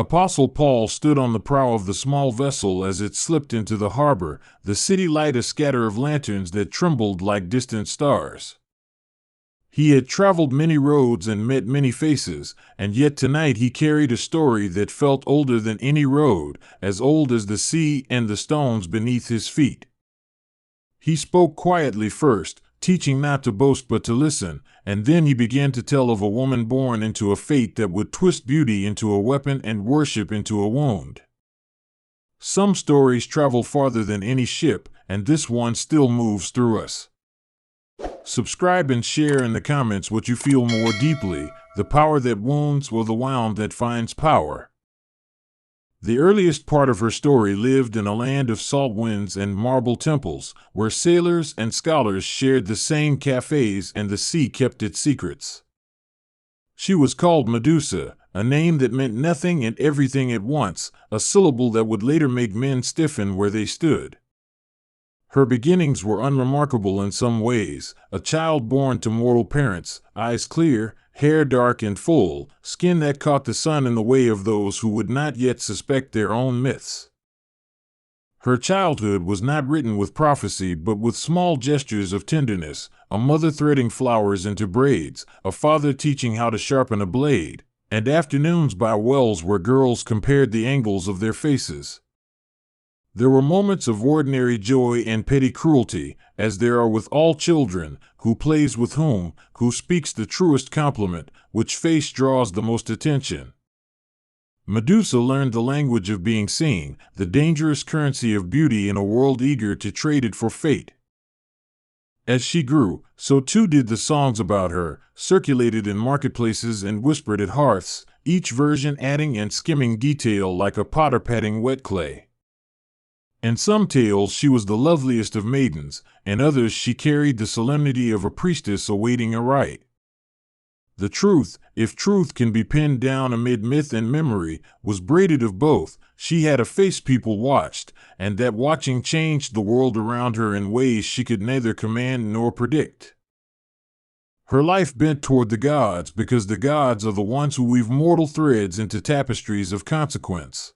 Apostle Paul stood on the prow of the small vessel as it slipped into the harbor, the city light a scatter of lanterns that trembled like distant stars. He had traveled many roads and met many faces, and yet tonight he carried a story that felt older than any road, as old as the sea and the stones beneath his feet. He spoke quietly first, teaching not to boast but to listen, and then he began to tell of a woman born into a fate that would twist beauty into a weapon and worship into a wound. Some stories travel farther than any ship, and this one still moves through us. Subscribe and share in the comments what you feel more deeply, the power that wounds or the wound that finds power. The earliest part of her story lived in a land of salt winds and marble temples, where sailors and scholars shared the same cafes and the sea kept its secrets. She was called Medusa, a name that meant nothing and everything at once, a syllable that would later make men stiffen where they stood. Her beginnings were unremarkable in some ways, a child born to mortal parents, eyes clear, hair dark and full, skin that caught the sun in the way of those who would not yet suspect their own myths. Her childhood was not written with prophecy but with small gestures of tenderness, a mother threading flowers into braids, a father teaching how to sharpen a blade, and afternoons by wells where girls compared the angles of their faces. There were moments of ordinary joy and petty cruelty, as there are with all children, who plays with whom, who speaks the truest compliment, which face draws the most attention. Medusa learned the language of being seen, the dangerous currency of beauty in a world eager to trade it for fate. As she grew, so too did the songs about her, circulated in marketplaces and whispered at hearths, each version adding and skimming detail like a potter patting wet clay. In some tales she was the loveliest of maidens, in others she carried the solemnity of a priestess awaiting a rite. The truth, if truth can be pinned down amid myth and memory, was braided of both. She had a face people watched, and that watching changed the world around her in ways she could neither command nor predict. Her life bent toward the gods because the gods are the ones who weave mortal threads into tapestries of consequence.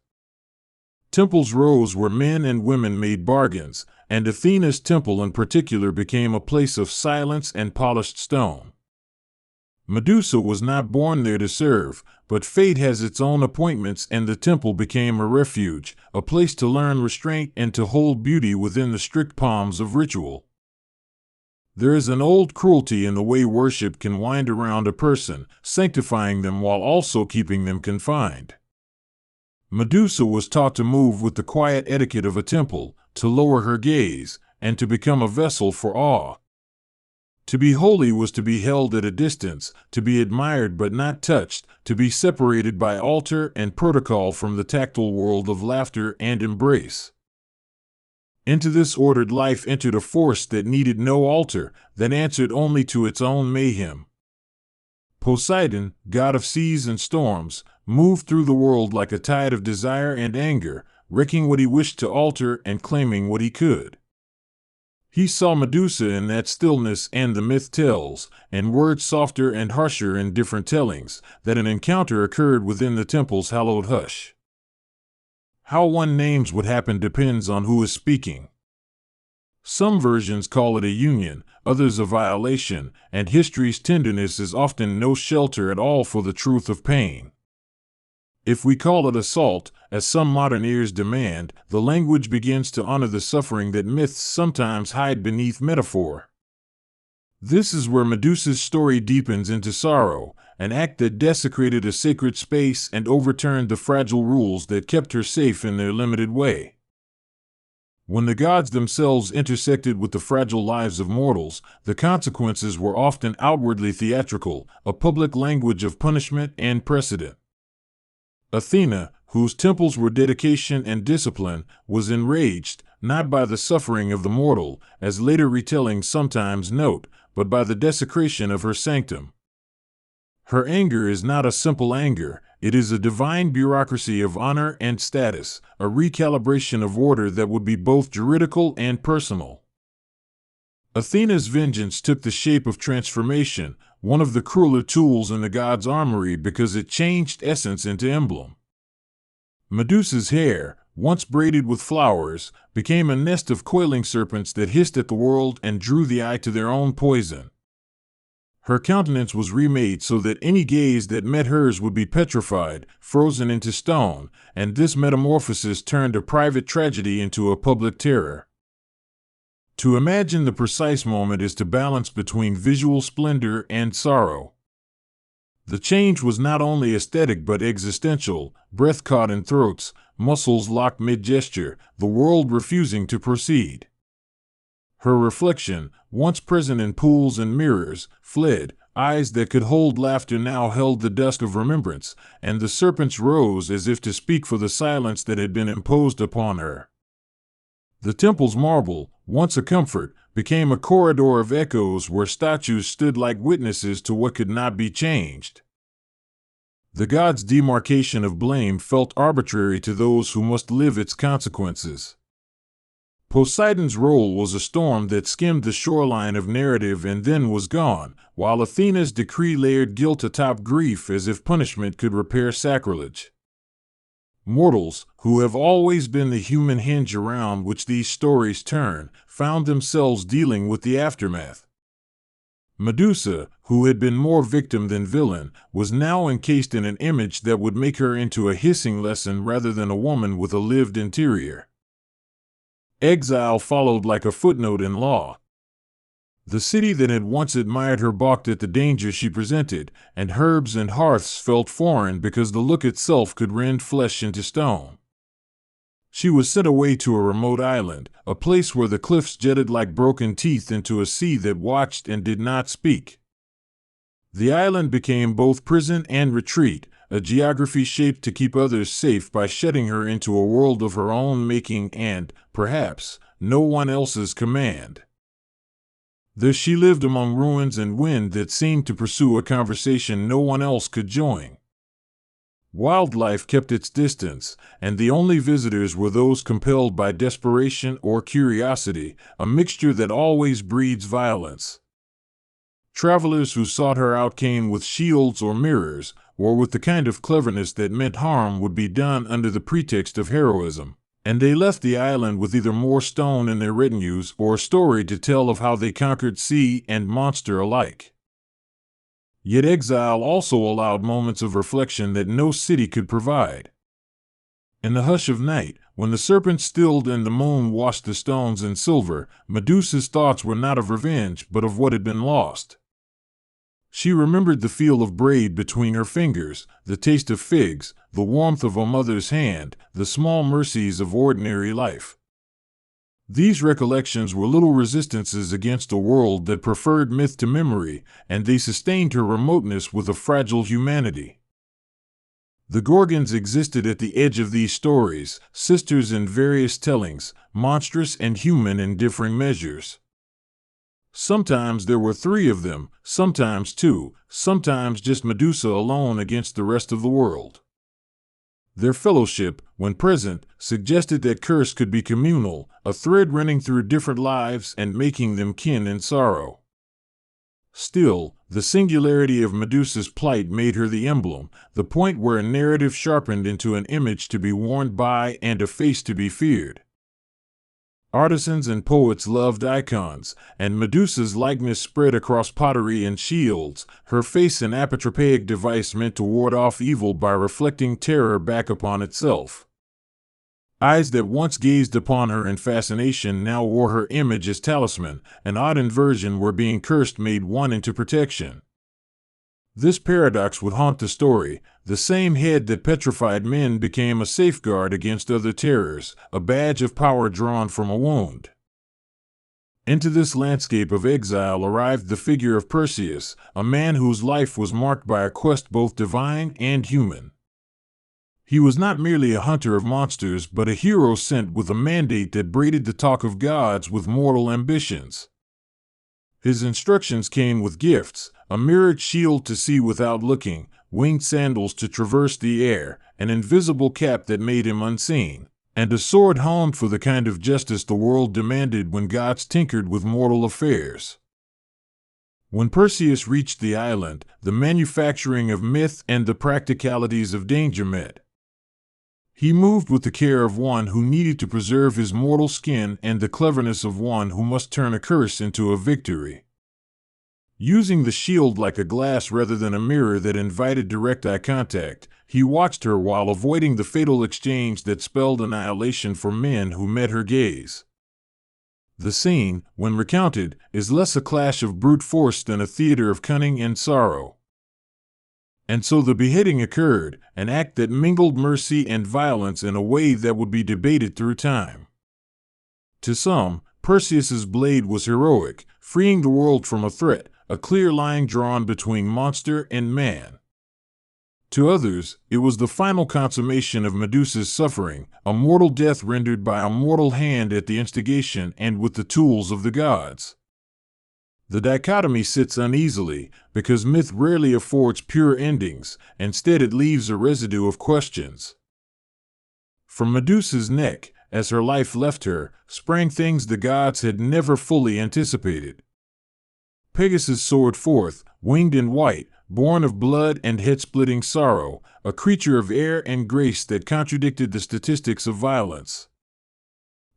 Temples rose where men and women made bargains, and Athena's temple in particular became a place of silence and polished stone. Medusa was not born there to serve, but fate has its own appointments, and the temple became a refuge, a place to learn restraint and to hold beauty within the strict palms of ritual. There is an old cruelty in the way worship can wind around a person, sanctifying them while also keeping them confined. Medusa was taught to move with the quiet etiquette of a temple, to lower her gaze, and to become a vessel for awe. To be holy was to be held at a distance, to be admired but not touched, to be separated by altar and protocol from the tactile world of laughter and embrace. Into this ordered life entered a force that needed no altar, that answered only to its own mayhem. Poseidon, god of seas and storms, moved through the world like a tide of desire and anger, wrecking what he wished to alter and claiming what he could. He saw Medusa in that stillness, and the myth tells, and words softer and harsher in different tellings, that an encounter occurred within the temple's hallowed hush. How one names what happened depends on who is speaking. Some versions call it a union, others a violation, and history's tenderness is often no shelter at all for the truth of pain. If we call it assault, as some modern ears demand, the language begins to honor the suffering that myths sometimes hide beneath metaphor. This is where Medusa's story deepens into sorrow, an act that desecrated a sacred space and overturned the fragile rules that kept her safe in their limited way. When the gods themselves intersected with the fragile lives of mortals, the consequences were often outwardly theatrical, a public language of punishment and precedent. Athena, whose temples were dedication and discipline, was enraged, not by the suffering of the mortal, as later retellings sometimes note, but by the desecration of her sanctum. Her anger is not a simple anger, it is a divine bureaucracy of honor and status, a recalibration of order that would be both juridical and personal. Athena's vengeance took the shape of transformation, one of the crueler tools in the god's armory because it changed essence into emblem. Medusa's hair, once braided with flowers, became a nest of coiling serpents that hissed at the world and drew the eye to their own poison. Her countenance was remade so that any gaze that met hers would be petrified, frozen into stone, and this metamorphosis turned a private tragedy into a public terror. To imagine the precise moment is to balance between visual splendor and sorrow. The change was not only aesthetic but existential, breath caught in throats, muscles locked mid-gesture, the world refusing to proceed. Her reflection, once present in pools and mirrors, fled. Eyes that could hold laughter now held the dust of remembrance, and the serpents rose as if to speak for the silence that had been imposed upon her. The temple's marble, once a comfort, became a corridor of echoes where statues stood like witnesses to what could not be changed. The god's demarcation of blame felt arbitrary to those who must live its consequences. Poseidon's role was a storm that skimmed the shoreline of narrative and then was gone, while Athena's decree layered guilt atop grief as if punishment could repair sacrilege. Mortals, who have always been the human hinge around which these stories turn, found themselves dealing with the aftermath. Medusa, who had been more victim than villain, was now encased in an image that would make her into a hissing lesson rather than a woman with a lived interior. Exile followed like a footnote in law. The city that had once admired her balked at the danger she presented, and herbs and hearths felt foreign because the look itself could rend flesh into stone. She was sent away to a remote island, a place where the cliffs jetted like broken teeth into a sea that watched and did not speak. The island became both prison and retreat, a geography shaped to keep others safe by shutting her into a world of her own making and, perhaps, no one else's command. There she lived among ruins and wind that seemed to pursue a conversation no one else could join. Wildlife kept its distance, and the only visitors were those compelled by desperation or curiosity, a mixture that always breeds violence. Travelers who sought her out came with shields or mirrors, or with the kind of cleverness that meant harm would be done under the pretext of heroism, and they left the island with either more stone in their retinues or a story to tell of how they conquered sea and monster alike. Yet exile also allowed moments of reflection that no city could provide. In the hush of night, when the serpent stilled and the moon washed the stones in silver, Medusa's thoughts were not of revenge but of what had been lost. She remembered the feel of braid between her fingers, the taste of figs, the warmth of a mother's hand, the small mercies of ordinary life. These recollections were little resistances against a world that preferred myth to memory, and they sustained her remoteness with a fragile humanity. The Gorgons existed at the edge of these stories, sisters in various tellings, monstrous and human in differing measures. Sometimes there were 3 of them, sometimes 2, sometimes just Medusa alone against the rest of the world. Their fellowship, when present, suggested that curse could be communal, a thread running through different lives and making them kin in sorrow. Still, the singularity of Medusa's plight made her the emblem, the point where a narrative sharpened into an image to be worn by and a face to be feared. Artisans and poets loved icons, and Medusa's likeness spread across pottery and shields, her face an apotropaic device meant to ward off evil by reflecting terror back upon itself. Eyes that once gazed upon her in fascination now wore her image as talisman, an odd inversion where being cursed made one into protection. This paradox would haunt the story. The same head that petrified men became a safeguard against other terrors, a badge of power drawn from a wound. Into this landscape of exile arrived the figure of Perseus, a man whose life was marked by a quest both divine and human. He was not merely a hunter of monsters but a hero sent with a mandate that braided the talk of gods with mortal ambitions. His instructions came with gifts, a mirrored shield to see without looking, winged sandals to traverse the air, an invisible cap that made him unseen, and a sword honed for the kind of justice the world demanded when gods tinkered with mortal affairs. When Perseus reached the island, the manufacturing of myth and the practicalities of danger met. He moved with the care of one who needed to preserve his mortal skin and the cleverness of one who must turn a curse into a victory. Using the shield like a glass rather than a mirror that invited direct eye contact, he watched her while avoiding the fatal exchange that spelled annihilation for men who met her gaze. The scene, when recounted, is less a clash of brute force than a theater of cunning and sorrow. And so the beheading occurred, an act that mingled mercy and violence in a way that would be debated through time. To some, Perseus's blade was heroic, freeing the world from a threat, a clear line drawn between monster and man. To others, it was the final consummation of Medusa's suffering, a mortal death rendered by a mortal hand at the instigation and with the tools of the gods. The dichotomy sits uneasily, because myth rarely affords pure endings, instead it leaves a residue of questions. From Medusa's neck, as her life left her, sprang things the gods had never fully anticipated. Pegasus soared forth, winged in white, born of blood and head-splitting sorrow, a creature of air and grace that contradicted the statistics of violence.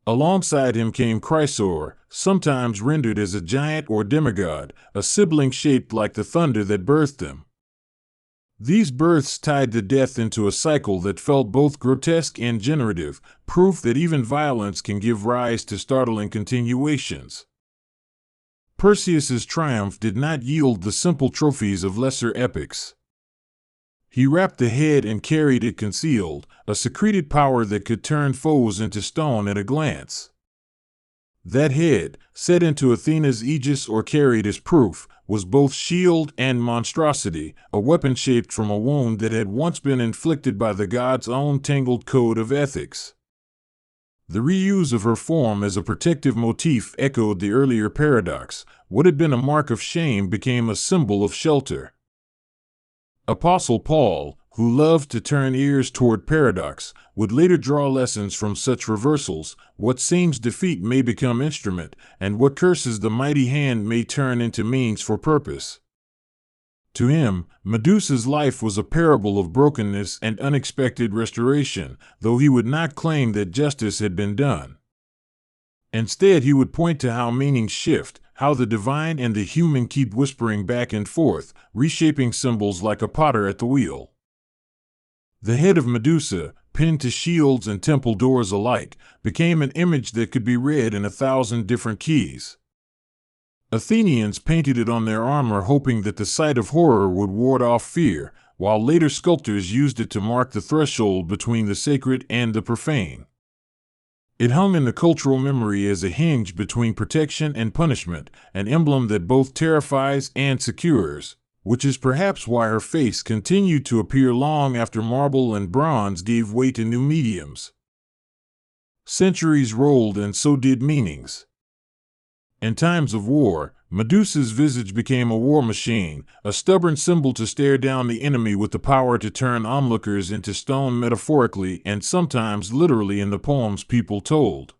Alongside him came Chrysaor, sometimes rendered as a giant or demigod, a sibling shaped like the thunder that birthed him. These births tied the death into a cycle that felt both grotesque and generative, proof that even violence can give rise to startling continuations. Perseus's triumph did not yield the simple trophies of lesser epics. He wrapped the head and carried it concealed, a secreted power that could turn foes into stone at a glance. That head, set into Athena's aegis or carried as proof, was both shield and monstrosity, a weapon shaped from a wound that had once been inflicted by the god's own tangled code of ethics. The reuse of her form as a protective motif echoed the earlier paradox. What had been a mark of shame became a symbol of shelter. Apostle Paul, who loved to turn ears toward paradox, would later draw lessons from such reversals. What seems defeat may become instrument, and what curses the mighty hand may turn into means for purpose. To him, Medusa's life was a parable of brokenness and unexpected restoration, though he would not claim that justice had been done. Instead, he would point to how meanings shift, how the divine and the human keep whispering back and forth, reshaping symbols like a potter at the wheel. The head of Medusa, pinned to shields and temple doors alike, became an image that could be read in 1,000 different keys. Athenians painted it on their armor hoping that the sight of horror would ward off fear, while later sculptors used it to mark the threshold between the sacred and the profane. It hung in the cultural memory as a hinge between protection and punishment, an emblem that both terrifies and secures, which is perhaps why her face continued to appear long after marble and bronze gave way to new mediums. Centuries rolled and so did meanings. In times of war, Medusa's visage became a war machine, a stubborn symbol to stare down the enemy with the power to turn onlookers into stone metaphorically and sometimes literally in the poems people told.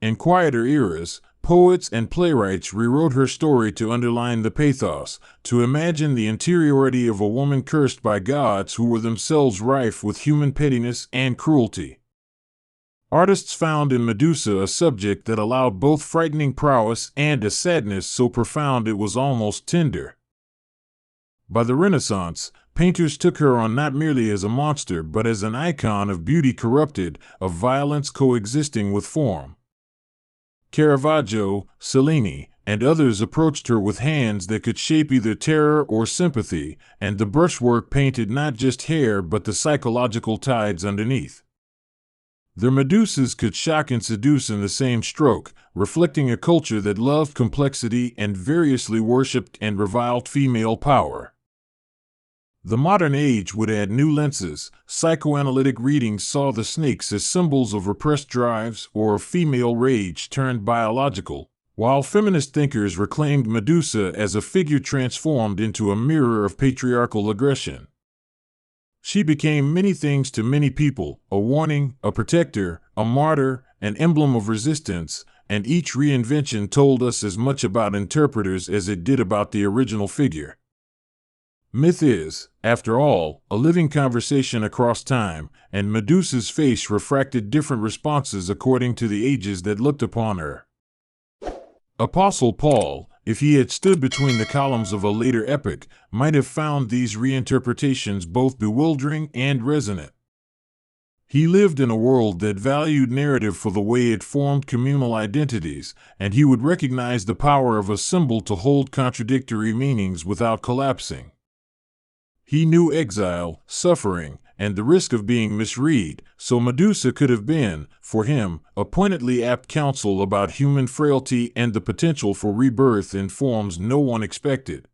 In quieter eras, poets and playwrights rewrote her story to underline the pathos, to imagine the interiority of a woman cursed by gods who were themselves rife with human pettiness and cruelty. Artists found in Medusa a subject that allowed both frightening prowess and a sadness so profound it was almost tender. By the Renaissance, painters took her on not merely as a monster but as an icon of beauty corrupted, of violence coexisting with form. Caravaggio, Cellini, and others approached her with hands that could shape either terror or sympathy, and the brushwork painted not just hair but the psychological tides underneath. Their Medusas could shock and seduce in the same stroke, reflecting a culture that loved complexity and variously worshipped and reviled female power. The modern age would add new lenses. Psychoanalytic readings saw the snakes as symbols of repressed drives or of female rage turned biological, while feminist thinkers reclaimed Medusa as a figure transformed into a mirror of patriarchal aggression. She became many things to many people, a warning, a protector, a martyr, an emblem of resistance, and each reinvention told us as much about interpreters as it did about the original figure. Myth is, after all, a living conversation across time, and Medusa's face refracted different responses according to the ages that looked upon her. Apostle Paul, if he had stood between the columns of a later epoch, might have found these reinterpretations both bewildering and resonant. He lived in a world that valued narrative for the way it formed communal identities, and he would recognize the power of a symbol to hold contradictory meanings without collapsing. He knew exile, suffering, and the risk of being misread, so Medusa could have been, for him, a pointedly apt counsel about human frailty and the potential for rebirth in forms no one expected.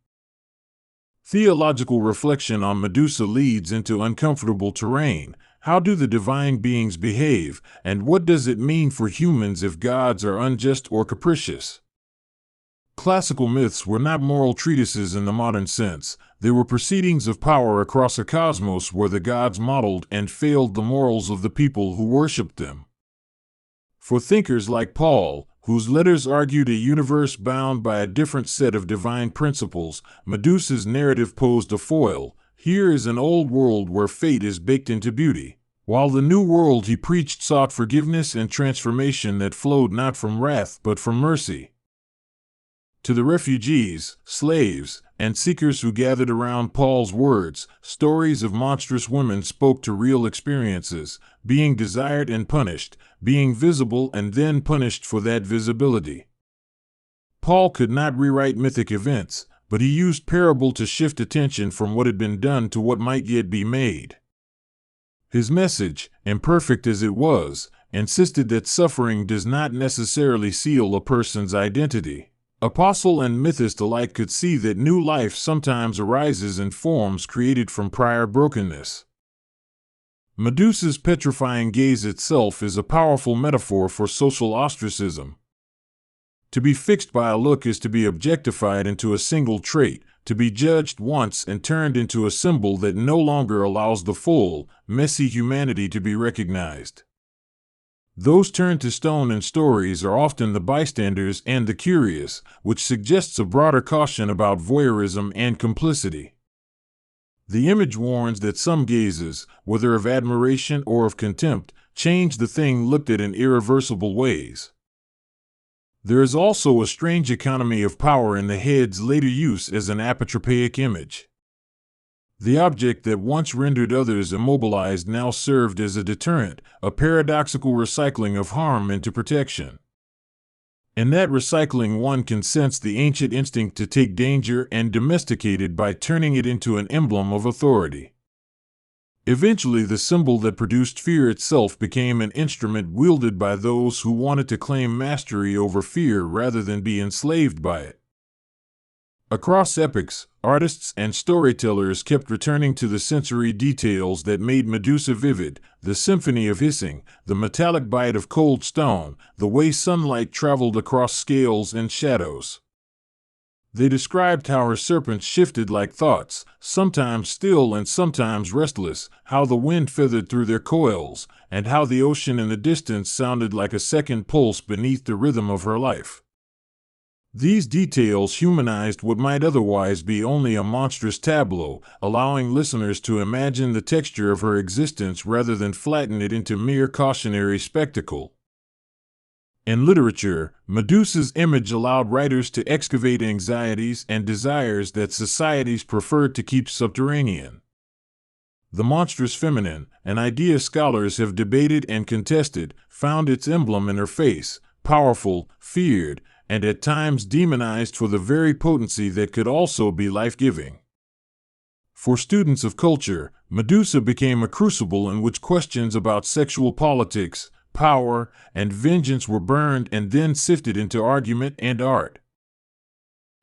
Theological reflection on Medusa leads into uncomfortable terrain. How do the divine beings behave, and what does it mean for humans if gods are unjust or capricious? Classical myths were not moral treatises in the modern sense. They were proceedings of power across a cosmos where the gods modeled and failed the morals of the people who worshipped them. For thinkers like Paul, whose letters argued a universe bound by a different set of divine principles, Medusa's narrative posed a foil. Here is an old world where fate is baked into beauty, while the new world he preached sought forgiveness and transformation that flowed not from wrath but from mercy. To the refugees, slaves, and seekers who gathered around Paul's words, stories of monstrous women spoke to real experiences, being desired and punished, being visible and then punished for that visibility. Paul could not rewrite mythic events, but he used parable to shift attention from what had been done to what might yet be made. His message, imperfect as it was, insisted that suffering does not necessarily seal a person's identity. Apostle and mythist alike could see that new life sometimes arises in forms created from prior brokenness. Medusa's petrifying gaze itself is a powerful metaphor for social ostracism. To be fixed by a look is to be objectified into a single trait, to be judged once and turned into a symbol that no longer allows the full, messy humanity to be recognized. Those turned to stone in stories are often the bystanders and the curious, which suggests a broader caution about voyeurism and complicity. The image warns that some gazes, whether of admiration or of contempt, change the thing looked at in irreversible ways. There is also a strange economy of power in the head's later use as an apotropaic image. The object that once rendered others immobilized now served as a deterrent, a paradoxical recycling of harm into protection. In that recycling one can sense the ancient instinct to take danger and domesticate it by turning it into an emblem of authority. Eventually, the symbol that produced fear itself became an instrument wielded by those who wanted to claim mastery over fear rather than be enslaved by it. Across epochs, artists and storytellers kept returning to the sensory details that made Medusa vivid: the symphony of hissing, the metallic bite of cold stone, the way sunlight traveled across scales and shadows. They described how her serpents shifted like thoughts, sometimes still and sometimes restless, how the wind feathered through their coils, and how the ocean in the distance sounded like a second pulse beneath the rhythm of her life. These details humanized what might otherwise be only a monstrous tableau, allowing listeners to imagine the texture of her existence rather than flatten it into mere cautionary spectacle. In literature, Medusa's image allowed writers to excavate anxieties and desires that societies preferred to keep subterranean. The monstrous feminine, an idea scholars have debated and contested, found its emblem in her face, powerful, feared, and at times demonized for the very potency that could also be life-giving. For students of culture, Medusa became a crucible in which questions about sexual politics, power, and vengeance were burned and then sifted into argument and art.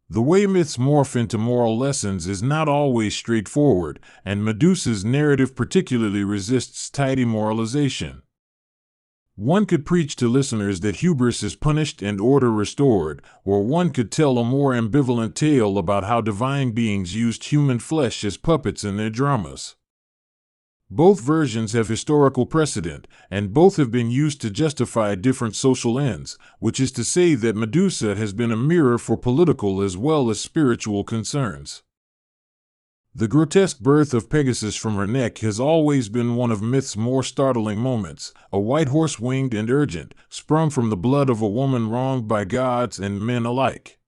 The way myths morph into moral lessons is not always straightforward, and Medusa's narrative particularly resists tidy moralization. One could preach to listeners that hubris is punished and order restored, or one could tell a more ambivalent tale about how divine beings used human flesh as puppets in their dramas. Both versions have historical precedent, and both have been used to justify different social ends, which is to say that Medusa has been a mirror for political as well as spiritual concerns. The grotesque birth of Pegasus from her neck has always been one of myth's more startling moments, a white horse winged and urgent, sprung from the blood of a woman wronged by gods and men alike.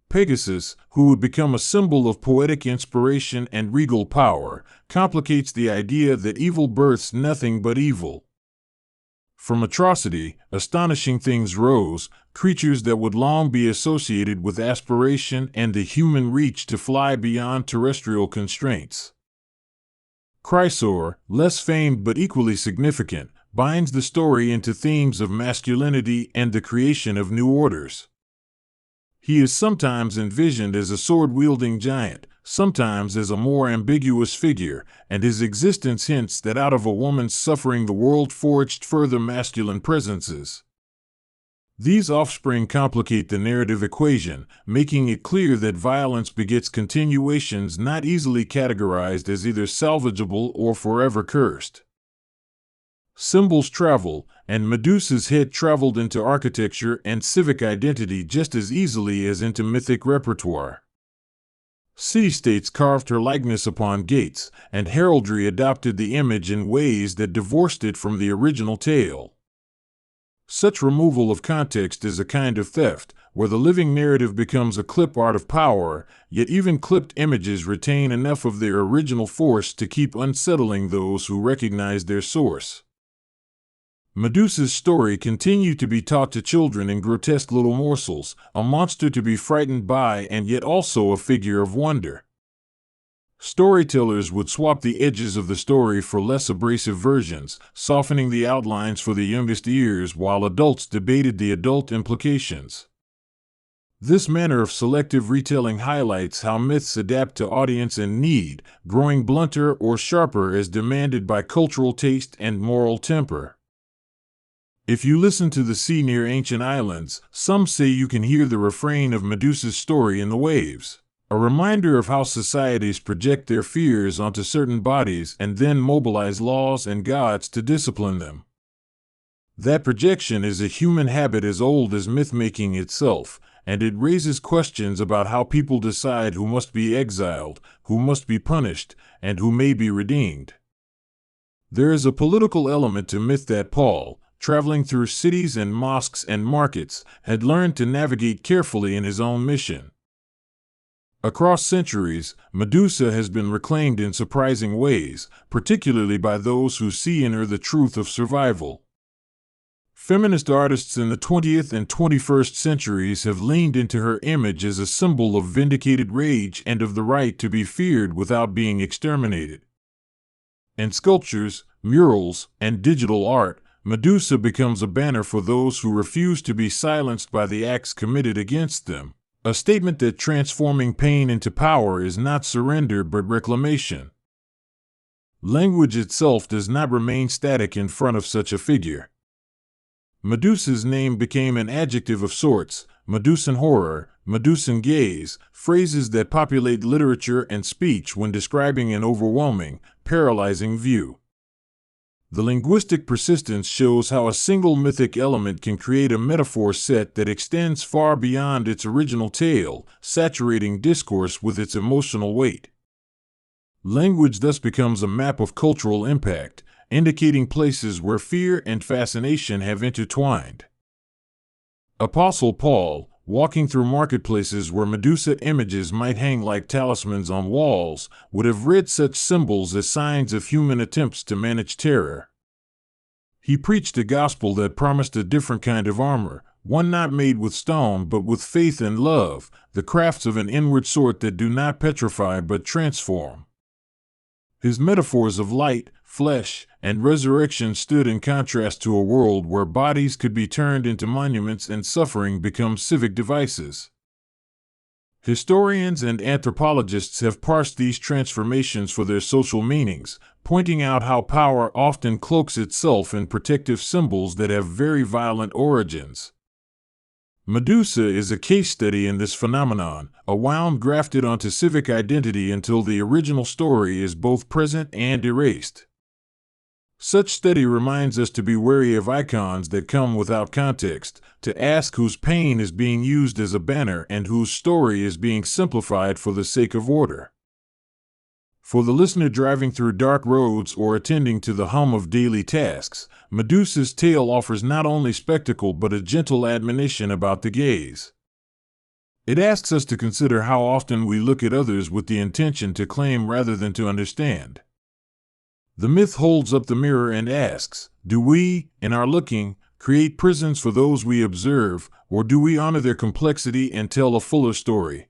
Pegasus, who would become a symbol of poetic inspiration and regal power, complicates the idea that evil births nothing but evil. From atrocity, astonishing things rose, creatures that would long be associated with aspiration and the human reach to fly beyond terrestrial constraints. Chrysor, less famed but equally significant, binds the story into themes of masculinity and the creation of new orders. He is sometimes envisioned as a sword-wielding giant, sometimes as a more ambiguous figure, and his existence hints that out of a woman's suffering the world forged further masculine presences. These offspring complicate the narrative equation, making it clear that violence begets continuations not easily categorized as either salvageable or forever cursed. Symbols travel, and Medusa's head traveled into architecture and civic identity just as easily as into mythic repertoire. City-states carved her likeness upon gates, and heraldry adopted the image in ways that divorced it from the original tale. Such removal of context is a kind of theft, where the living narrative becomes a clip art of power, yet even clipped images retain enough of their original force to keep unsettling those who recognize their source. Medusa's story continued to be taught to children in grotesque little morsels, a monster to be frightened by and yet also a figure of wonder. Storytellers would swap the edges of the story for less abrasive versions, softening the outlines for the youngest ears while adults debated the adult implications. This manner of selective retelling highlights how myths adapt to audience and need, growing blunter or sharper as demanded by cultural taste and moral temper. If you listen to the sea near ancient islands, some say you can hear the refrain of Medusa's story in the waves, a reminder of how societies project their fears onto certain bodies and then mobilize laws and gods to discipline them. That projection is a human habit as old as myth-making itself, and it raises questions about how people decide who must be exiled, who must be punished, and who may be redeemed. There is a political element to myth that Paul, traveling through cities and mosques and markets, had learned to navigate carefully in his own mission. Across centuries, Medusa has been reclaimed in surprising ways, particularly by those who see in her the truth of survival. Feminist artists in the 20th and 21st centuries have leaned into her image as a symbol of vindicated rage and of the right to be feared without being exterminated. In sculptures, murals, and digital art, Medusa becomes a banner for those who refuse to be silenced by the acts committed against them, a statement that transforming pain into power is not surrender but reclamation. Language itself does not remain static in front of such a figure. Medusa's name became an adjective of sorts, Medusan horror, Medusan gaze, phrases that populate literature and speech when describing an overwhelming, paralyzing view. The linguistic persistence shows how a single mythic element can create a metaphor set that extends far beyond its original tale, saturating discourse with its emotional weight. Language thus becomes a map of cultural impact, indicating places where fear and fascination have intertwined. Apostle Paul, walking through marketplaces where Medusa images might hang like talismans on walls, would have read such symbols as signs of human attempts to manage terror. He preached a gospel that promised a different kind of armor, one not made with stone but with faith and love, the crafts of an inward sort that do not petrify but transform. His metaphors of light, flesh, and resurrection stood in contrast to a world where bodies could be turned into monuments and suffering become civic devices. Historians and anthropologists have parsed these transformations for their social meanings, pointing out how power often cloaks itself in protective symbols that have very violent origins. Medusa is a case study in this phenomenon, a wound grafted onto civic identity until the original story is both present and erased. Such study reminds us to be wary of icons that come without context, to ask whose pain is being used as a banner and whose story is being simplified for the sake of order. For the listener driving through dark roads or attending to the hum of daily tasks, Medusa's tale offers not only spectacle but a gentle admonition about the gaze. It asks us to consider how often we look at others with the intention to claim rather than to understand. The myth holds up the mirror and asks, do we, in our looking, create prisons for those we observe, or do we honor their complexity and tell a fuller story?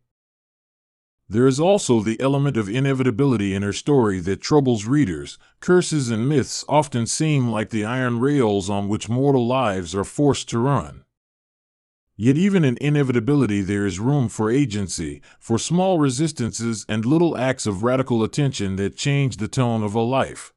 There is also the element of inevitability in her story that troubles readers. Curses and myths often seem like the iron rails on which mortal lives are forced to run. Yet even in inevitability there is room for agency, for small resistances and little acts of radical attention that change the tone of a life.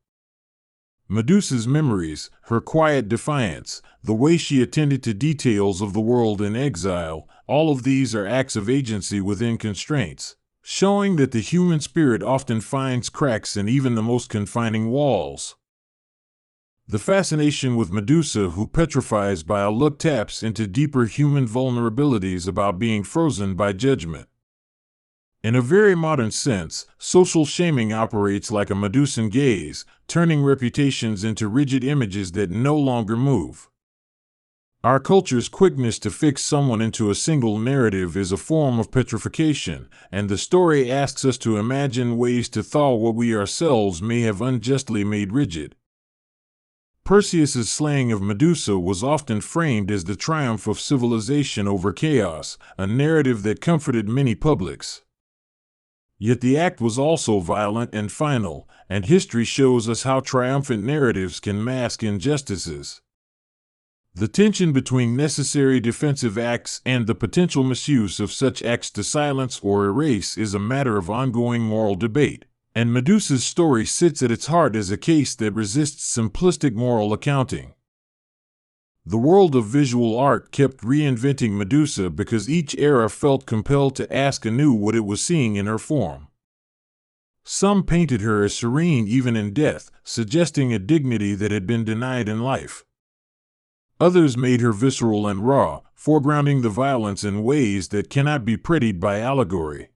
Medusa's memories, her quiet defiance, the way she attended to details of the world in exile, all of these are acts of agency within constraints, showing that the human spirit often finds cracks in even the most confining walls. The fascination with Medusa, who petrifies by a look, taps into deeper human vulnerabilities about being frozen by judgment. In a very modern sense, social shaming operates like a Medusan gaze, turning reputations into rigid images that no longer move. Our culture's quickness to fix someone into a single narrative is a form of petrification, and the story asks us to imagine ways to thaw what we ourselves may have unjustly made rigid. Perseus's slaying of Medusa was often framed as the triumph of civilization over chaos, a narrative that comforted many publics. Yet the act was also violent and final, and history shows us how triumphant narratives can mask injustices. The tension between necessary defensive acts and the potential misuse of such acts to silence or erase is a matter of ongoing moral debate, and Medusa's story sits at its heart as a case that resists simplistic moral accounting. The world of visual art kept reinventing Medusa because each era felt compelled to ask anew what it was seeing in her form. Some painted her as serene even in death, suggesting a dignity that had been denied in life. Others made her visceral and raw, foregrounding the violence in ways that cannot be prettied by allegory.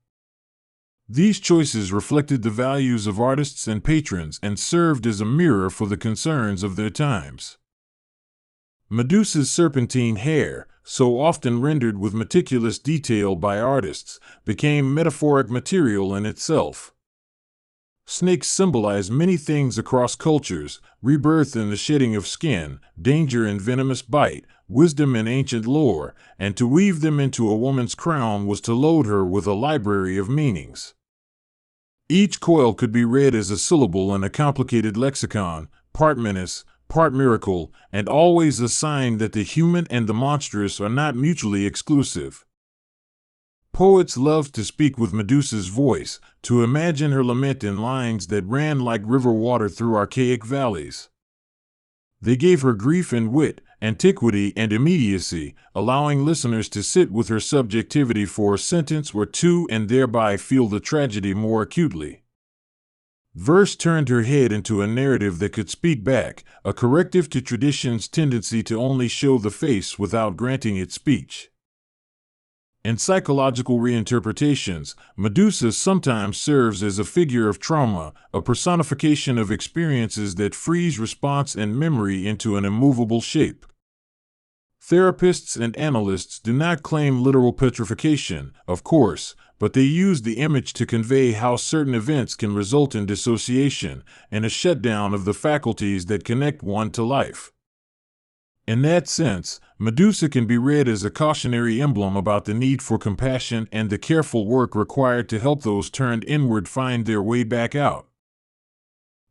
These choices reflected the values of artists and patrons and served as a mirror for the concerns of their times. Medusa's serpentine hair, so often rendered with meticulous detail by artists, became metaphoric material in itself. Snakes symbolize many things across cultures: rebirth in the shedding of skin, danger in venomous bite, wisdom in ancient lore, and to weave them into a woman's crown was to load her with a library of meanings. Each coil could be read as a syllable in a complicated lexicon, part menace, part miracle, and always a sign that the human and the monstrous are not mutually exclusive. Poets loved to speak with Medusa's voice, to imagine her lament in lines that ran like river water through archaic valleys. They gave her grief and wit, antiquity and immediacy, allowing listeners to sit with her subjectivity for a sentence or two and thereby feel the tragedy more acutely. Verse turned her head into a narrative that could speak back, a corrective to tradition's tendency to only show the face without granting it speech. In psychological reinterpretations, Medusa sometimes serves as a figure of trauma, a personification of experiences that freeze response and memory into an immovable shape. Therapists and analysts do not claim literal petrification, of course, but they use the image to convey how certain events can result in dissociation and a shutdown of the faculties that connect one to life. In that sense, Medusa can be read as a cautionary emblem about the need for compassion and the careful work required to help those turned inward find their way back out.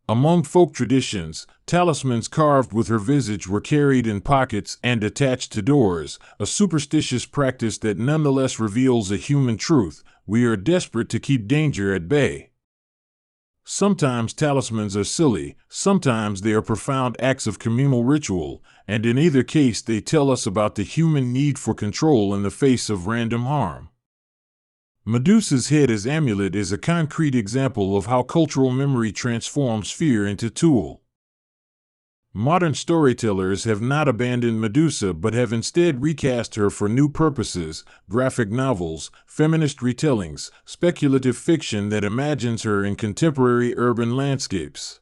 Among folk traditions, talismans carved with her visage were carried in pockets and attached to doors, a superstitious practice that nonetheless reveals a human truth: we are desperate to keep danger at bay. Sometimes talismans are silly, sometimes they are profound acts of communal ritual, and in either case they tell us about the human need for control in the face of random harm. Medusa's head as amulet is a concrete example of how cultural memory transforms fear into tool. Modern storytellers have not abandoned Medusa but have instead recast her for new purposes: graphic novels, feminist retellings, speculative fiction that imagines her in contemporary urban landscapes.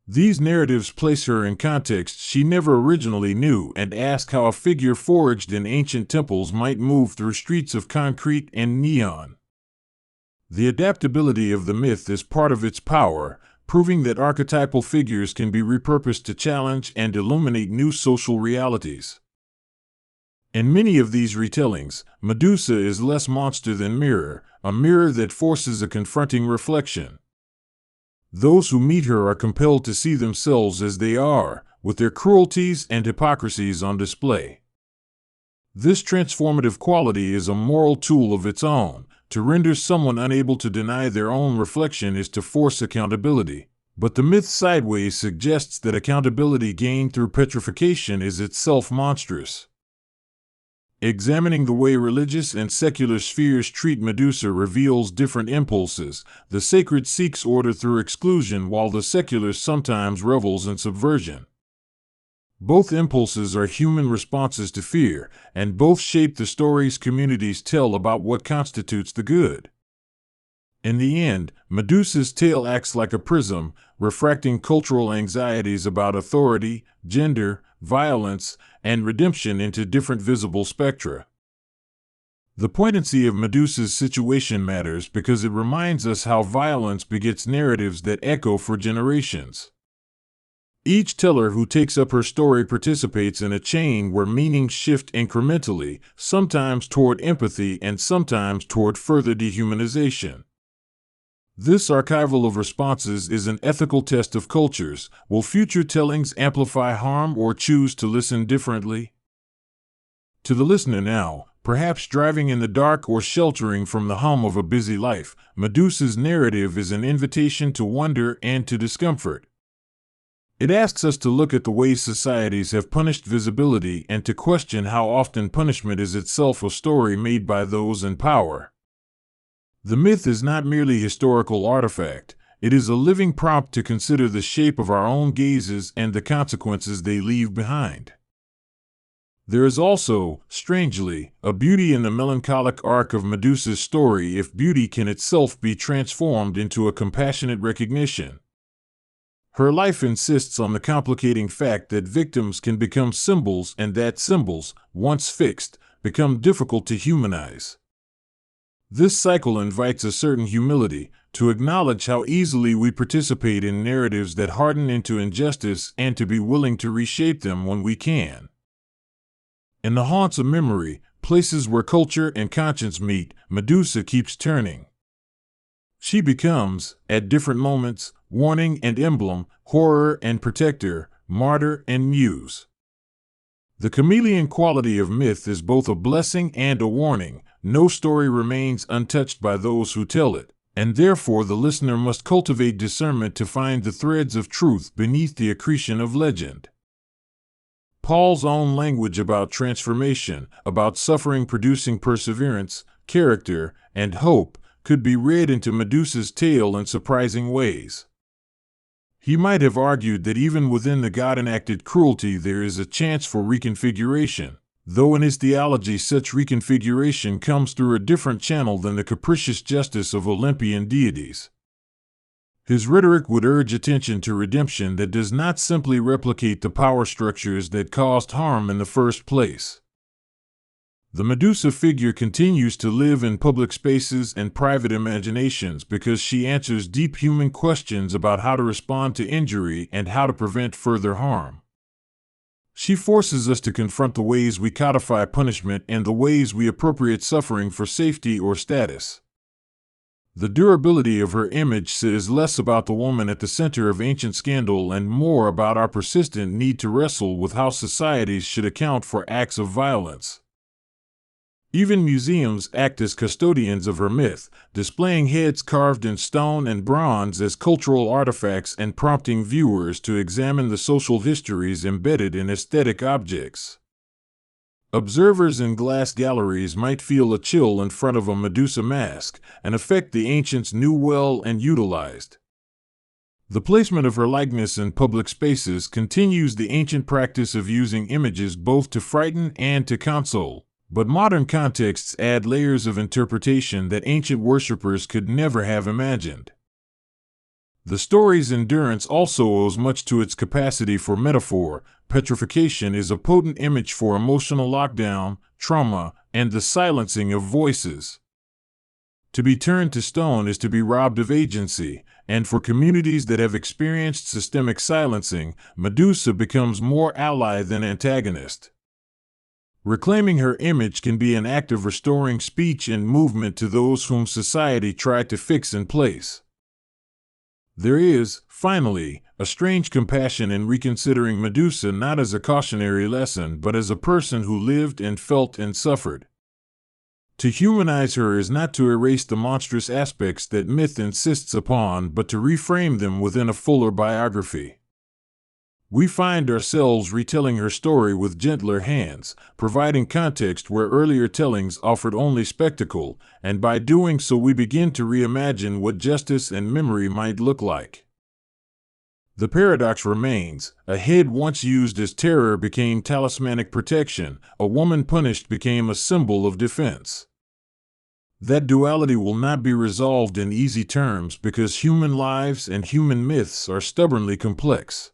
These narratives place her in contexts she never originally knew and ask how a figure forged in ancient temples might move through streets of concrete and neon. The adaptability of the myth is part of its power, proving that archetypal figures can be repurposed to challenge and illuminate new social realities. In many of these retellings, Medusa is less monster than mirror, a mirror that forces a confronting reflection. Those who meet her are compelled to see themselves as they are, with their cruelties and hypocrisies on display. This transformative quality is a moral tool of its own. To render someone unable to deny their own reflection is to force accountability. But the myth sideways suggests that accountability gained through petrification is itself monstrous. Examining the way religious and secular spheres treat Medusa reveals different impulses. The sacred seeks order through exclusion, while the secular sometimes revels in subversion. Both impulses are human responses to fear, and both shape the stories communities tell about what constitutes the good. In the end, Medusa's tale acts like a prism, refracting cultural anxieties about authority, gender, violence, and redemption into different visible spectra. The poignancy of Medusa's situation matters because it reminds us how violence begets narratives that echo for generations. Each teller who takes up her story participates in a chain where meanings shift incrementally, sometimes toward empathy and sometimes toward further dehumanization. This archival of responses is an ethical test of cultures. Will future tellings amplify harm or choose to listen differently? To the listener now, perhaps driving in the dark or sheltering from the hum of a busy life, Medusa's narrative is an invitation to wonder and to discomfort. It asks us to look at the ways societies have punished visibility and to question how often punishment is itself a story made by those in power. The myth is not merely a historical artifact, it is a living prompt to consider the shape of our own gazes and the consequences they leave behind. There is also, strangely, a beauty in the melancholic arc of Medusa's story if beauty can itself be transformed into a compassionate recognition. Her life insists on the complicating fact that victims can become symbols and that symbols, once fixed, become difficult to humanize. This cycle invites a certain humility, to acknowledge how easily we participate in narratives that harden into injustice and to be willing to reshape them when we can. In the haunts of memory, places where culture and conscience meet, Medusa keeps turning. She becomes, at different moments, warning and emblem, horror and protector, martyr and muse. The chameleon quality of myth is both a blessing and a warning. No story remains untouched by those who tell it, and therefore the listener must cultivate discernment to find the threads of truth beneath the accretion of legend. Paul's own language about transformation, about suffering producing perseverance, character, and hope, could be read into Medusa's tale in surprising ways. He might have argued that even within the God-enacted cruelty there is a chance for reconfiguration, though in his theology such reconfiguration comes through a different channel than the capricious justice of Olympian deities. His rhetoric would urge attention to redemption that does not simply replicate the power structures that caused harm in the first place. The Medusa figure continues to live in public spaces and private imaginations because she answers deep human questions about how to respond to injury and how to prevent further harm. She forces us to confront the ways we codify punishment and the ways we appropriate suffering for safety or status. The durability of her image says less about the woman at the center of ancient scandal and more about our persistent need to wrestle with how societies should account for acts of violence. Even museums act as custodians of her myth, displaying heads carved in stone and bronze as cultural artifacts and prompting viewers to examine the social histories embedded in aesthetic objects. Observers in glass galleries might feel a chill in front of a Medusa mask, an effect the ancients knew well and utilized. The placement of her likeness in public spaces continues the ancient practice of using images both to frighten and to console, but modern contexts add layers of interpretation that ancient worshippers could never have imagined. The story's endurance also owes much to its capacity for metaphor. Petrification is a potent image for emotional lockdown, trauma, and the silencing of voices. To be turned to stone is to be robbed of agency, and for communities that have experienced systemic silencing, Medusa becomes more ally than antagonist. Reclaiming her image can be an act of restoring speech and movement to those whom society tried to fix in place. There is, finally, a strange compassion in reconsidering Medusa not as a cautionary lesson but as a person who lived and felt and suffered. To humanize her is not to erase the monstrous aspects that myth insists upon but to reframe them within a fuller biography. We find ourselves retelling her story with gentler hands, providing context where earlier tellings offered only spectacle, and by doing so we begin to reimagine what justice and memory might look like. The paradox remains: a head once used as terror became talismanic protection, a woman punished became a symbol of defense. That duality will not be resolved in easy terms because human lives and human myths are stubbornly complex.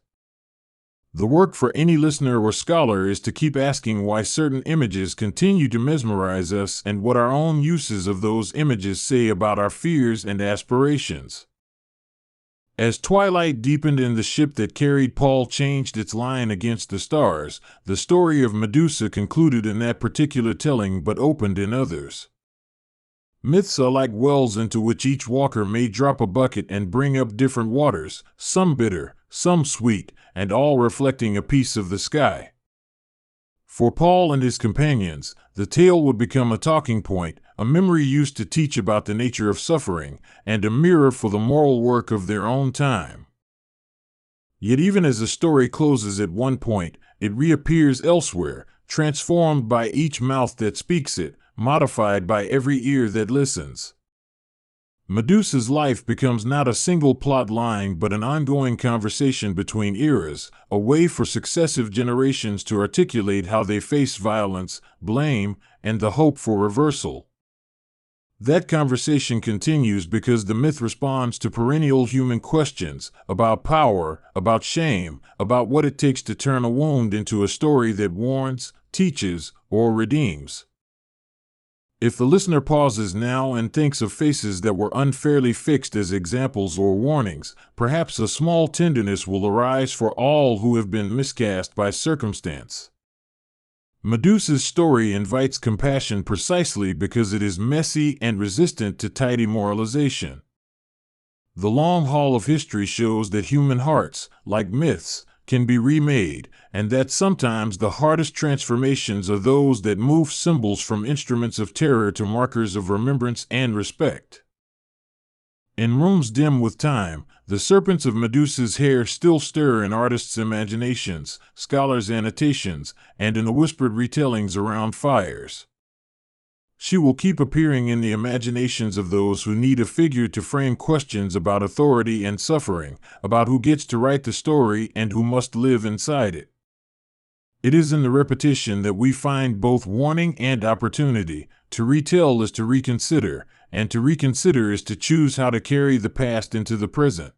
The work for any listener or scholar is to keep asking why certain images continue to mesmerize us and what our own uses of those images say about our fears and aspirations. As twilight deepened and the ship that carried Paul changed its line against the stars, the story of Medusa concluded in that particular telling but opened in others. Myths are like wells into which each walker may drop a bucket and bring up different waters, some bitter, some sweet, and all reflecting a piece of the sky. For Paul and his companions, the tale would become a talking point, a memory used to teach about the nature of suffering, and a mirror for the moral work of their own time. Yet even as the story closes at one point, it reappears elsewhere, transformed by each mouth that speaks it, modified by every ear that listens. Medusa's life becomes not a single plot line but an ongoing conversation between eras, a way for successive generations to articulate how they face violence, blame, and the hope for reversal. That conversation continues because the myth responds to perennial human questions about power, about shame, about what it takes to turn a wound into a story that warns, teaches, or redeems. If the listener pauses now and thinks of faces that were unfairly fixed as examples or warnings, perhaps a small tenderness will arise for all who have been miscast by circumstance. Medusa's story invites compassion precisely because it is messy and resistant to tidy moralization. The long haul of history shows that human hearts, like myths, can be remade, and that sometimes the hardest transformations are those that move symbols from instruments of terror to markers of remembrance and respect. In rooms dim with time, the serpents of Medusa's hair still stir in artists' imaginations, scholars' annotations, and in the whispered retellings around fires. She will keep appearing in the imaginations of those who need a figure to frame questions about authority and suffering, about who gets to write the story and who must live inside it. It is in the repetition that we find both warning and opportunity. To retell is to reconsider, and to reconsider is to choose how to carry the past into the present.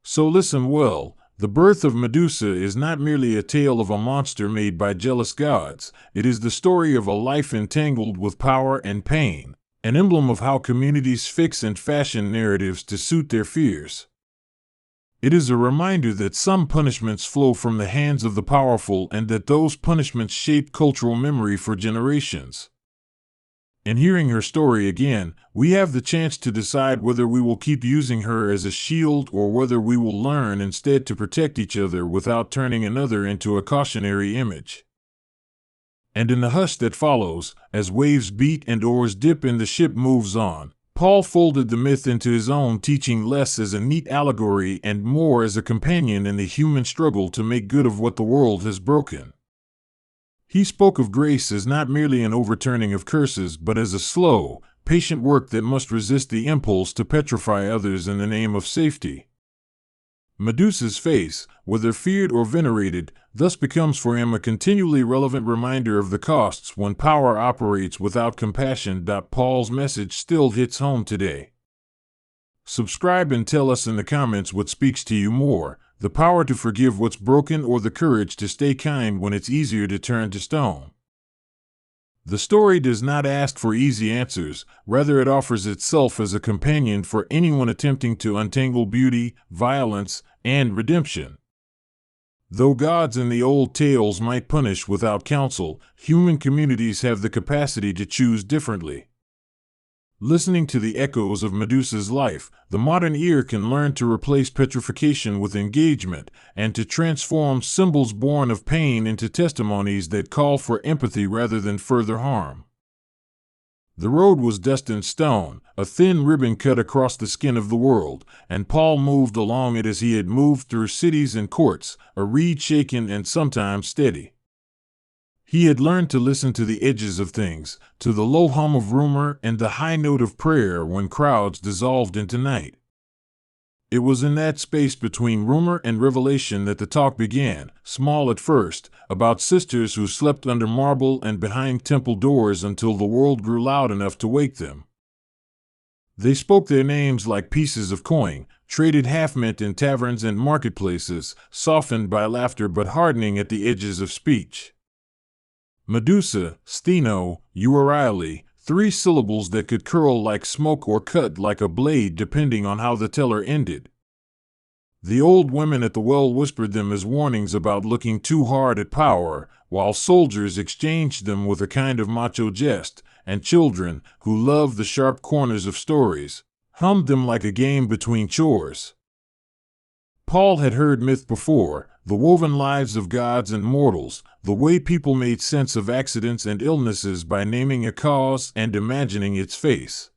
So listen well. The birth of Medusa is not merely a tale of a monster made by jealous gods, it is the story of a life entangled with power and pain, an emblem of how communities fix and fashion narratives to suit their fears. It is a reminder that some punishments flow from the hands of the powerful and that those punishments shape cultural memory for generations. In hearing her story again, we have the chance to decide whether we will keep using her as a shield or whether we will learn instead to protect each other without turning another into a cautionary image. And in the hush that follows, as waves beat and oars dip and the ship moves on, Paul folded the myth into his own teaching, less as a neat allegory and more as a companion in the human struggle to make good of what the world has broken. He spoke of grace as not merely an overturning of curses, but as a slow, patient work that must resist the impulse to petrify others in the name of safety. Medusa's face, whether feared or venerated, thus becomes for him a continually relevant reminder of the costs when power operates without compassion. Paul's message still hits home today. Subscribe and tell us in the comments what speaks to you more, the power to forgive what's broken or the courage to stay kind when it's easier to turn to stone. The story does not ask for easy answers, rather it offers itself as a companion for anyone attempting to untangle beauty, violence, and redemption. Though gods in the old tales might punish without counsel, human communities have the capacity to choose differently. Listening to the echoes of Medusa's life, the modern ear can learn to replace petrification with engagement, and to transform symbols born of pain into testimonies that call for empathy rather than further harm. The road was destined stone, a thin ribbon cut across the skin of the world, and Paul moved along it as he had moved through cities and courts, a reed shaken and sometimes steady. He had learned to listen to the edges of things, to the low hum of rumor and the high note of prayer when crowds dissolved into night. It was in that space between rumor and revelation that the talk began, small at first, about sisters who slept under marble and behind temple doors until the world grew loud enough to wake them. They spoke their names like pieces of coin, traded half-mint in taverns and marketplaces, softened by laughter but hardening at the edges of speech. Medusa, Steno, Euryale, 3 syllables that could curl like smoke or cut like a blade depending on how the teller ended. The old women at the well whispered them as warnings about looking too hard at power, while soldiers exchanged them with a kind of macho jest, and children, who loved the sharp corners of stories, hummed them like a game between chores. Paul had heard myth before, the woven lives of gods and mortals, the way people made sense of accidents and illnesses by naming a cause and imagining its face.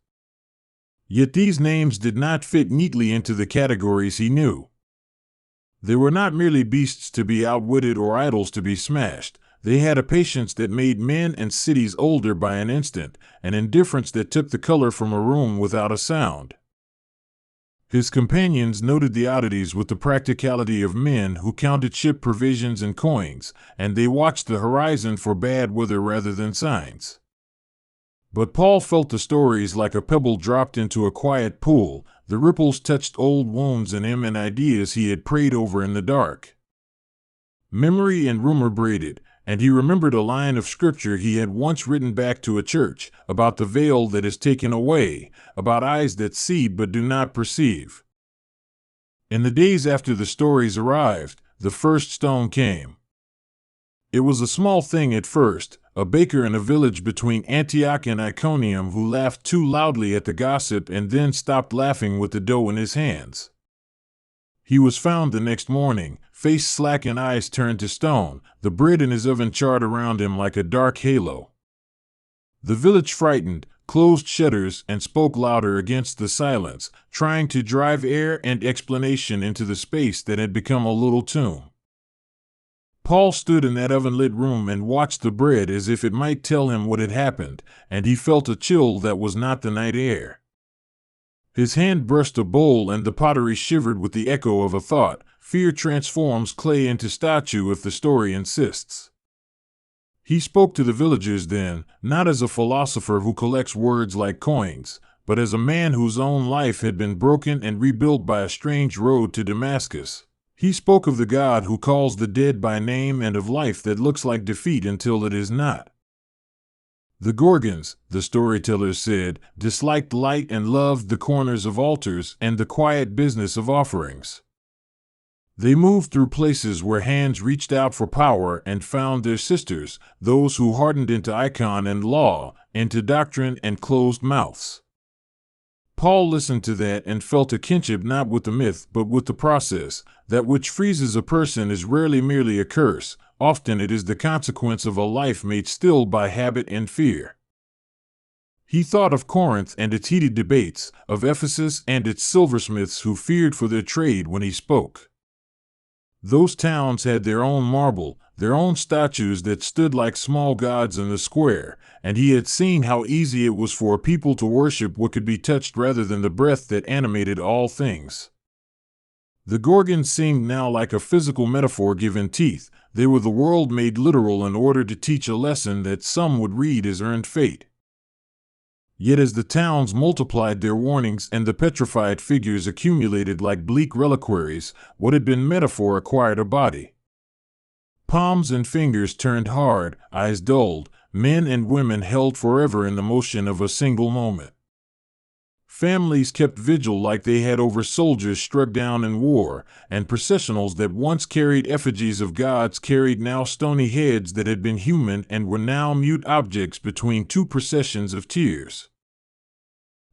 Yet these names did not fit neatly into the categories he knew. They were not merely beasts to be outwitted or idols to be smashed. They had a patience that made men and cities older by an instant, an indifference that took the color from a room without a sound. His companions noted the oddities with the practicality of men who counted ship provisions and coins, and they watched the horizon for bad weather rather than signs. But Paul felt the stories like a pebble dropped into a quiet pool. The ripples touched old wounds in him and ideas he had prayed over in the dark. Memory and rumor braided, and he remembered a line of scripture he had once written back to a church, about the veil that is taken away, about eyes that see but do not perceive. In the days after the stories arrived, the first stone came. It was a small thing at first, a baker in a village between Antioch and Iconium who laughed too loudly at the gossip and then stopped laughing with the dough in his hands. He was found the next morning, face slack and eyes turned to stone, the bread in his oven charred around him like a dark halo. The village frightened, closed shutters and spoke louder against the silence, trying to drive air and explanation into the space that had become a little tomb. Paul stood in that oven-lit room and watched the bread as if it might tell him what had happened, and he felt a chill that was not the night air. His hand brushed a bowl and the pottery shivered with the echo of a thought. Fear transforms clay into statue if the story insists. He spoke to the villagers then, not as a philosopher who collects words like coins, but as a man whose own life had been broken and rebuilt by a strange road to Damascus. He spoke of the God who calls the dead by name and of life that looks like defeat until it is not. The Gorgons, the storytellers said, disliked light and loved the corners of altars and the quiet business of offerings. They moved through places where hands reached out for power and found their sisters, those who hardened into icon and law, into doctrine and closed mouths. Paul listened to that and felt a kinship not with the myth but with the process. That which freezes a person is rarely merely a curse, often it is the consequence of a life made still by habit and fear. He thought of Corinth and its heated debates, of Ephesus and its silversmiths who feared for their trade when he spoke. Those towns had their own marble, their own statues that stood like small gods in the square, and he had seen how easy it was for a people to worship what could be touched rather than the breath that animated all things. The Gorgons seemed now like a physical metaphor given teeth. They were the world made literal in order to teach a lesson that some would read as earned fate. Yet as the towns multiplied their warnings and the petrified figures accumulated like bleak reliquaries, what had been metaphor acquired a body. Palms and fingers turned hard, eyes dulled, men and women held forever in the motion of a single moment. Families kept vigil like they had over soldiers struck down in war, and processionals that once carried effigies of gods carried now stony heads that had been human and were now mute objects between two processions of tears.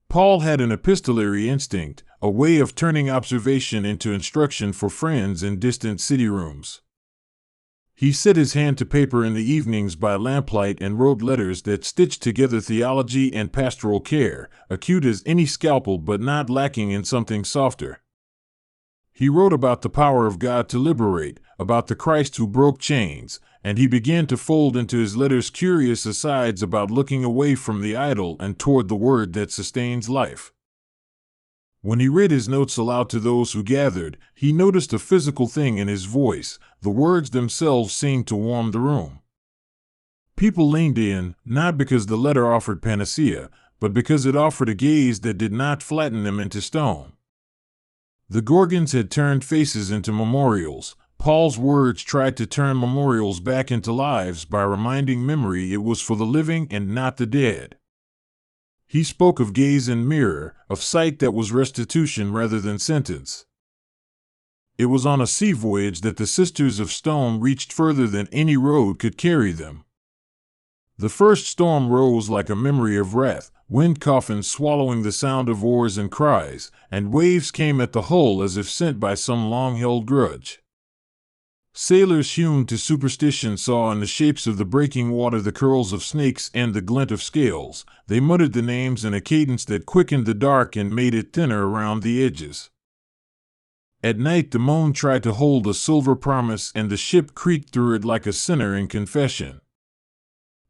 Paul had an epistolary instinct, a way of turning observation into instruction for friends in distant city rooms. He set his hand to paper in the evenings by lamplight and wrote letters that stitched together theology and pastoral care, acute as any scalpel but not lacking in something softer. He wrote about the power of God to liberate, about the Christ who broke chains, and he began to fold into his letters curious asides about looking away from the idol and toward the word that sustains life. When he read his notes aloud to those who gathered, he noticed a physical thing in his voice. The words themselves seemed to warm the room. People leaned in, not because the letter offered panacea, but because it offered a gaze that did not flatten them into stone. The Gorgons had turned faces into memorials. Paul's words tried to turn memorials back into lives by reminding memory it was for the living and not the dead. He spoke of gaze and mirror, of sight that was restitution rather than sentence. It was on a sea voyage that the Sisters of Stone reached further than any road could carry them. The first storm rose like a memory of wrath, wind coffins swallowing the sound of oars and cries, and waves came at the hull as if sent by some long-held grudge. Sailors hewn to superstition saw in the shapes of the breaking water the curls of snakes and the glint of scales. They muttered the names in a cadence that quickened the dark and made it thinner around the edges. At night the moon tried to hold a silver promise and the ship creaked through it like a sinner in confession.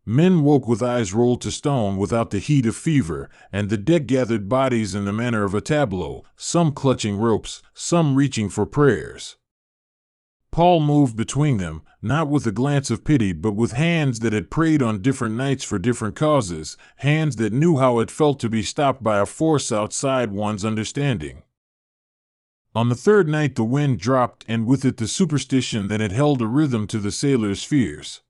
Men woke with eyes rolled to stone without the heat of fever, and the deck gathered bodies in the manner of a tableau, some clutching ropes, some reaching for prayers. Paul moved between them, not with a glance of pity but with hands that had prayed on different nights for different causes, hands that knew how it felt to be stopped by a force outside one's understanding. On the third night the wind dropped, and with it the superstition that had held a rhythm to the sailors' fears.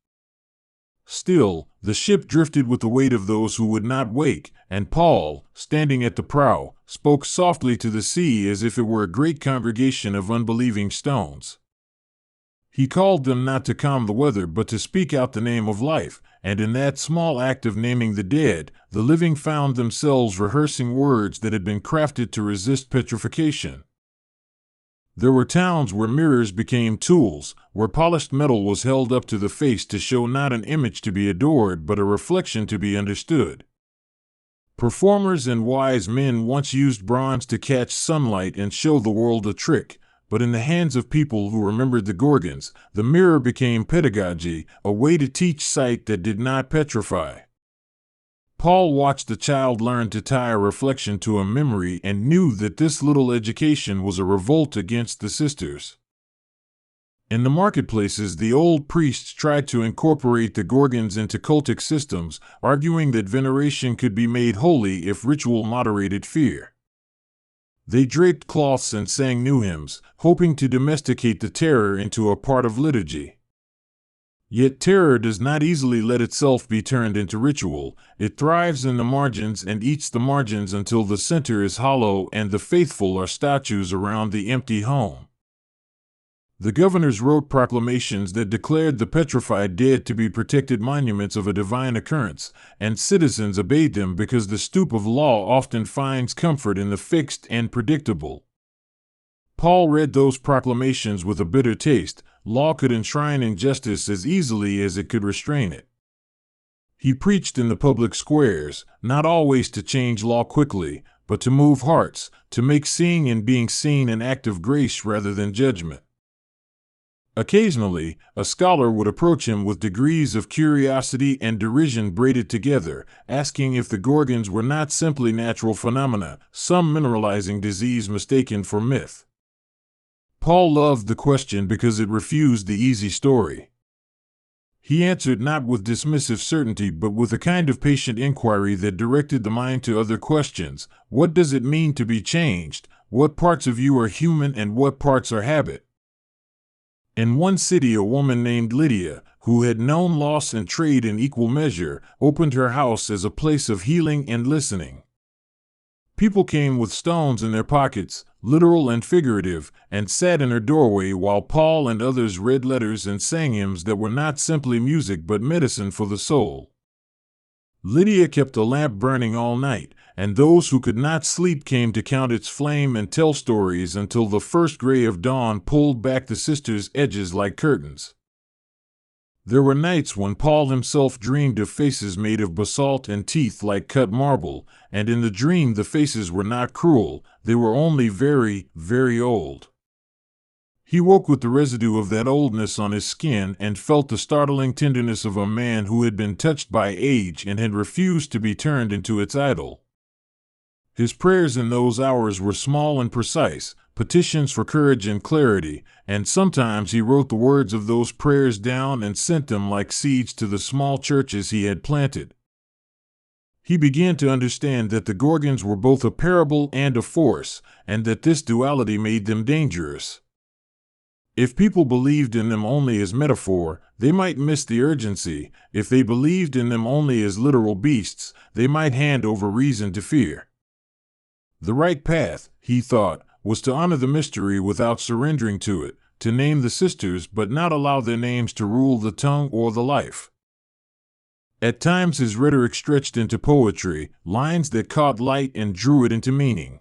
Still, the ship drifted with the weight of those who would not wake, and Paul, standing at the prow, spoke softly to the sea as if it were a great congregation of unbelieving stones. He called them not to calm the weather but to speak out the name of life, and in that small act of naming the dead, the living found themselves rehearsing words that had been crafted to resist petrification. There were towns where mirrors became tools, where polished metal was held up to the face to show not an image to be adored but a reflection to be understood. Performers and wise men once used bronze to catch sunlight and show the world a trick, but in the hands of people who remembered the Gorgons, the mirror became pedagogy, a way to teach sight that did not petrify. Paul watched the child learn to tie a reflection to a memory and knew that this little education was a revolt against the sisters. In the marketplaces, the old priests tried to incorporate the Gorgons into cultic systems, arguing that veneration could be made holy if ritual moderated fear. They draped cloths and sang new hymns, hoping to domesticate the terror into a part of liturgy. Yet terror does not easily let itself be turned into ritual. It thrives in the margins and eats the margins until the center is hollow and the faithful are statues around the empty home. The governors wrote proclamations that declared the petrified dead to be protected monuments of a divine occurrence, and citizens obeyed them because the stoop of law often finds comfort in the fixed and predictable. Paul read those proclamations with a bitter taste. Law could enshrine injustice as easily as it could restrain it. He preached in the public squares, not always to change law quickly, but to move hearts, to make seeing and being seen an act of grace rather than judgment. Occasionally, a scholar would approach him with degrees of curiosity and derision braided together, asking if the Gorgons were not simply natural phenomena, some mineralizing disease mistaken for myth. Paul loved the question because it refused the easy story. He answered not with dismissive certainty but with a kind of patient inquiry that directed the mind to other questions. What does it mean to be changed? What parts of you are human and what parts are habit? In one city, a woman named Lydia, who had known loss and trade in equal measure, opened her house as a place of healing and listening. People came with stones in their pockets, literal and figurative, and sat in her doorway while Paul and others read letters and sang hymns that were not simply music but medicine for the soul. Lydia kept a lamp burning all night, and those who could not sleep came to count its flame and tell stories until the first gray of dawn pulled back the sisters' edges like curtains. There were nights when Paul himself dreamed of faces made of basalt and teeth like cut marble, and in the dream the faces were not cruel, they were only very, very old. He woke with the residue of that oldness on his skin and felt the startling tenderness of a man who had been touched by age and had refused to be turned into its idol. His prayers in those hours were small and precise, petitions for courage and clarity, and sometimes he wrote the words of those prayers down and sent them like seeds to the small churches he had planted. He began to understand that the Gorgons were both a parable and a force, and that this duality made them dangerous. If people believed in them only as metaphor, they might miss the urgency. If they believed in them only as literal beasts, they might hand over reason to fear. The right path, he thought, was to honor the mystery without surrendering to it, to name the sisters but not allow their names to rule the tongue or the life. At times his rhetoric stretched into poetry, lines that caught light and drew it into meaning.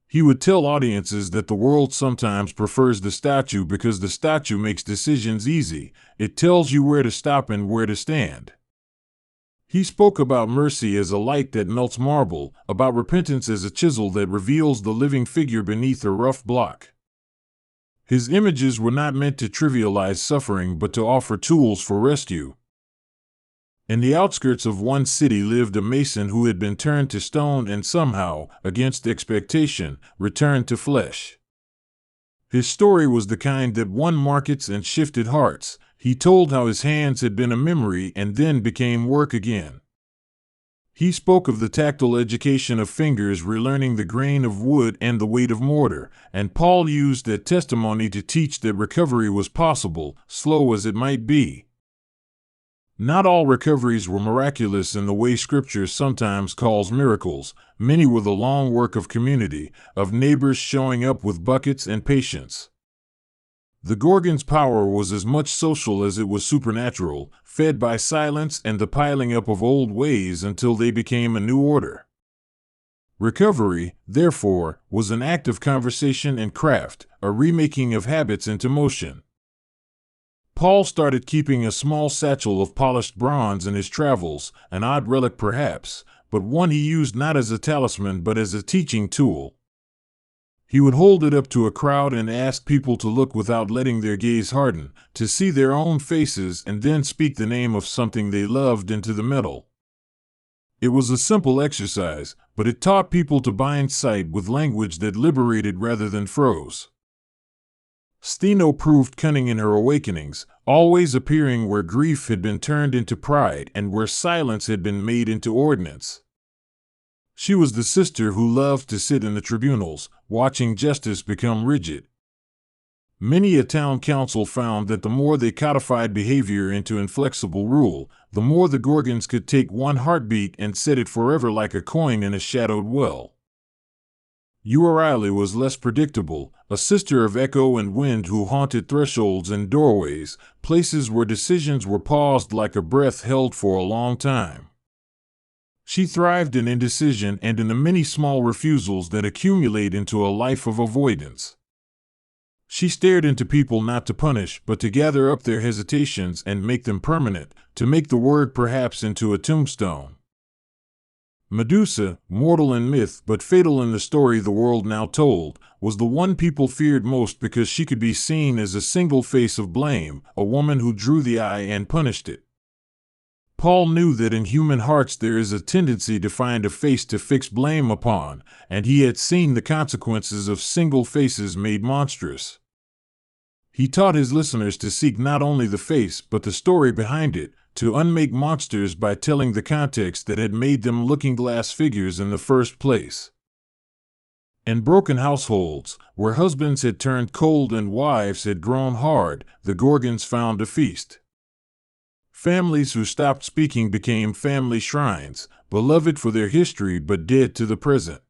He would tell audiences that the world sometimes prefers the statue because the statue makes decisions easy. It tells you where to stop and where to stand. He spoke about mercy as a light that melts marble, about repentance as a chisel that reveals the living figure beneath a rough block. His images were not meant to trivialize suffering but to offer tools for rescue. In the outskirts of one city lived a mason who had been turned to stone and somehow, against expectation, returned to flesh. His story was the kind that won markets and shifted hearts. He told how his hands had been a memory and then became work again. He spoke of the tactile education of fingers relearning the grain of wood and the weight of mortar, and Paul used that testimony to teach that recovery was possible, slow as it might be. Not all recoveries were miraculous in the way Scripture sometimes calls miracles. Many were the long work of community, of neighbors showing up with buckets and patience. The Gorgon's power was as much social as it was supernatural, fed by silence and the piling up of old ways until they became a new order. Recovery, therefore, was an act of conversation and craft, a remaking of habits into motion. Paul started keeping a small satchel of polished bronze in his travels, an odd relic perhaps, but one he used not as a talisman but as a teaching tool. He would hold it up to a crowd and ask people to look without letting their gaze harden, to see their own faces and then speak the name of something they loved into the metal. It was a simple exercise, but it taught people to bind sight with language that liberated rather than froze. Steno proved cunning in her awakenings, always appearing where grief had been turned into pride and where silence had been made into ordinance. She was the sister who loved to sit in the tribunals, watching justice become rigid. Many a town council found that the more they codified behavior into inflexible rule, the more the Gorgons could take one heartbeat and set it forever like a coin in a shadowed well. Euryale was less predictable, a sister of echo and wind who haunted thresholds and doorways, places where decisions were paused like a breath held for a long time. She thrived in indecision and in the many small refusals that accumulate into a life of avoidance. She stared into people not to punish, but to gather up their hesitations and make them permanent, to make the word perhaps into a tombstone. Medusa, mortal in myth but fatal in the story the world now told, was the one people feared most because she could be seen as a single face of blame, a woman who drew the eye and punished it. Paul knew that in human hearts there is a tendency to find a face to fix blame upon, and he had seen the consequences of single faces made monstrous. He taught his listeners to seek not only the face but the story behind it, to unmake monsters by telling the context that had made them looking-glass figures in the first place. In broken households, where husbands had turned cold and wives had grown hard, the Gorgons found a feast. Families who stopped speaking became family shrines, beloved for their history but dead to the present.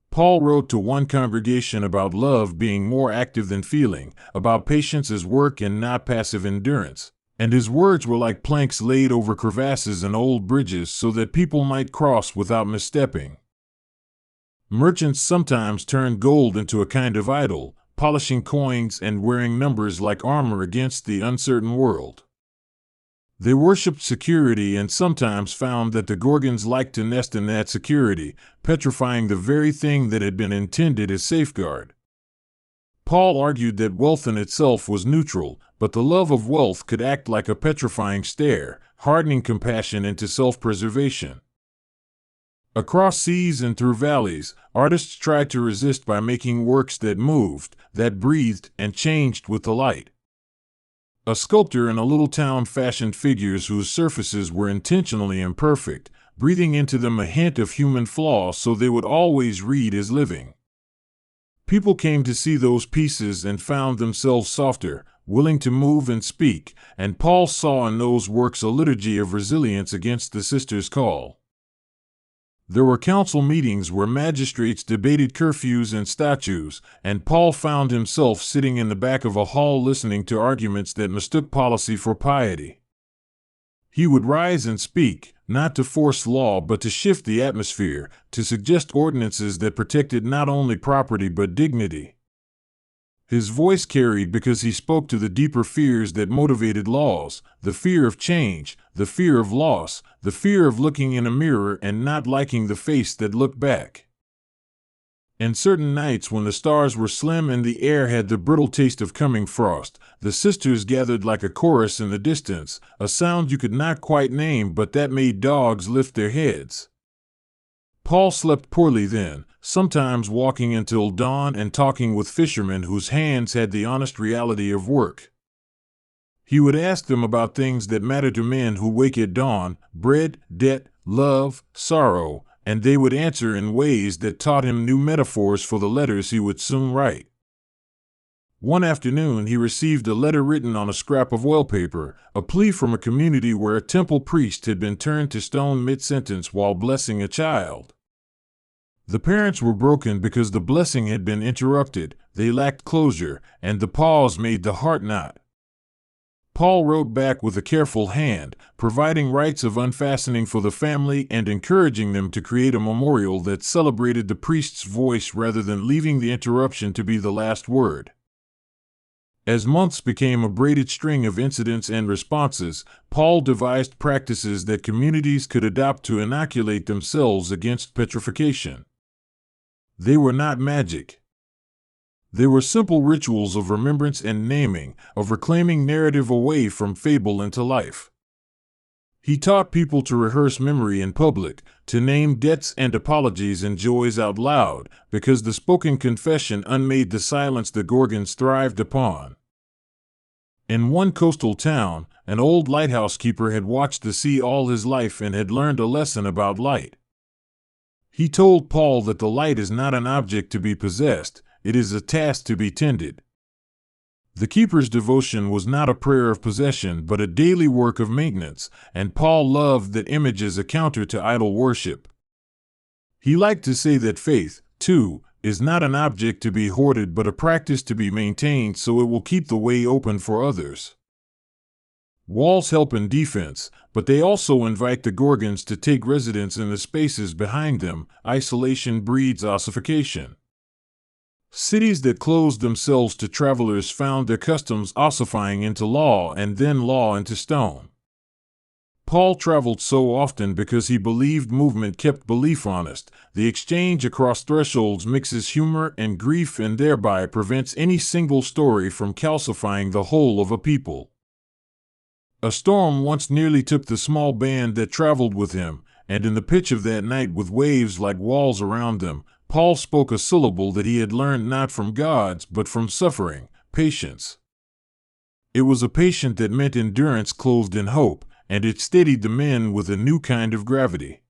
Paul wrote to one congregation about love being more active than feeling, about patience as work and not passive endurance, and his words were like planks laid over crevasses and old bridges so that people might cross without misstepping. Merchants sometimes turned gold into a kind of idol, polishing coins and wearing numbers like armor against the uncertain world. They worshipped security and sometimes found that the Gorgons liked to nest in that security, petrifying the very thing that had been intended as safeguard. Paul argued that wealth in itself was neutral, but the love of wealth could act like a petrifying stare, hardening compassion into self-preservation. Across seas and through valleys, artists tried to resist by making works that moved, that breathed, and changed with the light. A sculptor in a little town fashioned figures whose surfaces were intentionally imperfect, breathing into them a hint of human flaw so they would always read as living. People came to see those pieces and found themselves softer, willing to move and speak, and Paul saw in those works a liturgy of resilience against the sisters' call. There were council meetings where magistrates debated curfews and statutes, and Paul found himself sitting in the back of a hall listening to arguments that mistook policy for piety. He would rise and speak, not to force law but to shift the atmosphere, to suggest ordinances that protected not only property but dignity. His voice carried because he spoke to the deeper fears that motivated laws, the fear of change, the fear of loss, the fear of looking in a mirror and not liking the face that looked back. And certain nights when the stars were slim and the air had the brittle taste of coming frost, the sisters gathered like a chorus in the distance, a sound you could not quite name but that made dogs lift their heads. Paul slept poorly then, sometimes walking until dawn and talking with fishermen whose hands had the honest reality of work. He would ask them about things that matter to men who wake at dawn: bread, debt, love, sorrow, and they would answer in ways that taught him new metaphors for the letters he would soon write. One afternoon he received a letter written on a scrap of wallpaper, a plea from a community where a temple priest had been turned to stone mid-sentence while blessing a child. The parents were broken because the blessing had been interrupted, they lacked closure, and the pause made the heart knot. Paul wrote back with a careful hand, providing rites of unfastening for the family and encouraging them to create a memorial that celebrated the priest's voice rather than leaving the interruption to be the last word. As months became a braided string of incidents and responses, Paul devised practices that communities could adopt to inoculate themselves against petrification. They were not magic. They were simple rituals of remembrance and naming, of reclaiming narrative away from fable into life. He taught people to rehearse memory in public, to name debts and apologies and joys out loud, because the spoken confession unmade the silence the Gorgons thrived upon. In one coastal town, an old lighthouse keeper had watched the sea all his life and had learned a lesson about light. He told Paul that the light is not an object to be possessed, it is a task to be tended. The keeper's devotion was not a prayer of possession but a daily work of maintenance, and Paul loved that image as a counter to idol worship. He liked to say that faith, too, is not an object to be hoarded but a practice to be maintained so it will keep the way open for others. Walls help in defense, but they also invite the Gorgons to take residence in the spaces behind them. Isolation breeds ossification. Cities that closed themselves to travelers found their customs ossifying into law and then law into stone. Paul traveled so often because he believed movement kept belief honest. The exchange across thresholds mixes humor and grief and thereby prevents any single story from calcifying the whole of a people. A storm once nearly took the small band that traveled with him, and in the pitch of that night, with waves like walls around them, Paul spoke a syllable that he had learned not from gods but from suffering: patience. It was a patience that meant endurance clothed in hope, and it steadied the men with a new kind of gravity.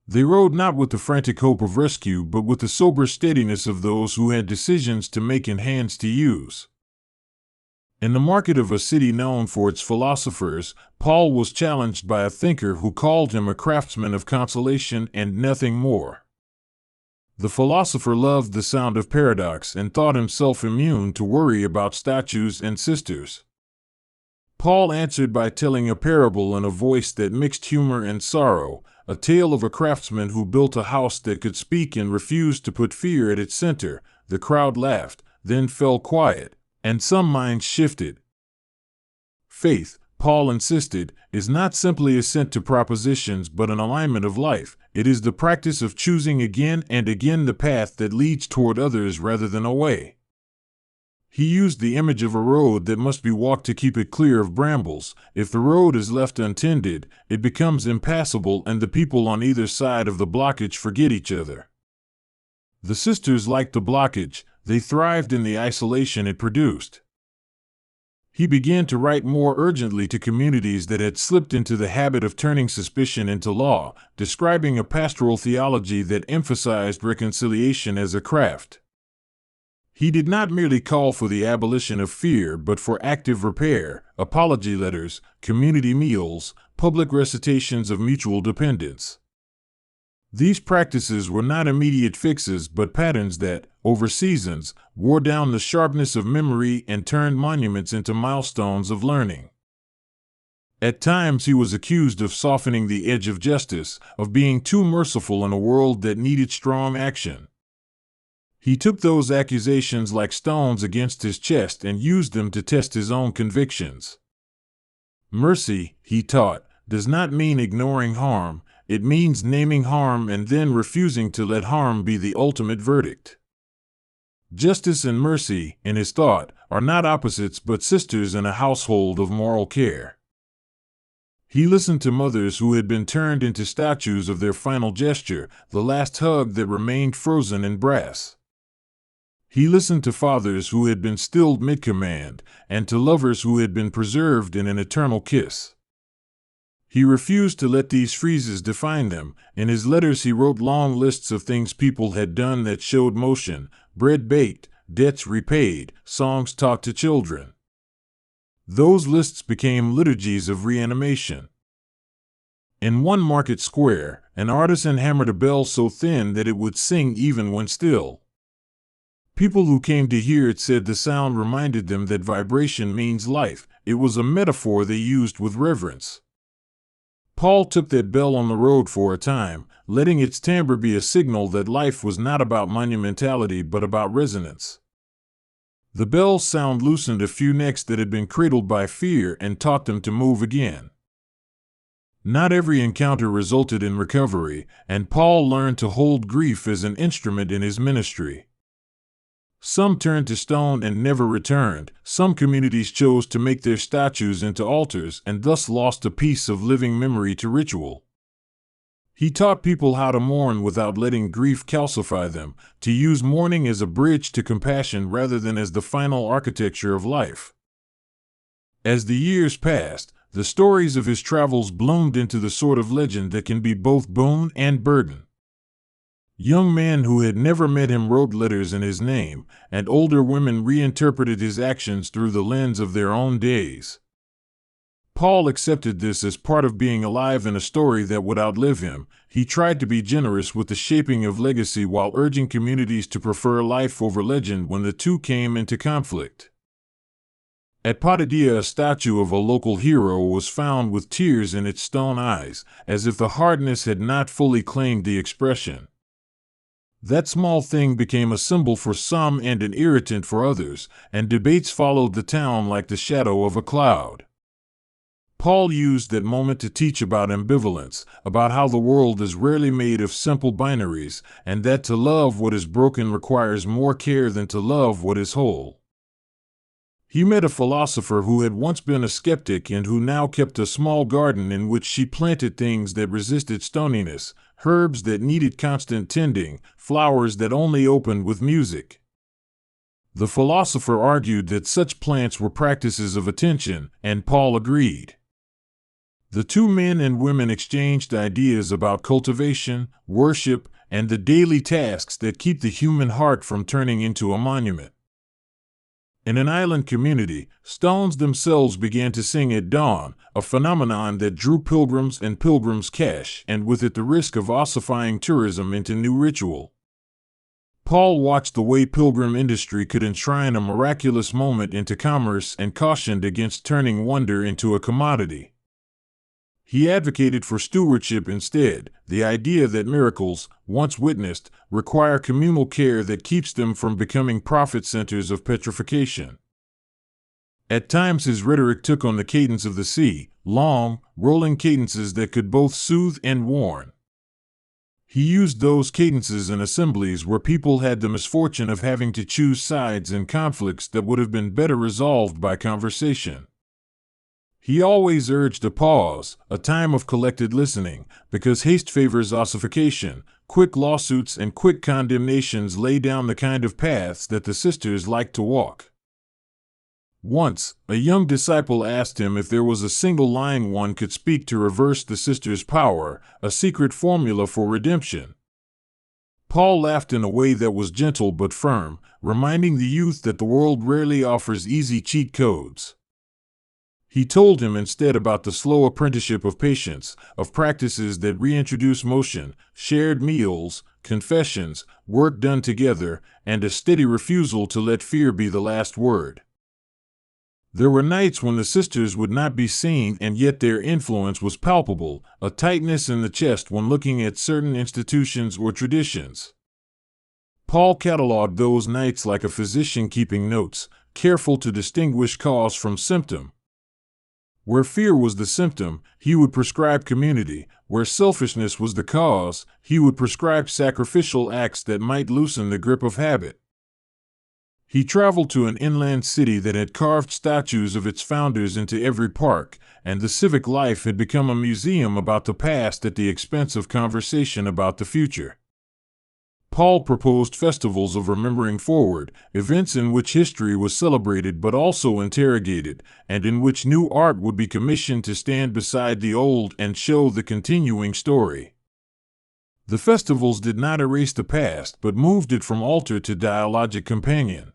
They rode not with the frantic hope of rescue, but with the sober steadiness of those who had decisions to make and hands to use. In the market of a city known for its philosophers, Paul was challenged by a thinker who called him a craftsman of consolation and nothing more. The philosopher loved the sound of paradox and thought himself immune to worry about statues and sisters. Paul answered by telling a parable in a voice that mixed humor and sorrow, a tale of a craftsman who built a house that could speak and refused to put fear at its center. The crowd laughed, then fell quiet, and some minds shifted. Faith, Paul insisted, is not simply assent to propositions but an alignment of life. It is the practice of choosing again and again the path that leads toward others rather than away. He used the image of a road that must be walked to keep it clear of brambles. If the road is left untended, it becomes impassable and the people on either side of the blockage forget each other. The sisters liked the blockage. They thrived in the isolation it produced. He began to write more urgently to communities that had slipped into the habit of turning suspicion into law, describing a pastoral theology that emphasized reconciliation as a craft. He did not merely call for the abolition of fear but for active repair: apology letters, community meals, public recitations of mutual dependence. These practices were not immediate fixes but patterns that, over seasons, wore down the sharpness of memory and turned monuments into milestones of learning. At times he was accused of softening the edge of justice, of being too merciful in a world that needed strong action. He took those accusations like stones against his chest and used them to test his own convictions. Mercy, he taught, does not mean ignoring harm. It means naming harm and then refusing to let harm be the ultimate verdict. Justice and mercy, in his thought, are not opposites but sisters in a household of moral care. He listened to mothers who had been turned into statues of their final gesture, the last hug that remained frozen in brass. He listened to fathers who had been stilled mid-command, and to lovers who had been preserved in an eternal kiss. He refused to let these freezes define them. In his letters he wrote long lists of things people had done that showed motion: bread baked, debts repaid, songs taught to children. Those lists became liturgies of reanimation. In one market square, an artisan hammered a bell so thin that it would sing even when still. People who came to hear it said the sound reminded them that vibration means life. It was a metaphor they used with reverence. Paul took that bell on the road for a time, letting its timbre be a signal that life was not about monumentality but about resonance. The bell's sound loosened a few necks that had been cradled by fear and taught them to move again. Not every encounter resulted in recovery, and Paul learned to hold grief as an instrument in his ministry. Some turned to stone and never returned. Some communities chose to make their statues into altars and thus lost a piece of living memory to ritual. He taught people how to mourn without letting grief calcify them, to use mourning as a bridge to compassion rather than as the final architecture of life. As the years passed, the stories of his travels bloomed into the sort of legend that can be both boon and burden. Young men who had never met him wrote letters in his name, and older women reinterpreted his actions through the lens of their own days. Paul accepted this as part of being alive in a story that would outlive him. He tried to be generous with the shaping of legacy while urging communities to prefer life over legend when the two came into conflict. At Potidaea, a statue of a local hero was found with tears in its stone eyes, as if the hardness had not fully claimed the expression. That small thing became a symbol for some and an irritant for others, and debates followed the town like the shadow of a cloud. Paul used that moment to teach about ambivalence, about how the world is rarely made of simple binaries, and that to love what is broken requires more care than to love what is whole. He met a philosopher who had once been a skeptic and who now kept a small garden in which she planted things that resisted stoniness, herbs that needed constant tending, flowers that only opened with music. The philosopher argued that such plants were practices of attention, and Paul agreed. The two men and women exchanged ideas about cultivation, worship, and the daily tasks that keep the human heart from turning into a monument. In an island community, stones themselves began to sing at dawn, a phenomenon that drew pilgrims and pilgrims' cash, and with it the risk of ossifying tourism into new ritual. Paul watched the way pilgrim industry could enshrine a miraculous moment into commerce and cautioned against turning wonder into a commodity. He advocated for stewardship instead, the idea that miracles, once witnessed, require communal care that keeps them from becoming profit centers of petrification. At times his rhetoric took on the cadence of the sea, long, rolling cadences that could both soothe and warn. He used those cadences in assemblies where people had the misfortune of having to choose sides in conflicts that would have been better resolved by conversation. He always urged a pause, a time of collected listening, because haste favors ossification. Quick lawsuits and quick condemnations lay down the kind of paths that the sisters liked to walk. Once, a young disciple asked him if there was a single line one could speak to reverse the sisters' power, a secret formula for redemption. Paul laughed in a way that was gentle but firm, reminding the youth that the world rarely offers easy cheat codes. He told him instead about the slow apprenticeship of patience, of practices that reintroduce motion, shared meals, confessions, work done together, and a steady refusal to let fear be the last word. There were nights when the sisters would not be seen and yet their influence was palpable, a tightness in the chest when looking at certain institutions or traditions. Paul catalogued those nights like a physician keeping notes, careful to distinguish cause from symptom. Where fear was the symptom, he would prescribe community. Where selfishness was the cause, he would prescribe sacrificial acts that might loosen the grip of habit. He traveled to an inland city that had carved statues of its founders into every park, and the civic life had become a museum about the past at the expense of conversation about the future. Paul proposed festivals of remembering forward, events in which history was celebrated but also interrogated, and in which new art would be commissioned to stand beside the old and show the continuing story. The festivals did not erase the past but moved it from altar to dialogic companion.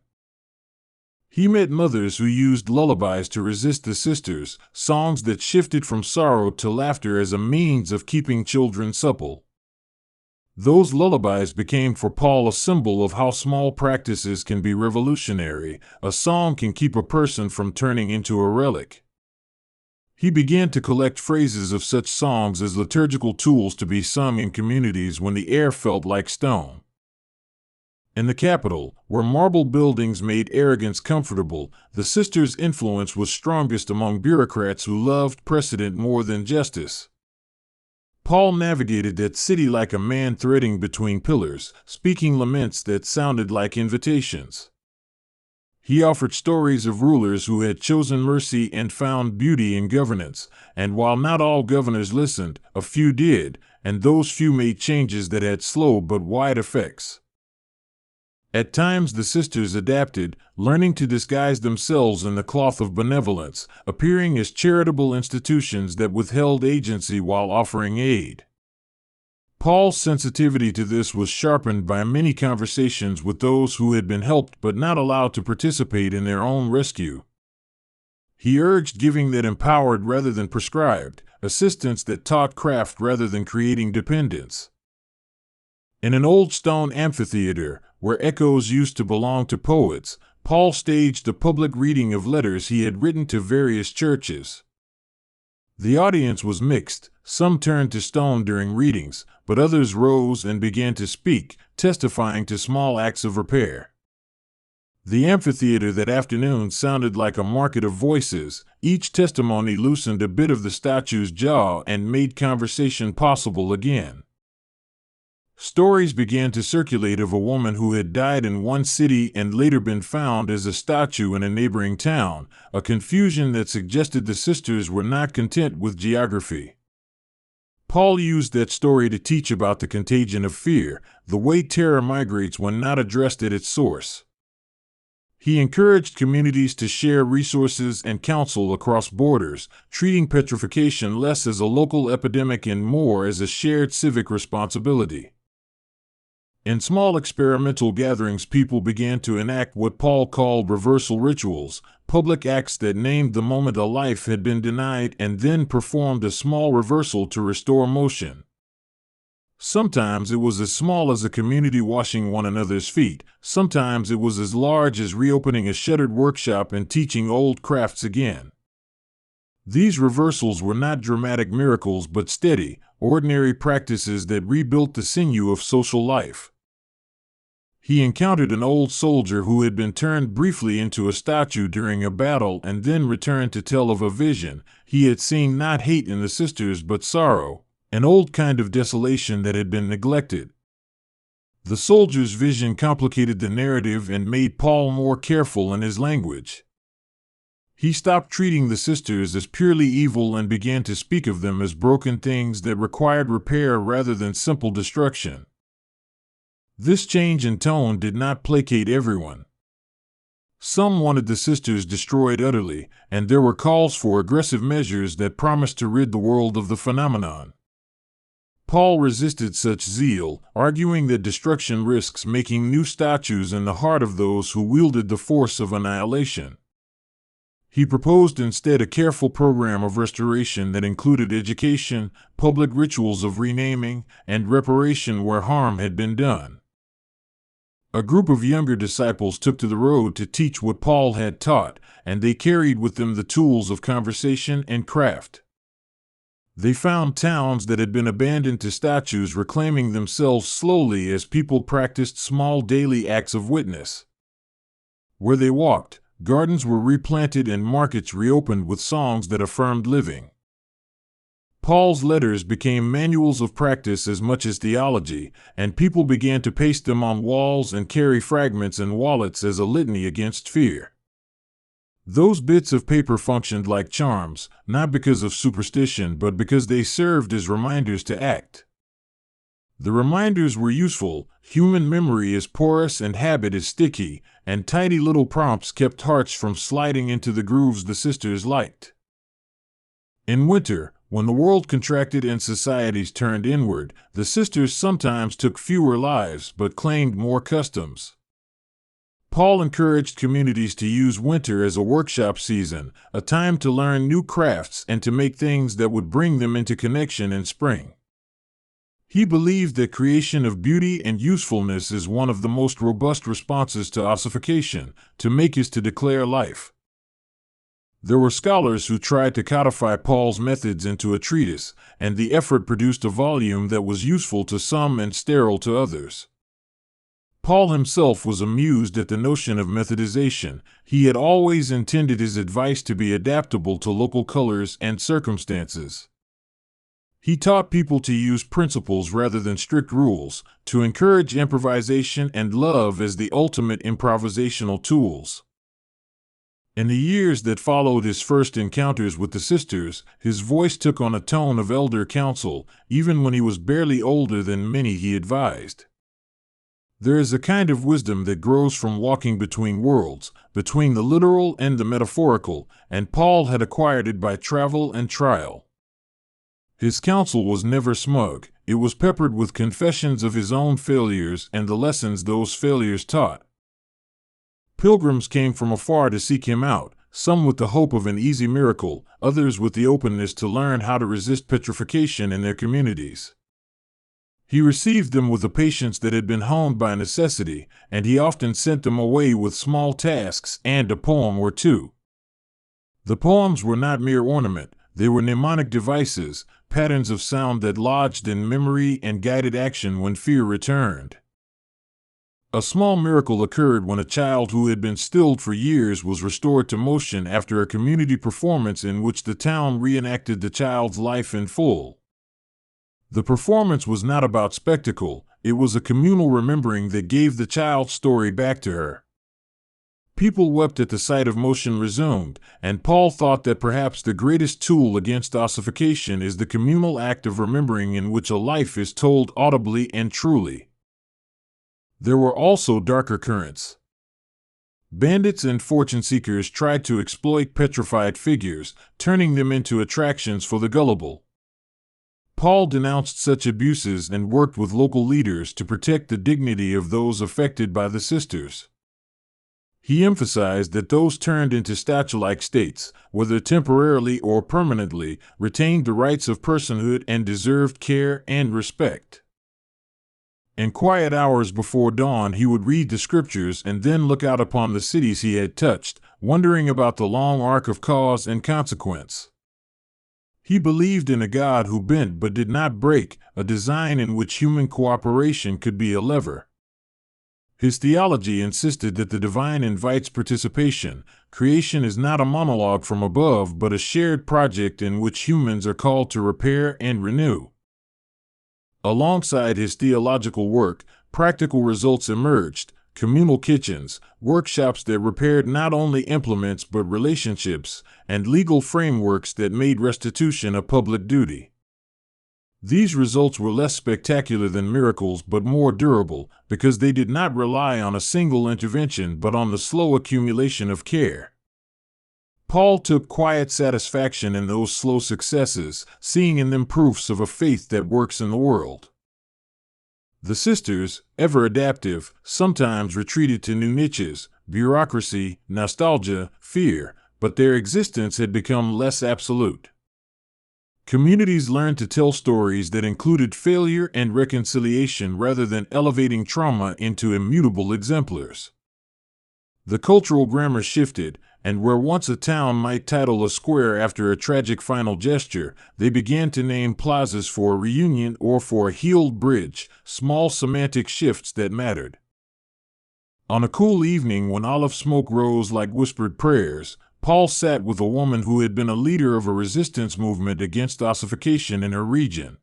He met mothers who used lullabies to resist the sisters, songs that shifted from sorrow to laughter as a means of keeping children supple. Those lullabies became for Paul a symbol of how small practices can be revolutionary. A song can keep a person from turning into a relic. He began to collect phrases of such songs as liturgical tools to be sung in communities when the air felt like stone. In the capital, where marble buildings made arrogance comfortable, the sisters' influence was strongest among bureaucrats who loved precedent more than justice. Paul navigated that city like a man threading between pillars, speaking laments that sounded like invitations. He offered stories of rulers who had chosen mercy and found beauty in governance, and while not all governors listened, a few did, and those few made changes that had slow but wide effects. At times the sisters adapted, learning to disguise themselves in the cloth of benevolence, appearing as charitable institutions that withheld agency while offering aid. Paul's sensitivity to this was sharpened by many conversations with those who had been helped but not allowed to participate in their own rescue. He urged giving that empowered rather than prescribed, assistance that taught craft rather than creating dependence. In an old stone amphitheater, where echoes used to belong to poets, Paul staged a public reading of letters he had written to various churches. The audience was mixed. Some turned to stone during readings, but others rose and began to speak, testifying to small acts of repair. The amphitheater that afternoon sounded like a market of voices. Each testimony loosened a bit of the statue's jaw and made conversation possible again. Stories began to circulate of a woman who had died in one city and later been found as a statue in a neighboring town, a confusion that suggested the sisters were not content with geography. Paul used that story to teach about the contagion of fear, the way terror migrates when not addressed at its source. He encouraged communities to share resources and counsel across borders, treating petrification less as a local epidemic and more as a shared civic responsibility. In small experimental gatherings, people began to enact what Paul called reversal rituals, public acts that named the moment a life had been denied and then performed a small reversal to restore motion. Sometimes it was as small as a community washing one another's feet. Sometimes it was as large as reopening a shuttered workshop and teaching old crafts again. These reversals were not dramatic miracles but steady, ordinary practices that rebuilt the sinew of social life. He encountered an old soldier who had been turned briefly into a statue during a battle and then returned to tell of a vision. He had seen not hate in the sisters but sorrow, an old kind of desolation that had been neglected. The soldier's vision complicated the narrative and made Paul more careful in his language. He stopped treating the sisters as purely evil and began to speak of them as broken things that required repair rather than simple destruction. This change in tone did not placate everyone. Some wanted the sisters destroyed utterly, and there were calls for aggressive measures that promised to rid the world of the phenomenon. Paul resisted such zeal, arguing that destruction risks making new statues in the heart of those who wielded the force of annihilation. He proposed instead a careful program of restoration that included education, public rituals of renaming, and reparation where harm had been done. A group of younger disciples took to the road to teach what Paul had taught, and they carried with them the tools of conversation and craft. They found towns that had been abandoned to statues reclaiming themselves slowly as people practiced small daily acts of witness. Where they walked, gardens were replanted and markets reopened with songs that affirmed living. Paul's letters became manuals of practice as much as theology, and people began to paste them on walls and carry fragments in wallets as a litany against fear. Those bits of paper functioned like charms, not because of superstition but because they served as reminders to act. The reminders were useful. Human memory is porous and habit is sticky, and tiny little prompts kept hearts from sliding into the grooves the sisters liked. In winter, when the world contracted and societies turned inward, the sisters sometimes took fewer lives but claimed more customs. Paul encouraged communities to use winter as a workshop season, a time to learn new crafts and to make things that would bring them into connection in spring. He believed that creation of beauty and usefulness is one of the most robust responses to ossification. To make is to declare life. There were scholars who tried to codify Paul's methods into a treatise, and the effort produced a volume that was useful to some and sterile to others. Paul himself was amused at the notion of methodization. He had always intended his advice to be adaptable to local colors and circumstances. He taught people to use principles rather than strict rules, to encourage improvisation and love as the ultimate improvisational tools. In the years that followed his first encounters with the sisters, his voice took on a tone of elder counsel, even when he was barely older than many he advised. There is a kind of wisdom that grows from walking between worlds, between the literal and the metaphorical, and Paul had acquired it by travel and trial. His counsel was never smug. It was peppered with confessions of his own failures and the lessons those failures taught. Pilgrims came from afar to seek him out, some with the hope of an easy miracle, others with the openness to learn how to resist petrification in their communities. He received them with a patience that had been honed by necessity, and he often sent them away with small tasks and a poem or two. The poems were not mere ornament, they were mnemonic devices, patterns of sound that lodged in memory and guided action when fear returned. A small miracle occurred when a child who had been stilled for years was restored to motion after a community performance in which the town reenacted the child's life in full. The performance was not about spectacle, it was a communal remembering that gave the child's story back to her. People wept at the sight of motion resumed, and Paul thought that perhaps the greatest tool against ossification is the communal act of remembering in which a life is told audibly and truly. There were also darker currents. Bandits and fortune seekers tried to exploit petrified figures, turning them into attractions for the gullible. Paul denounced such abuses and worked with local leaders to protect the dignity of those affected by the sisters. He emphasized that those turned into statue-like states, whether temporarily or permanently, retained the rights of personhood and deserved care and respect. In quiet hours before dawn, he would read the scriptures and then look out upon the cities he had touched, wondering about the long arc of cause and consequence. He believed in a God who bent but did not break, a design in which human cooperation could be a lever. His theology insisted that the divine invites participation. Creation is not a monologue from above, but a shared project in which humans are called to repair and renew. Alongside his theological work, practical results emerged: communal kitchens, workshops that repaired not only implements but relationships, and legal frameworks that made restitution a public duty. These results were less spectacular than miracles but more durable, because they did not rely on a single intervention but on the slow accumulation of care. Paul took quiet satisfaction in those slow successes, seeing in them proofs of a faith that works in the world. The sisters, ever adaptive, sometimes retreated to new niches: bureaucracy, nostalgia, fear, but their existence had become less absolute. Communities learned to tell stories that included failure and reconciliation rather than elevating trauma into immutable exemplars. The cultural grammar shifted, and where once a town might title a square after a tragic final gesture, they began to name plazas for a reunion or for a healed bridge, small semantic shifts that mattered. On a cool evening when olive smoke rose like whispered prayers, Paul sat with a woman who had been a leader of a resistance movement against ossification in her region.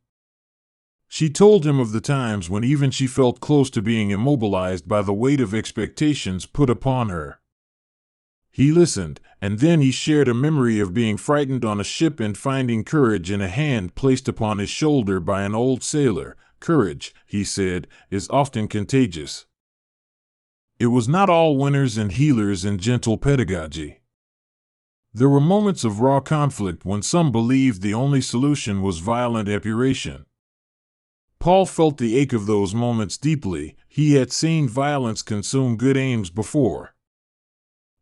She told him of the times when even she felt close to being immobilized by the weight of expectations put upon her. He listened, and then he shared a memory of being frightened on a ship and finding courage in a hand placed upon his shoulder by an old sailor. Courage, he said, is often contagious. It was not all winners and healers and gentle pedagogy. There were moments of raw conflict when some believed the only solution was violent epuration. Paul felt the ache of those moments deeply. He had seen violence consume good aims before.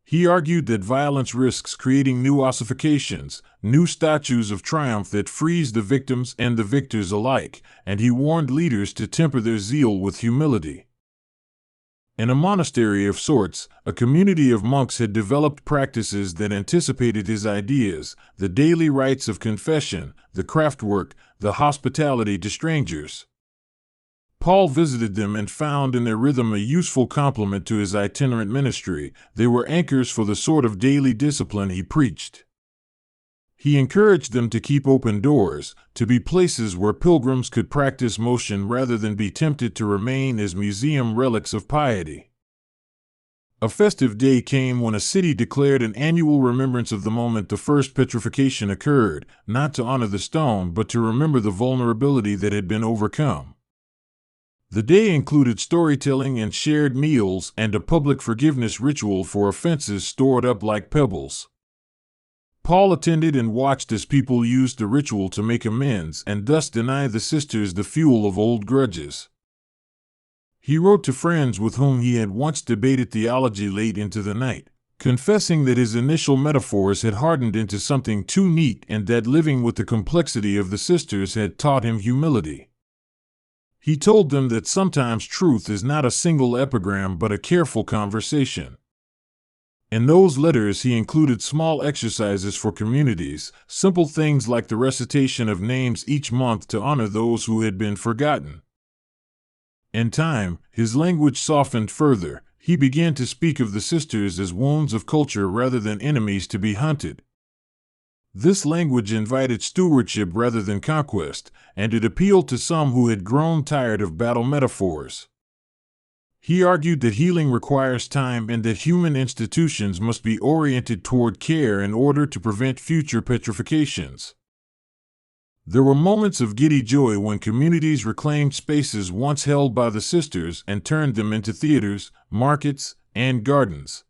He argued that violence risks creating new ossifications, new statues of triumph that freeze the victims and the victors alike, and he warned leaders to temper their zeal with humility. In a monastery of sorts, a community of monks had developed practices that anticipated his ideas: the daily rites of confession, the craftwork, the hospitality to strangers. Paul visited them and found in their rhythm a useful complement to his itinerant ministry. They were anchors for the sort of daily discipline he preached. He encouraged them to keep open doors, to be places where pilgrims could practice motion rather than be tempted to remain as museum relics of piety. A festive day came when a city declared an annual remembrance of the moment the first petrification occurred, not to honor the stone but to remember the vulnerability that had been overcome. The day included storytelling and shared meals and a public forgiveness ritual for offenses stored up like pebbles. Paul attended and watched as people used the ritual to make amends and thus deny the sisters the fuel of old grudges. He wrote to friends with whom he had once debated theology late into the night, confessing that his initial metaphors had hardened into something too neat and that living with the complexity of the sisters had taught him humility. He told them that sometimes truth is not a single epigram but a careful conversation. In those letters he included small exercises for communities, simple things like the recitation of names each month to honor those who had been forgotten. In time, his language softened further. He began to speak of the sisters as wounds of culture rather than enemies to be hunted. This language invited stewardship rather than conquest, and it appealed to some who had grown tired of battle metaphors. He argued that healing requires time and that human institutions must be oriented toward care in order to prevent future petrifications. There were moments of giddy joy when communities reclaimed spaces once held by the sisters and turned them into theaters, markets, and gardens.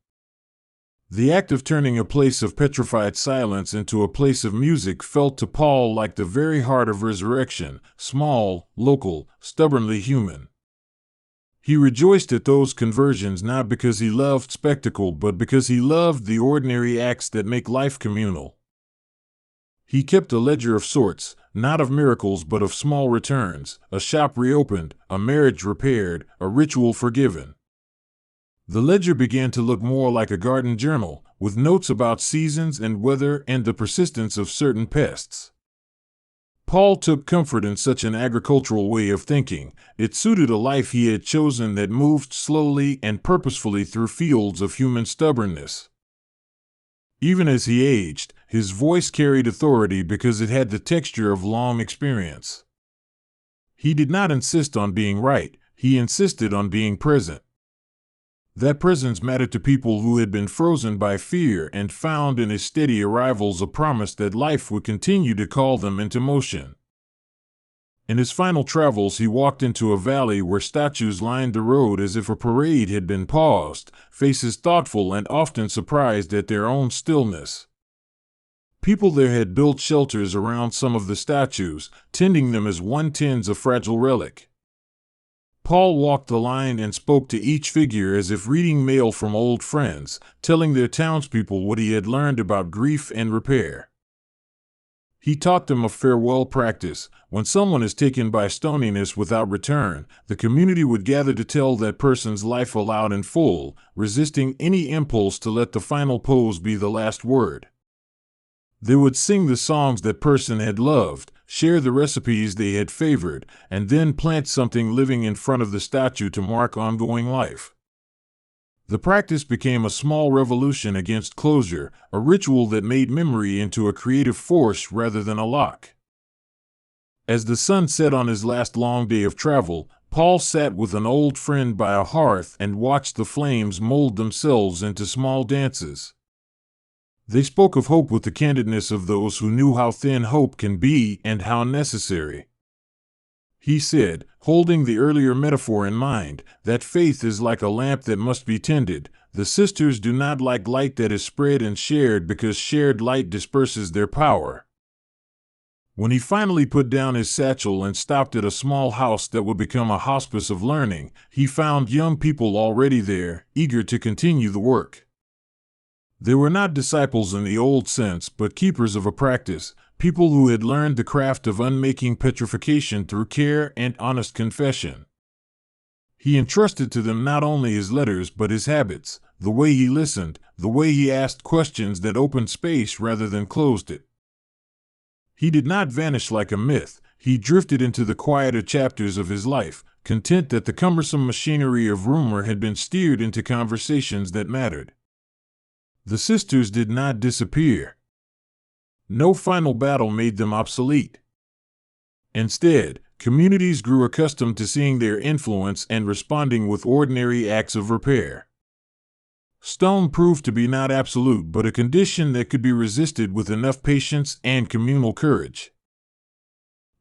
The act of turning a place of petrified silence into a place of music felt to Paul like the very heart of resurrection, small, local, stubbornly human. He rejoiced at those conversions not because he loved spectacle but because he loved the ordinary acts that make life communal. He kept a ledger of sorts, not of miracles but of small returns, a shop reopened, a marriage repaired, a ritual forgiven. The ledger began to look more like a garden journal, with notes about seasons and weather and the persistence of certain pests. Paul took comfort in such an agricultural way of thinking. It suited a life he had chosen that moved slowly and purposefully through fields of human stubbornness. Even as he aged, his voice carried authority because it had the texture of long experience. He did not insist on being right, he insisted on being present. That presence mattered to people who had been frozen by fear and found in his steady arrivals a promise that life would continue to call them into motion. In his final travels, he walked into a valley where statues lined the road as if a parade had been paused, faces thoughtful and often surprised at their own stillness. People there had built shelters around some of the statues, tending them as one tends a fragile relic. Paul walked the line and spoke to each figure as if reading mail from old friends, telling their townspeople what he had learned about grief and repair. He taught them a farewell practice. When someone is taken by stoniness without return, the community would gather to tell that person's life aloud in full, resisting any impulse to let the final pose be the last word. They would sing the songs that person had loved, share the recipes they had favored, and then plant something living in front of the statue to mark ongoing life. The practice became a small revolution against closure, a ritual that made memory into a creative force rather than a lock. As the sun set on his last long day of travel, Paul sat with an old friend by a hearth and watched the flames mold themselves into small dances. They spoke of hope with the candidness of those who knew how thin hope can be and how necessary. He said, holding the earlier metaphor in mind, that faith is like a lamp that must be tended. The sisters do not like light that is spread and shared because shared light disperses their power. When he finally put down his satchel and stopped at a small house that would become a hospice of learning, he found young people already there, eager to continue the work. They were not disciples in the old sense, but keepers of a practice, people who had learned the craft of unmaking petrification through care and honest confession. He entrusted to them not only his letters but his habits, the way he listened, the way he asked questions that opened space rather than closed it. He did not vanish like a myth, he drifted into the quieter chapters of his life, content that the cumbersome machinery of rumor had been steered into conversations that mattered. The sisters did not disappear. No final battle made them obsolete. Instead, communities grew accustomed to seeing their influence and responding with ordinary acts of repair. Stone proved to be not absolute but a condition that could be resisted with enough patience and communal courage.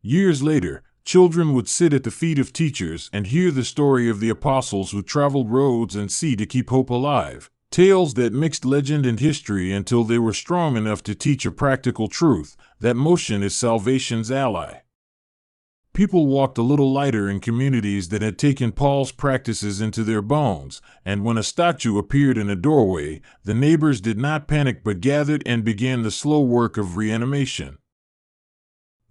Years later, children would sit at the feet of teachers and hear the story of the apostles who traveled roads and sea to keep hope alive. Tales that mixed legend and history until they were strong enough to teach a practical truth, that motion is salvation's ally. People walked a little lighter in communities that had taken Paul's practices into their bones, and when a statue appeared in a doorway, the neighbors did not panic but gathered and began the slow work of reanimation.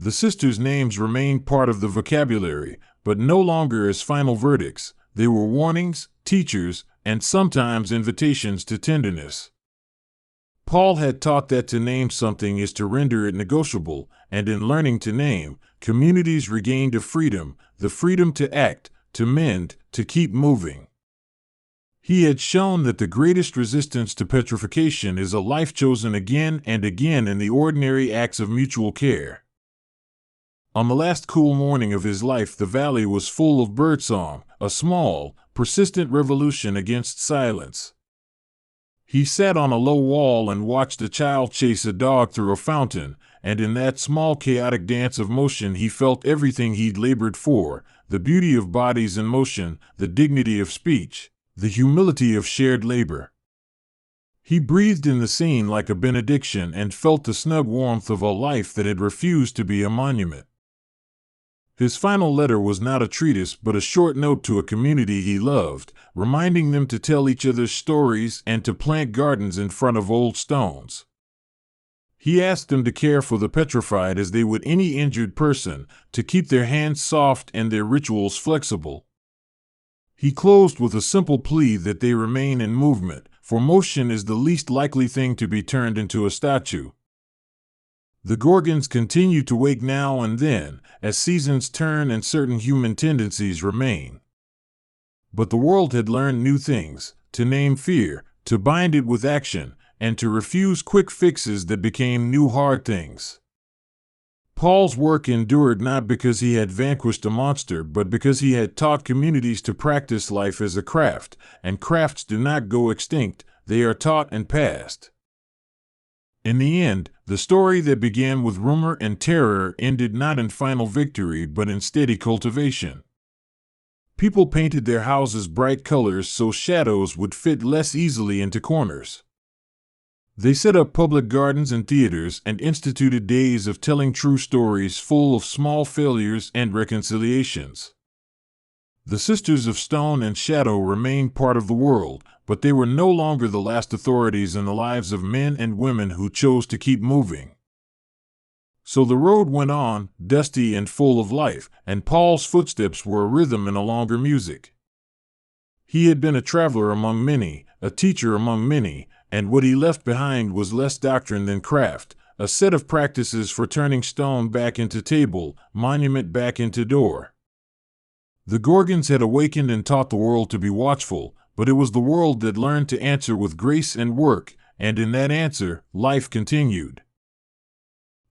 The sisters' names remained part of the vocabulary, but no longer as final verdicts. They were warnings, teachers, and sometimes invitations to tenderness. Paul had taught that to name something is to render it negotiable, and in learning to name, communities regained a freedom, the freedom to act, to mend, to keep moving. He had shown that the greatest resistance to petrification is a life chosen again and again in the ordinary acts of mutual care. On the last cool morning of his life, the valley was full of birdsong, a small, persistent revolution against silence. He sat on a low wall and watched a child chase a dog through a fountain, and in that small chaotic dance of motion he felt everything he'd labored for: the beauty of bodies in motion, the dignity of speech, the humility of shared labor. He breathed in the scene like a benediction and felt the snug warmth of a life that had refused to be a monument. His final letter was not a treatise but a short note to a community he loved, reminding them to tell each other's stories and to plant gardens in front of old stones. He asked them to care for the petrified as they would any injured person, to keep their hands soft and their rituals flexible. He closed with a simple plea that they remain in movement, for motion is the least likely thing to be turned into a statue. The Gorgons continue to wake now and then, as seasons turn and certain human tendencies remain. But the world had learned new things: to name fear, to bind it with action, and to refuse quick fixes that became new hard things. Paul's work endured not because he had vanquished a monster, but because he had taught communities to practice life as a craft, and crafts do not go extinct, they are taught and passed. In the end, the story that began with rumor and terror ended not in final victory but in steady cultivation. People painted their houses bright colors so shadows would fit less easily into corners. They set up public gardens and theaters and instituted days of telling true stories full of small failures and reconciliations. The Sisters of Stone and Shadow remained part of the world, but they were no longer the last authorities in the lives of men and women who chose to keep moving. So the road went on, dusty and full of life, and Paul's footsteps were a rhythm in a longer music. He had been a traveler among many, a teacher among many, and what he left behind was less doctrine than craft, a set of practices for turning stone back into table, monument back into door. The Gorgons had awakened and taught the world to be watchful, but it was the world that learned to answer with grace and work, and in that answer, life continued.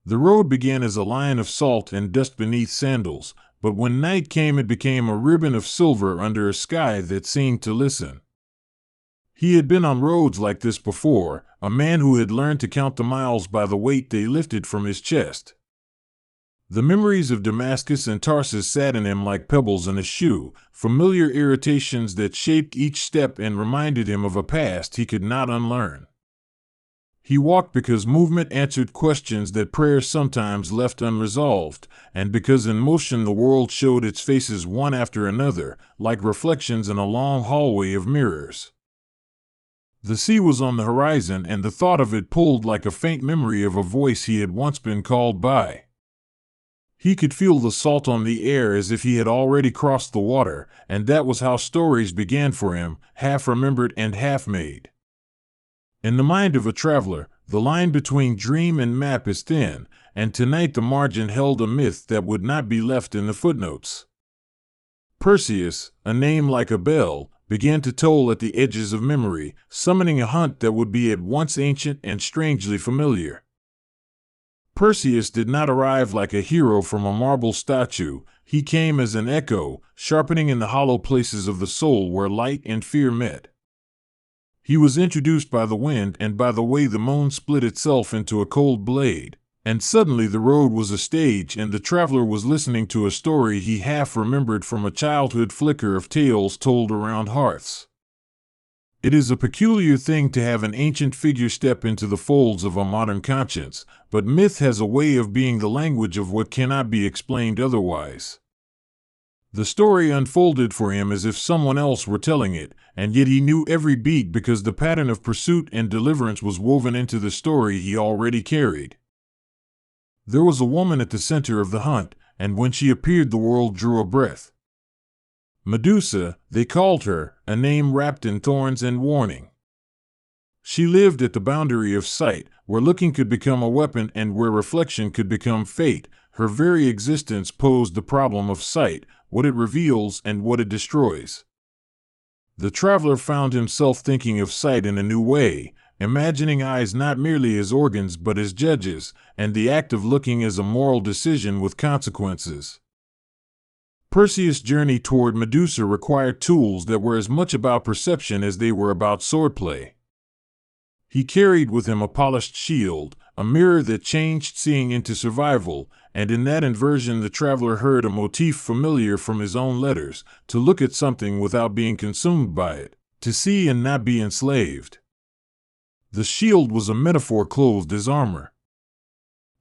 The road began as a line of salt and dust beneath sandals, but when night came it became a ribbon of silver under a sky that seemed to listen. He had been on roads like this before, a man who had learned to count the miles by the weight they lifted from his chest. The memories of Damascus and Tarsus sat in him like pebbles in a shoe, familiar irritations that shaped each step and reminded him of a past he could not unlearn. He walked because movement answered questions that prayer sometimes left unresolved, and because in motion the world showed its faces one after another, like reflections in a long hallway of mirrors. The sea was on the horizon, and the thought of it pulled like a faint memory of a voice he had once been called by. He could feel the salt on the air as if he had already crossed the water, and that was how stories began for him, half remembered and half made. In the mind of a traveler, the line between dream and map is thin, and tonight the margin held a myth that would not be left in the footnotes. Perseus, a name like a bell, began to toll at the edges of memory, summoning a hunt that would be at once ancient and strangely familiar. Perseus did not arrive like a hero from a marble statue. He came as an echo, sharpening in the hollow places of the soul where light and fear met. He was introduced by the wind and by the way the moon split itself into a cold blade, and suddenly the road was a stage and the traveler was listening to a story he half remembered from a childhood flicker of tales told around hearths. It is a peculiar thing to have an ancient figure step into the folds of a modern conscience, but myth has a way of being the language of what cannot be explained otherwise. The story unfolded for him as if someone else were telling it, and yet he knew every beat because the pattern of pursuit and deliverance was woven into the story he already carried. There was a woman at the center of the hunt, and when she appeared the world drew a breath. Medusa, they called her, a name wrapped in thorns and warning. She lived at the boundary of sight, where looking could become a weapon and where reflection could become fate. Her very existence posed the problem of sight, what it reveals and what it destroys. The traveler found himself thinking of sight in a new way, imagining eyes not merely as organs but as judges, and the act of looking as a moral decision with consequences. Perseus' journey toward Medusa required tools that were as much about perception as they were about swordplay. He carried with him a polished shield, a mirror that changed seeing into survival, and in that inversion the traveler heard a motif familiar from his own letters: to look at something without being consumed by it, to see and not be enslaved. The shield was a metaphor clothed as armor.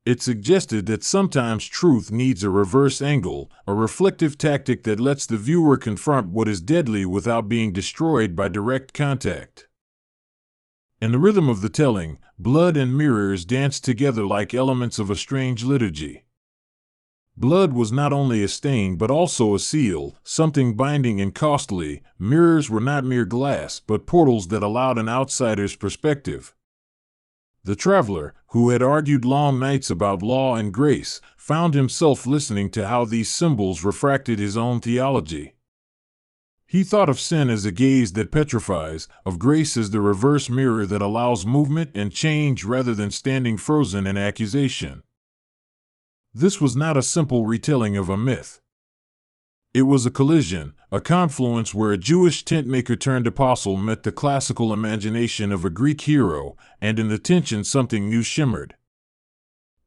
It suggested that sometimes truth needs a reverse angle, a reflective tactic that lets the viewer confront what is deadly without being destroyed by direct contact. In the rhythm of the telling, blood and mirrors danced together like elements of a strange liturgy. Blood was not only a stain but also a seal, something binding and costly. Mirrors were not mere glass, but portals that allowed an outsider's perspective. The traveler, who had argued long nights about law and grace, found himself listening to how these symbols refracted his own theology. He thought of sin as a gaze that petrifies, of grace as the reverse mirror that allows movement and change rather than standing frozen in accusation. This was not a simple retelling of a myth. It was a collision, a confluence where a Jewish tentmaker turned apostle met the classical imagination of a Greek hero, and in the tension something new shimmered.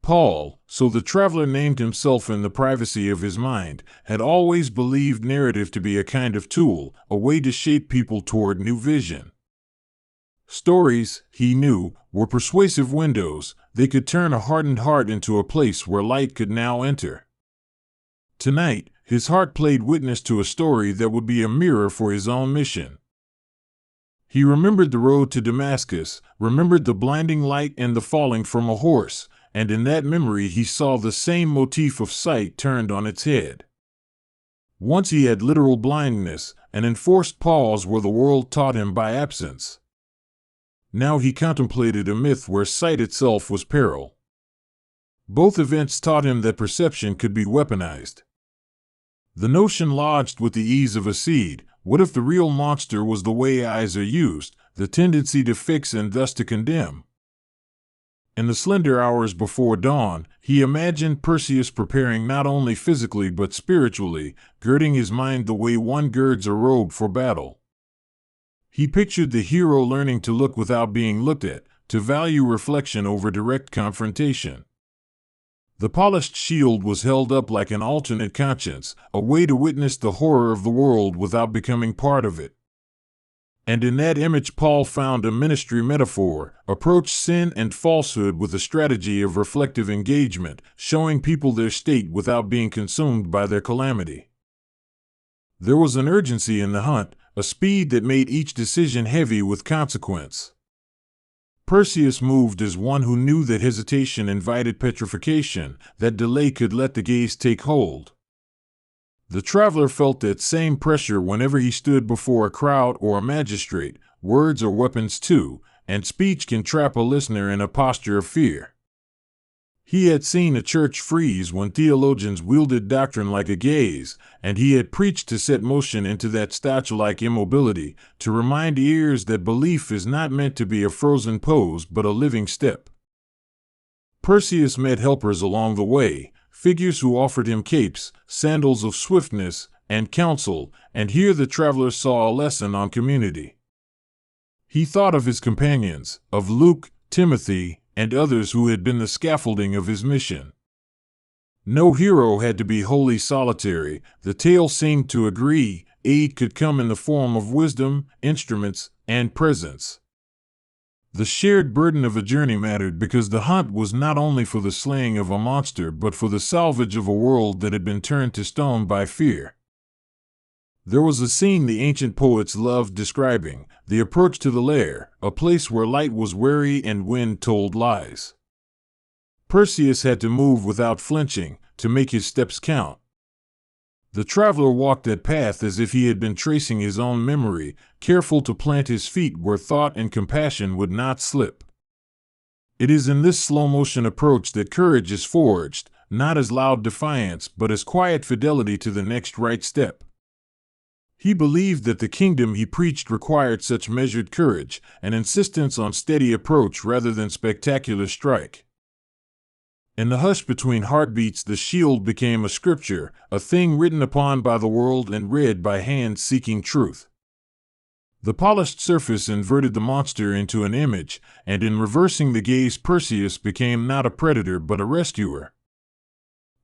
Paul, so the traveler named himself in the privacy of his mind, had always believed narrative to be a kind of tool, a way to shape people toward new vision. Stories, he knew, were persuasive windows. They could turn a hardened heart into a place where light could now enter. Tonight, his heart played witness to a story that would be a mirror for his own mission. He remembered the road to Damascus, remembered the blinding light and the falling from a horse, and in that memory he saw the same motif of sight turned on its head. Once he had literal blindness, an enforced pause where the world taught him by absence. Now he contemplated a myth where sight itself was peril. Both events taught him that perception could be weaponized. The notion lodged with the ease of a seed: what if the real monster was the way eyes are used, the tendency to fix and thus to condemn? In the slender hours before dawn, he imagined Perseus preparing not only physically but spiritually, girding his mind the way one girds a robe for battle. He pictured the hero learning to look without being looked at, to value reflection over direct confrontation. The polished shield was held up like an alternate conscience, a way to witness the horror of the world without becoming part of it. And in that image Paul found a ministry metaphor: approach sin and falsehood with a strategy of reflective engagement, showing people their state without being consumed by their calamity. There was an urgency in the hunt, a speed that made each decision heavy with consequence. Perseus moved as one who knew that hesitation invited petrification, that delay could let the gaze take hold. The traveler felt that same pressure whenever he stood before a crowd or a magistrate. Words are weapons too, and speech can trap a listener in a posture of fear. He had seen a church freeze when theologians wielded doctrine like a gaze, and he had preached to set motion into that statue-like immobility, to remind ears that belief is not meant to be a frozen pose but a living step. Perseus met helpers along the way, figures who offered him capes, sandals of swiftness, and counsel, and here the traveler saw a lesson on community. He thought of his companions, of Luke, Timothy, and others who had been the scaffolding of his mission. No hero had to be wholly solitary. The tale seemed to agree: aid could come in the form of wisdom, instruments, and presence. The shared burden of a journey mattered because the hunt was not only for the slaying of a monster but for the salvage of a world that had been turned to stone by fear. There was a scene the ancient poets loved describing: the approach to the lair, a place where light was wary and wind told lies. Perseus had to move without flinching, to make his steps count. The traveler walked that path as if he had been tracing his own memory, careful to plant his feet where thought and compassion would not slip. It is in this slow-motion approach that courage is forged, not as loud defiance but as quiet fidelity to the next right step. He believed that the kingdom he preached required such measured courage, an insistence on steady approach rather than spectacular strike. In the hush between heartbeats, the shield became a scripture, a thing written upon by the world and read by hands seeking truth. The polished surface inverted the monster into an image, and in reversing the gaze, Perseus became not a predator but a rescuer.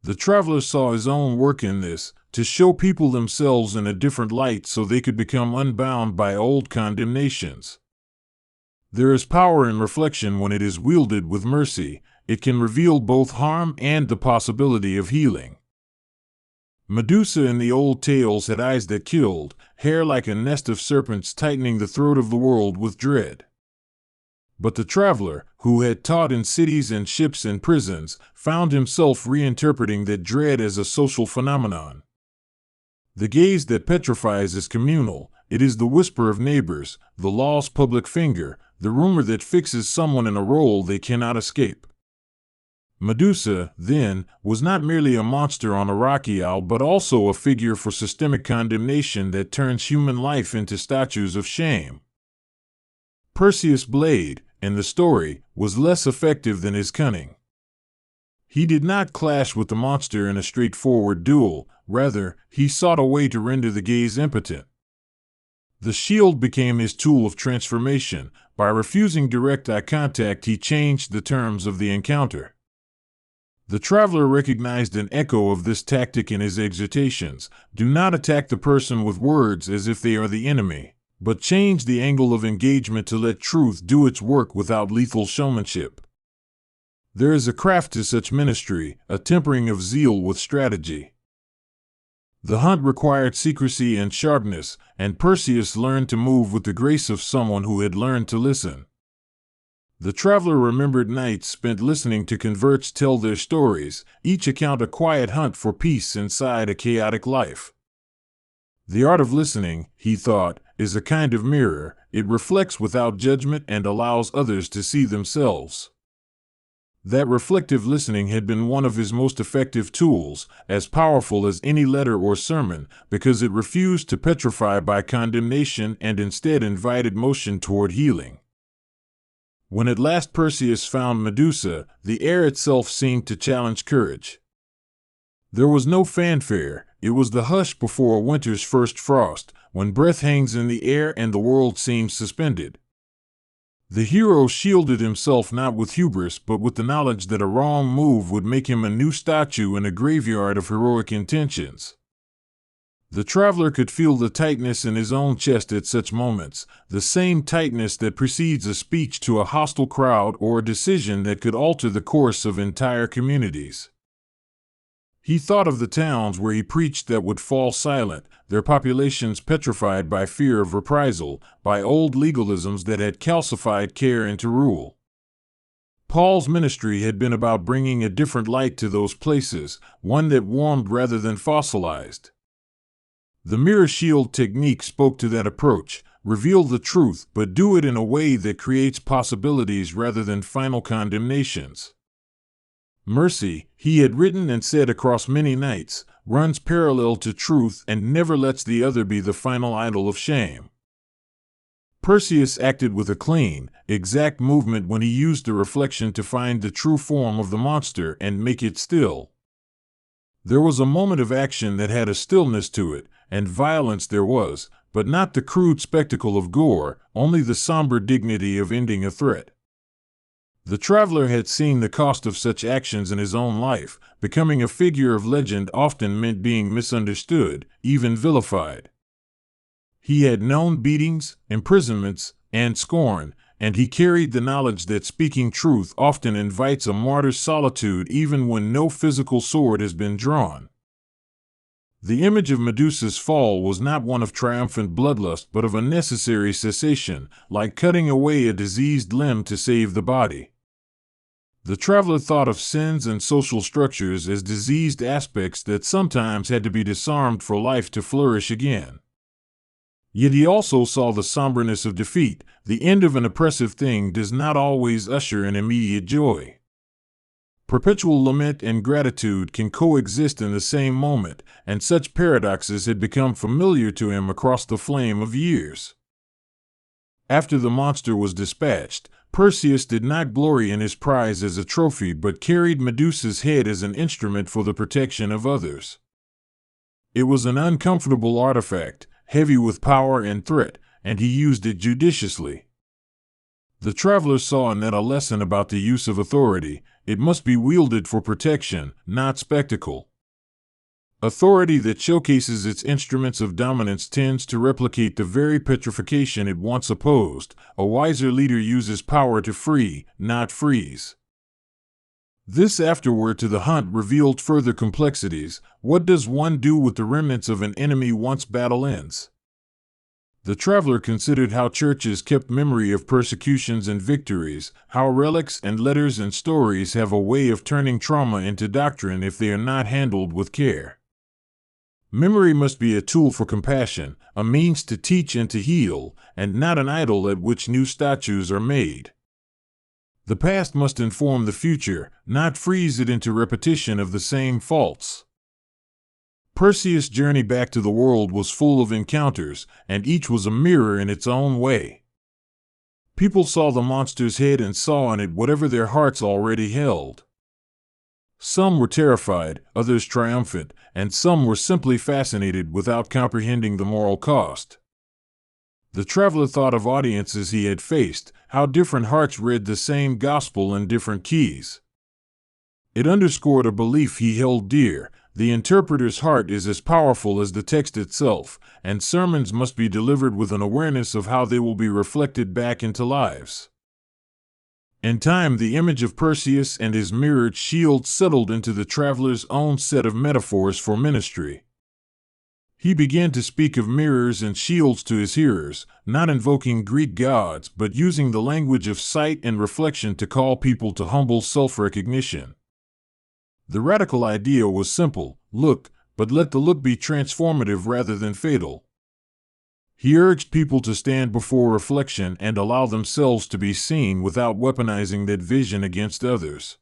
The traveler saw his own work in this, to show people themselves in a different light so they could become unbound by old condemnations. There is power in reflection when it is wielded with mercy. It can reveal both harm and the possibility of healing. Medusa in the old tales had eyes that killed, hair like a nest of serpents tightening the throat of the world with dread. But the traveler, who had taught in cities and ships and prisons, found himself reinterpreting that dread as a social phenomenon. The gaze that petrifies is communal. It is the whisper of neighbors, the law's public finger, the rumor that fixes someone in a role they cannot escape. Medusa, then, was not merely a monster on a rocky isle but also a figure for systemic condemnation that turns human life into statues of shame. Perseus' blade, in the story, was less effective than his cunning. He did not clash with the monster in a straightforward duel, rather, he sought a way to render the gaze impotent. The shield became his tool of transformation. By refusing direct eye contact, he changed the terms of the encounter. The traveler recognized an echo of this tactic in his exhortations. Do not attack the person with words as if they are the enemy, but change the angle of engagement to let truth do its work without lethal showmanship. There is a craft to such ministry, a tempering of zeal with strategy. The hunt required secrecy and sharpness, and Perseus learned to move with the grace of someone who had learned to listen. The traveler remembered nights spent listening to converts tell their stories, each account a quiet hunt for peace inside a chaotic life. The art of listening, he thought, is a kind of mirror. It reflects without judgment and allows others to see themselves. That reflective listening had been one of his most effective tools, as powerful as any letter or sermon, because it refused to petrify by condemnation and instead invited motion toward healing. When at last Perseus found Medusa, the air itself seemed to challenge courage. There was no fanfare. It was the hush before a winter's first frost, when breath hangs in the air and the world seems suspended. The hero shielded himself not with hubris but with the knowledge that a wrong move would make him a new statue in a graveyard of heroic intentions. The traveler could feel the tightness in his own chest at such moments, the same tightness that precedes a speech to a hostile crowd or a decision that could alter the course of entire communities. He thought of the towns where he preached that would fall silent, their populations petrified by fear of reprisal, by old legalisms that had calcified care into rule. Paul's ministry had been about bringing a different light to those places, one that warmed rather than fossilized. The mirror shield technique spoke to that approach. Reveal the truth, but do it in a way that creates possibilities rather than final condemnations. Mercy, he had written and said across many nights, runs parallel to truth and never lets the other be the final idol of shame. Perseus acted with a clean, exact movement when he used the reflection to find the true form of the monster and make it still. There was a moment of action that had a stillness to it, and violence there was, but not the crude spectacle of gore, only the somber dignity of ending a threat. The traveler had seen the cost of such actions in his own life. Becoming a figure of legend often meant being misunderstood, even vilified. He had known beatings, imprisonments, and scorn, and he carried the knowledge that speaking truth often invites a martyr's solitude even when no physical sword has been drawn. The image of Medusa's fall was not one of triumphant bloodlust but of a necessary cessation, like cutting away a diseased limb to save the body. The traveler thought of sins and social structures as diseased aspects that sometimes had to be disarmed for life to flourish again. Yet he also saw the somberness of defeat. The end of an oppressive thing does not always usher in immediate joy. Perpetual lament and gratitude can coexist in the same moment, and such paradoxes had become familiar to him across the flame of years. After the monster was dispatched, Perseus did not glory in his prize as a trophy but carried Medusa's head as an instrument for the protection of others. It was an uncomfortable artifact, heavy with power and threat, and he used it judiciously. The traveler saw in that a lesson about the use of authority. It must be wielded for protection, not spectacle. Authority that showcases its instruments of dominance tends to replicate the very petrification it once opposed. A wiser leader uses power to free, not freeze. This afterword to the hunt revealed further complexities. What does one do with the remnants of an enemy once battle ends? The traveler considered how churches kept memory of persecutions and victories, how relics and letters and stories have a way of turning trauma into doctrine if they are not handled with care. Memory must be a tool for compassion, a means to teach and to heal, and not an idol at which new statues are made. The past must inform the future, not freeze it into repetition of the same faults. Perseus' journey back to the world was full of encounters, and each was a mirror in its own way. People saw the monster's head and saw in it whatever their hearts already held. Some were terrified, others triumphant, and some were simply fascinated without comprehending the moral cost. The traveler thought of audiences he had faced, how different hearts read the same gospel in different keys. It underscored a belief he held dear. The interpreter's heart is as powerful as the text itself, and sermons must be delivered with an awareness of how they will be reflected back into lives. In time, the image of Perseus and his mirrored shield settled into the traveler's own set of metaphors for ministry. He began to speak of mirrors and shields to his hearers, not invoking Greek gods, but using the language of sight and reflection to call people to humble self-recognition. The radical idea was simple: look, but let the look be transformative rather than fatal. He urged people to stand before reflection and allow themselves to be seen without weaponizing that vision against others.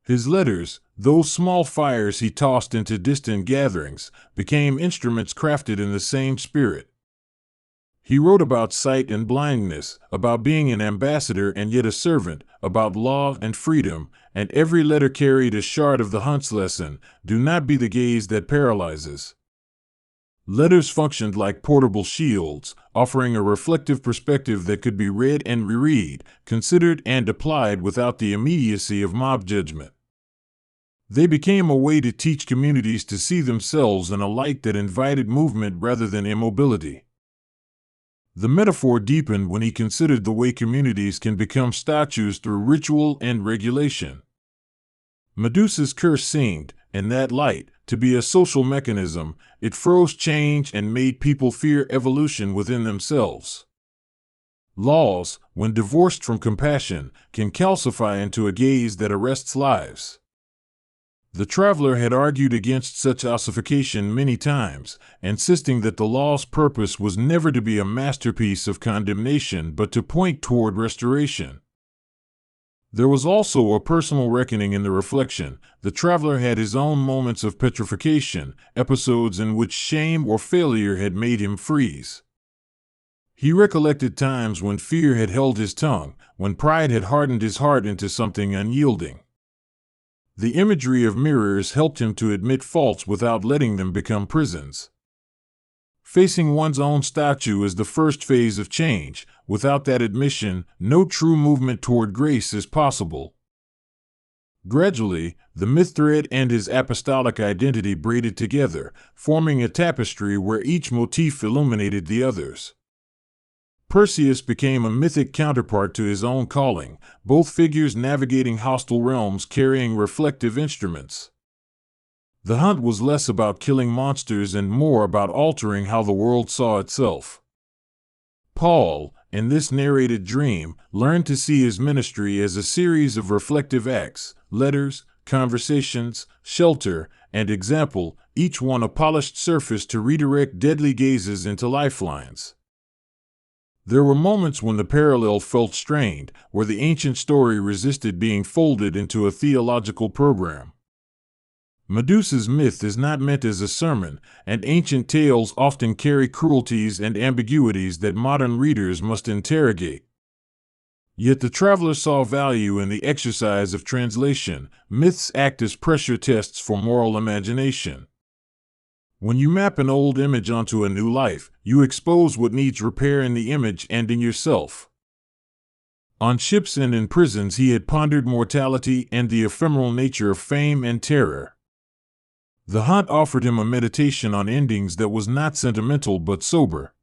His letters, those small fires he tossed into distant gatherings, became instruments crafted in the same spirit. He wrote about sight and blindness, about being an ambassador and yet a servant, about law and freedom, and every letter carried a shard of the hunt's lesson: do not be the gaze that paralyzes. Letters functioned like portable shields, offering a reflective perspective that could be read and reread, considered and applied without the immediacy of mob judgment. They became a way to teach communities to see themselves in a light that invited movement rather than immobility. The metaphor deepened when he considered the way communities can become statues through ritual and regulation. Medusa's curse seemed, in that light, to be a social mechanism. It froze change and made people fear evolution within themselves. Laws, when divorced from compassion, can calcify into a gaze that arrests lives. The traveler had argued against such ossification many times, insisting that the law's purpose was never to be a masterpiece of condemnation but to point toward restoration. There was also a personal reckoning in the reflection. The traveler had his own moments of petrification, episodes in which shame or failure had made him freeze. He recollected times when fear had held his tongue, when pride had hardened his heart into something unyielding. The imagery of mirrors helped him to admit faults without letting them become prisons. Facing one's own statue is the first phase of change. Without that admission, no true movement toward grace is possible. Gradually, the myth thread and his apostolic identity braided together, forming a tapestry where each motif illuminated the others. Perseus became a mythic counterpart to his own calling, both figures navigating hostile realms carrying reflective instruments. The hunt was less about killing monsters and more about altering how the world saw itself. Paul, in this narrated dream, learned to see his ministry as a series of reflective acts: letters, conversations, shelter, and example, each one a polished surface to redirect deadly gazes into lifelines. There were moments when the parallel felt strained, where the ancient story resisted being folded into a theological program. Medusa's myth is not meant as a sermon, and ancient tales often carry cruelties and ambiguities that modern readers must interrogate. Yet the traveler saw value in the exercise of translation. Myths act as pressure tests for moral imagination. When you map an old image onto a new life, you expose what needs repair in the image and in yourself. On ships and in prisons, he had pondered mortality and the ephemeral nature of fame and terror. The Hunt offered him a meditation on endings that was not sentimental but sober.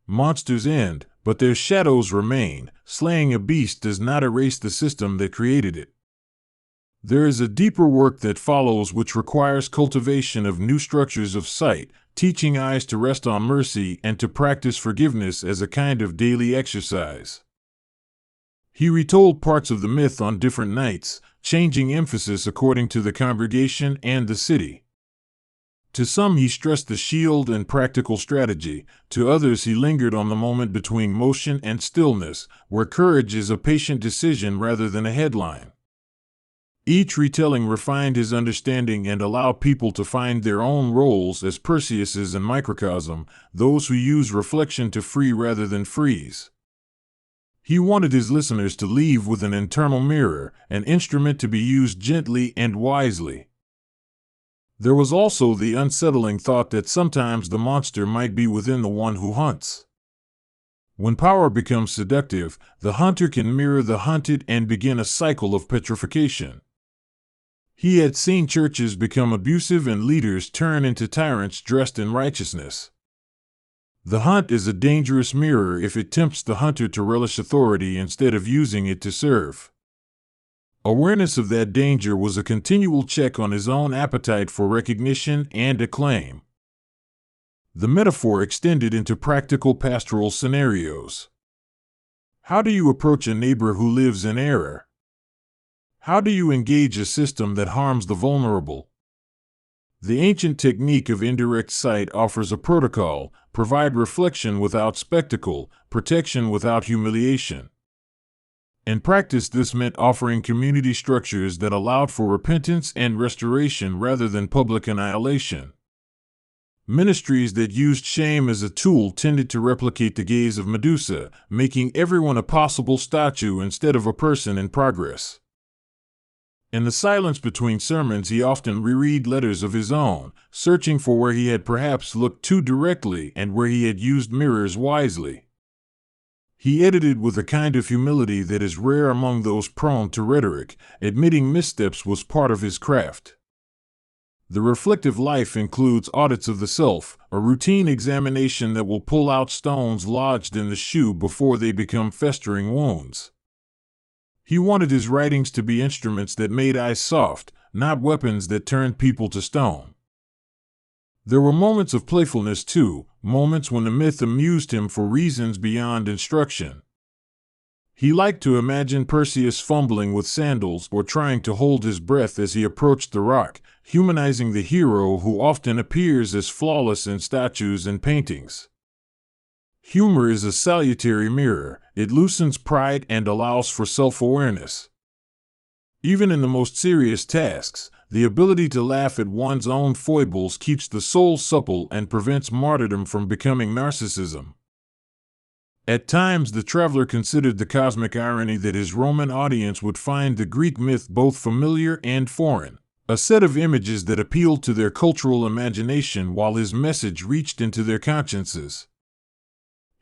Monsters end, but their shadows remain. Slaying a beast does not erase the system that created it. There is a deeper work that follows, which requires cultivation of new structures of sight, teaching eyes to rest on mercy and to practice forgiveness as a kind of daily exercise. He retold parts of the myth on different nights, changing emphasis according to the congregation and the city. To some he stressed the shield and practical strategy, to others he lingered on the moment between motion and stillness, where courage is a patient decision rather than a headline. Each retelling refined his understanding and allowed people to find their own roles as Perseus in microcosm, those who use reflection to free rather than freeze. He wanted his listeners to leave with an internal mirror, an instrument to be used gently and wisely. There was also the unsettling thought that sometimes the monster might be within the one who hunts. When power becomes seductive, the hunter can mirror the hunted and begin a cycle of petrification. He had seen churches become abusive and leaders turn into tyrants dressed in righteousness. The hunt is a dangerous mirror if it tempts the hunter to relish authority instead of using it to serve. Awareness of that danger was a continual check on his own appetite for recognition and acclaim. The metaphor extended into practical pastoral scenarios. How do you approach a neighbor who lives in error? How do you engage a system that harms the vulnerable? The ancient technique of indirect sight offers a protocol: provide reflection without spectacle, protection without humiliation. In practice, this meant offering community structures that allowed for repentance and restoration rather than public annihilation. Ministries that used shame as a tool tended to replicate the gaze of Medusa, making everyone a possible statue instead of a person in progress. In the silence between sermons, he often reread letters of his own, searching for where he had perhaps looked too directly and where he had used mirrors wisely. He edited with a kind of humility that is rare among those prone to rhetoric. Admitting missteps was part of his craft. The reflective life includes audits of the self, a routine examination that will pull out stones lodged in the shoe before they become festering wounds. He wanted his writings to be instruments that made eyes soft, not weapons that turned people to stone. There were moments of playfulness too, moments when the myth amused him for reasons beyond instruction. He liked to imagine Perseus fumbling with sandals or trying to hold his breath as he approached the rock, humanizing the hero who often appears as flawless in statues and paintings. Humor is a salutary mirror. It loosens pride and allows for self-awareness. Even in the most serious tasks, the ability to laugh at one's own foibles keeps the soul supple and prevents martyrdom from becoming narcissism. At times, the traveler considered the cosmic irony that his Roman audience would find the Greek myth both familiar and foreign, a set of images that appealed to their cultural imagination while his message reached into their consciences.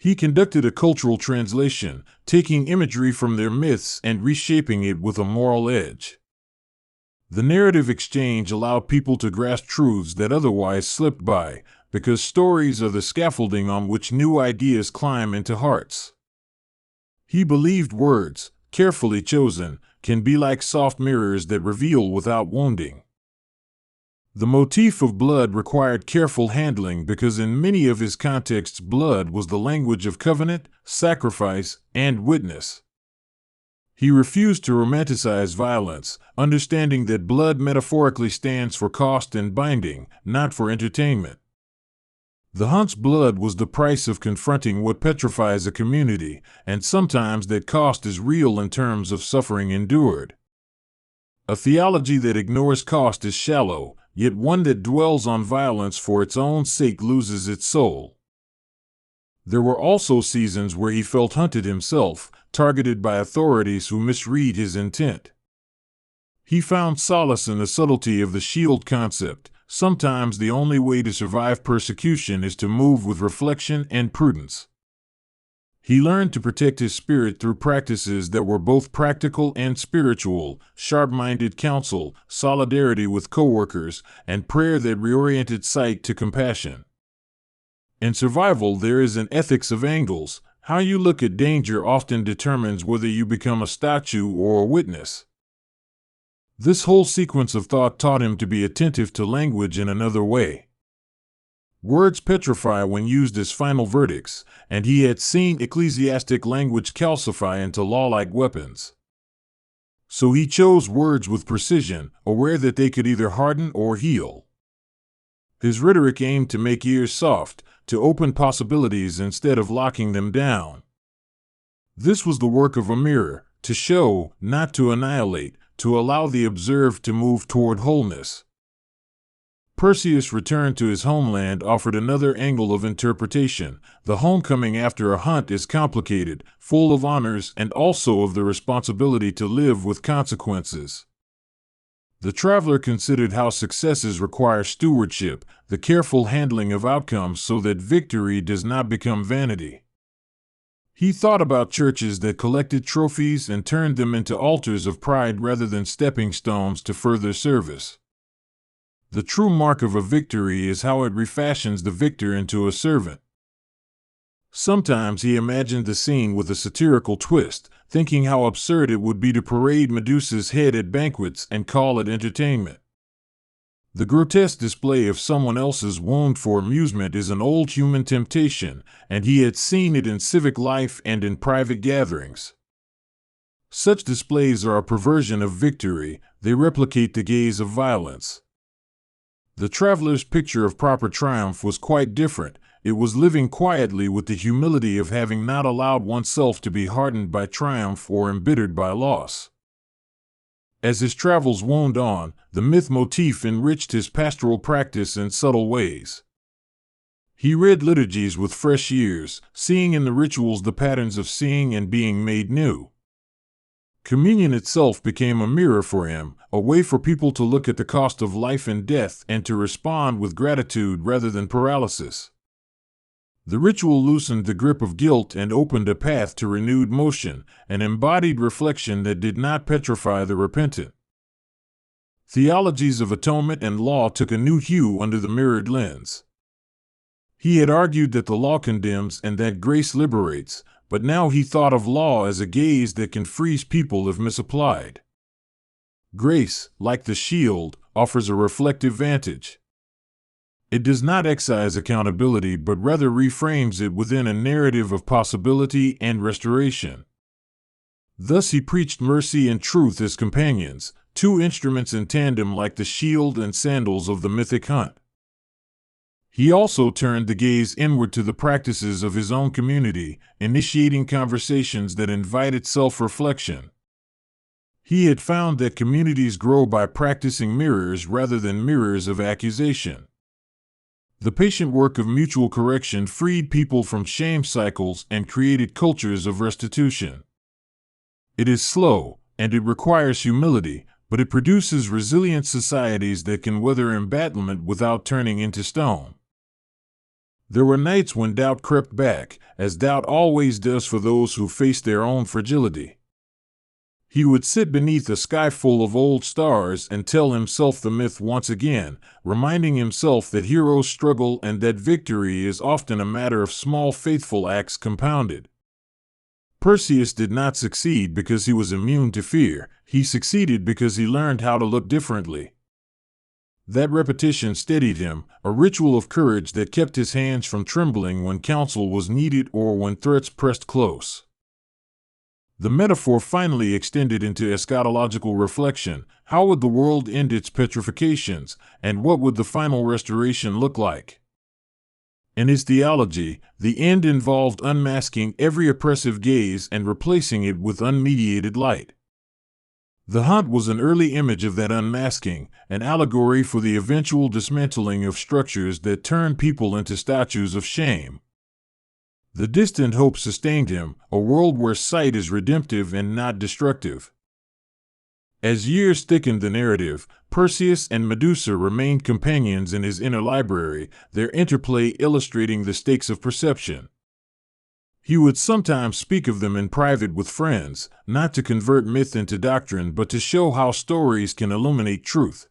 He conducted a cultural translation, taking imagery from their myths and reshaping it with a moral edge. The narrative exchange allowed people to grasp truths that otherwise slipped by, because stories are the scaffolding on which new ideas climb into hearts. He believed words, carefully chosen, can be like soft mirrors that reveal without wounding. The motif of blood required careful handling because in many of his contexts blood was the language of covenant, sacrifice, and witness. He refused to romanticize violence, understanding that blood metaphorically stands for cost and binding, not for entertainment. The hunt's blood was the price of confronting what petrifies a community, and sometimes that cost is real in terms of suffering endured. A theology that ignores cost is shallow, yet one that dwells on violence for its own sake loses its soul. There were also seasons where he felt hunted himself, targeted by authorities who misread his intent. He found solace in the subtlety of the shield concept. Sometimes the only way to survive persecution is to move with reflection and prudence. He learned to protect his spirit through practices that were both practical and spiritual: sharp-minded counsel, solidarity with coworkers, and prayer that reoriented sight to compassion. In survival, there is an ethics of angles. How you look at danger often determines whether you become a statue or a witness. This whole sequence of thought taught him to be attentive to language in another way. Words petrify when used as final verdicts, and he had seen ecclesiastic language calcify into law-like weapons. So he chose words with precision, aware that they could either harden or heal. His rhetoric aimed to make ears soft, to open possibilities instead of locking them down. This was the work of a mirror, to show, not to annihilate, to allow the observed to move toward wholeness. Perseus' return to his homeland offered another angle of interpretation. The homecoming after a hunt is complicated, full of honors, and also of the responsibility to live with consequences. The traveler considered how successes require stewardship, the careful handling of outcomes so that victory does not become vanity. He thought about churches that collected trophies and turned them into altars of pride rather than stepping stones to further service. The true mark of a victory is how it refashions the victor into a servant. Sometimes he imagined the scene with a satirical twist, thinking how absurd it would be to parade Medusa's head at banquets and call it entertainment. The grotesque display of someone else's wound for amusement is an old human temptation, and he had seen it in civic life and in private gatherings. Such displays are a perversion of victory. They replicate the gaze of violence. The traveler's picture of proper triumph was quite different. It was living quietly with the humility of having not allowed oneself to be hardened by triumph or embittered by loss. As his travels wound on, the myth motif enriched his pastoral practice in subtle ways. He read liturgies with fresh ears, seeing in the rituals the patterns of seeing and being made new. Communion itself became a mirror for him, a way for people to look at the cost of life and death and to respond with gratitude rather than paralysis. The ritual loosened the grip of guilt and opened a path to renewed motion, an embodied reflection that did not petrify the repentant. Theologies of atonement and law took a new hue under the mirrored lens. He had argued that the law condemns and that grace liberates, but now he thought of law as a gaze that can freeze people if misapplied. Grace, like the shield, offers a reflective vantage. It does not excise accountability but rather reframes it within a narrative of possibility and restoration. Thus he preached mercy and truth as companions, two instruments in tandem like the shield and sandals of the mythic hunt. He also turned the gaze inward to the practices of his own community, initiating conversations that invited self-reflection. He had found that communities grow by practicing mirrors rather than mirrors of accusation. The patient work of mutual correction freed people from shame cycles and created cultures of restitution. It is slow, and it requires humility, but it produces resilient societies that can weather embattlement without turning into stone. There were nights when doubt crept back, as doubt always does for those who face their own fragility. He would sit beneath a sky full of old stars and tell himself the myth once again, reminding himself that heroes struggle and that victory is often a matter of small faithful acts compounded. Perseus did not succeed because he was immune to fear. He succeeded because he learned how to look differently. That repetition steadied him, a ritual of courage that kept his hands from trembling when counsel was needed or when threats pressed close. The metaphor finally extended into eschatological reflection. How would the world end its petrifications, and what would the final restoration look like? In his theology, the end involved unmasking every oppressive gaze and replacing it with unmediated light. The hunt was an early image of that unmasking, an allegory for the eventual dismantling of structures that turn people into statues of shame. The distant hope sustained him, a world where sight is redemptive and not destructive. As years thickened the narrative, Perseus and Medusa remained companions in his inner library, their interplay illustrating the stakes of perception. He would sometimes speak of them in private with friends, not to convert myth into doctrine but to show how stories can illuminate truth.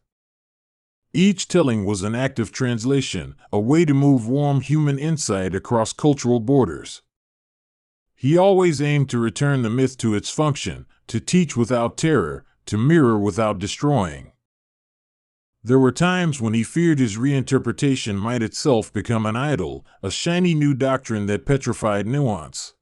Each telling was an act of translation, a way to move warm human insight across cultural borders. He always aimed to return the myth to its function, to teach without terror, to mirror without destroying. There were times when he feared his reinterpretation might itself become an idol, a shiny new doctrine that petrified nuance.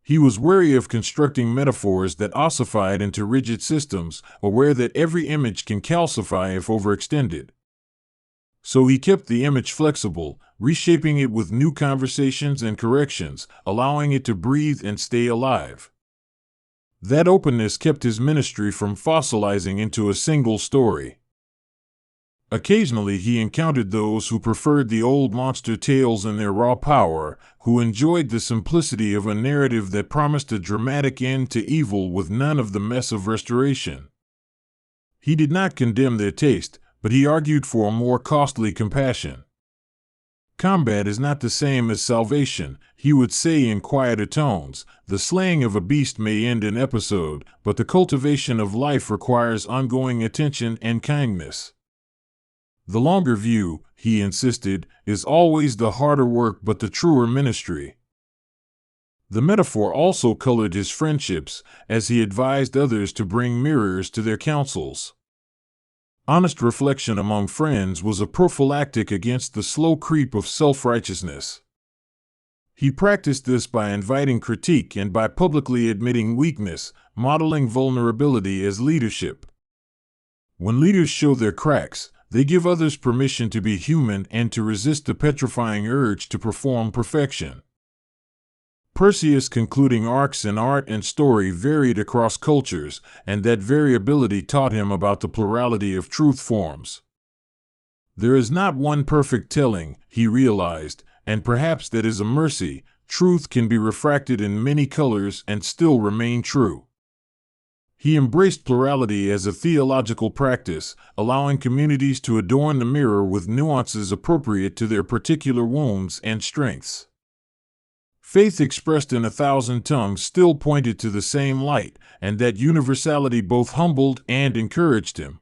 He was wary of constructing metaphors that ossified into rigid systems, aware that every image can calcify if overextended. So he kept the image flexible, reshaping it with new conversations and corrections, allowing it to breathe and stay alive. That openness kept his ministry from fossilizing into a single story. Occasionally he encountered those who preferred the old monster tales in their raw power, who enjoyed the simplicity of a narrative that promised a dramatic end to evil with none of the mess of restoration. He did not condemn their taste, but he argued for a more costly compassion. Combat is not the same as salvation, he would say in quieter tones. The slaying of a beast may end an episode, but the cultivation of life requires ongoing attention and kindness. The longer view, he insisted, is always the harder work but the truer ministry. The metaphor also colored his friendships, as he advised others to bring mirrors to their counsels. Honest reflection among friends was a prophylactic against the slow creep of self-righteousness. He practiced this by inviting critique and by publicly admitting weakness, modeling vulnerability as leadership. When leaders show their cracks, they give others permission to be human and to resist the petrifying urge to perform perfection. Perseus' concluding arcs in art and story varied across cultures, and that variability taught him about the plurality of truth forms. There is not one perfect telling, he realized, and perhaps that is a mercy. Truth can be refracted in many colors and still remain true. He embraced plurality as a theological practice, allowing communities to adorn the mirror with nuances appropriate to their particular wounds and strengths. Faith expressed in 1,000 tongues still pointed to the same light, and that universality both humbled and encouraged him.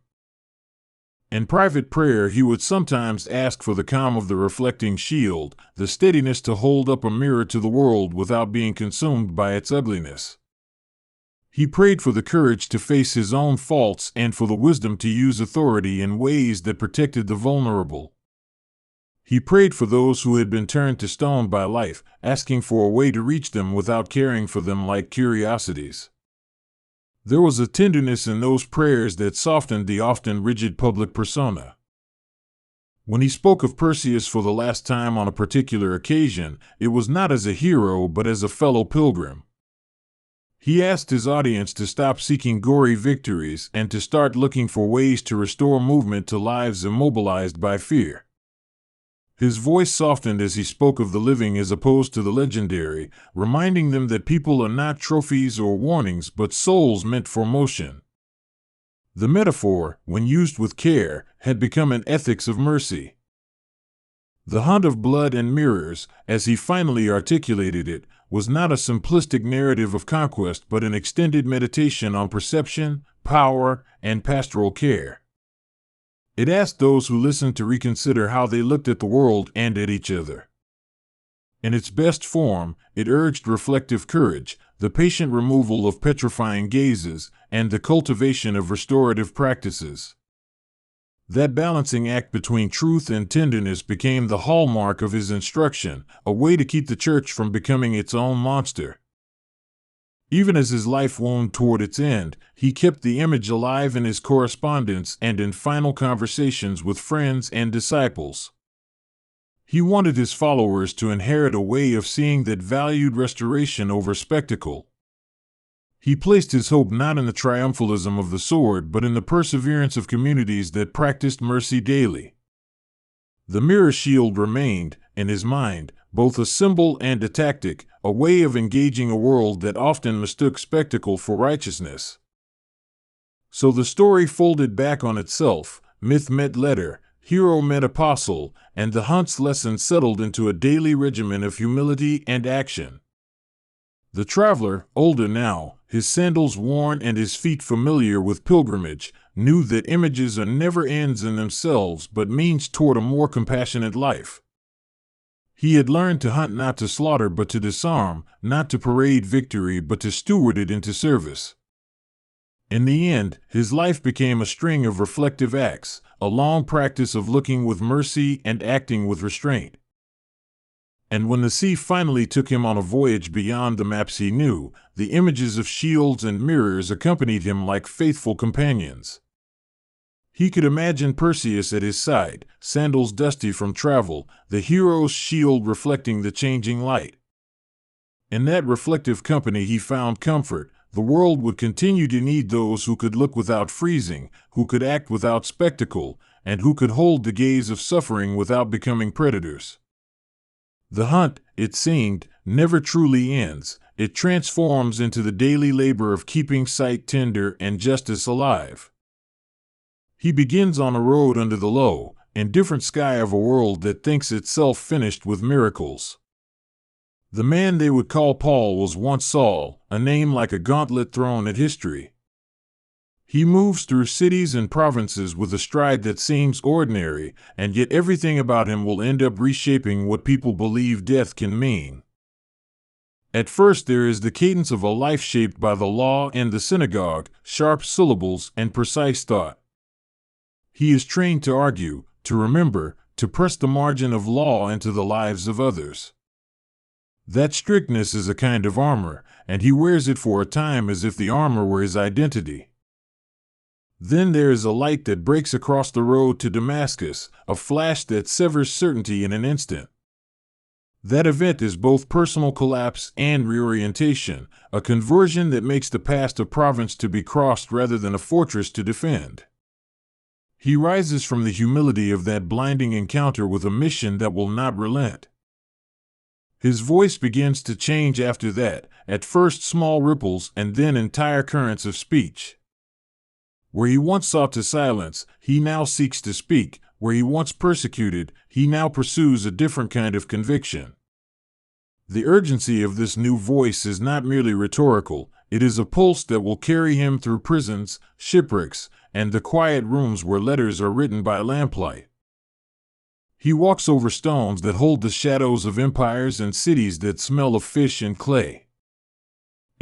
In private prayer, he would sometimes ask for the calm of the reflecting shield, the steadiness to hold up a mirror to the world without being consumed by its ugliness. He prayed for the courage to face his own faults and for the wisdom to use authority in ways that protected the vulnerable. He prayed for those who had been turned to stone by life, asking for a way to reach them without caring for them like curiosities. There was a tenderness in those prayers that softened the often rigid public persona. When he spoke of Perseus for the last time on a particular occasion, it was not as a hero but as a fellow pilgrim. He asked his audience to stop seeking gory victories and to start looking for ways to restore movement to lives immobilized by fear. His voice softened as he spoke of the living as opposed to the legendary, reminding them that people are not trophies or warnings but souls meant for motion. The metaphor, when used with care, had become an ethics of mercy. The hunt of blood and mirrors, as he finally articulated it, was not a simplistic narrative of conquest but an extended meditation on perception, power, and pastoral care. It asked those who listened to reconsider how they looked at the world and at each other. In its best form, it urged reflective courage, the patient removal of petrifying gazes, and the cultivation of restorative practices. That balancing act between truth and tenderness became the hallmark of his instruction, a way to keep the church from becoming its own monster. Even as his life wound toward its end, he kept the image alive in his correspondence and in final conversations with friends and disciples. He wanted his followers to inherit a way of seeing that valued restoration over spectacle. He placed his hope not in the triumphalism of the sword, but in the perseverance of communities that practiced mercy daily. The mirror shield remained, in his mind, both a symbol and a tactic, a way of engaging a world that often mistook spectacle for righteousness. So the story folded back on itself, myth met letter, hero met apostle, and the hunt's lesson settled into a daily regimen of humility and action. The traveler, older now, his sandals worn and his feet familiar with pilgrimage, knew that images are never ends in themselves but means toward a more compassionate life. He had learned to hunt not to slaughter but to disarm, not to parade victory but to steward it into service. In the end, his life became a string of reflective acts, a long practice of looking with mercy and acting with restraint. And when the sea finally took him on a voyage beyond the maps he knew, the images of shields and mirrors accompanied him like faithful companions. He could imagine Perseus at his side, sandals dusty from travel, the hero's shield reflecting the changing light. In that reflective company he found comfort. The world would continue to need those who could look without freezing, who could act without spectacle, and who could hold the gaze of suffering without becoming predators. The hunt, it seemed, never truly ends. It transforms into the daily labor of keeping sight tender and justice alive. He begins on a road under the low, indifferent sky of a world that thinks itself finished with miracles. The man they would call Paul was once Saul, a name like a gauntlet thrown at history. He moves through cities and provinces with a stride that seems ordinary, and yet everything about him will end up reshaping what people believe death can mean. At first there is the cadence of a life shaped by the law and the synagogue, sharp syllables and precise thought. He is trained to argue, to remember, to press the margin of law into the lives of others. That strictness is a kind of armor, and he wears it for a time as if the armor were his identity. Then there is a light that breaks across the road to Damascus, a flash that severs certainty in an instant. That event is both personal collapse and reorientation, a conversion that makes the past a province to be crossed rather than a fortress to defend. He rises from the humility of that blinding encounter with a mission that will not relent. His voice begins to change after that, at first small ripples and then entire currents of speech. Where he once sought to silence, he now seeks to speak. Where he once persecuted, he now pursues a different kind of conviction. The urgency of this new voice is not merely rhetorical, it is a pulse that will carry him through prisons, shipwrecks, and the quiet rooms where letters are written by lamplight. He walks over stones that hold the shadows of empires and cities that smell of fish and clay.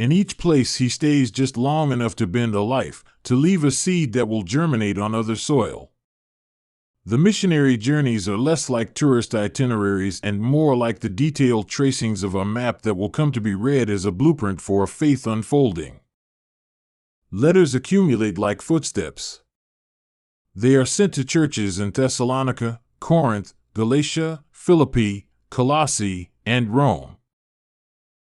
In each place he stays just long enough to bend a life, to leave a seed that will germinate on other soil. The missionary journeys are less like tourist itineraries and more like the detailed tracings of a map that will come to be read as a blueprint for a faith unfolding. Letters accumulate like footsteps. They are sent to churches in Thessalonica, Corinth, Galatia, Philippi, Colossae, and Rome.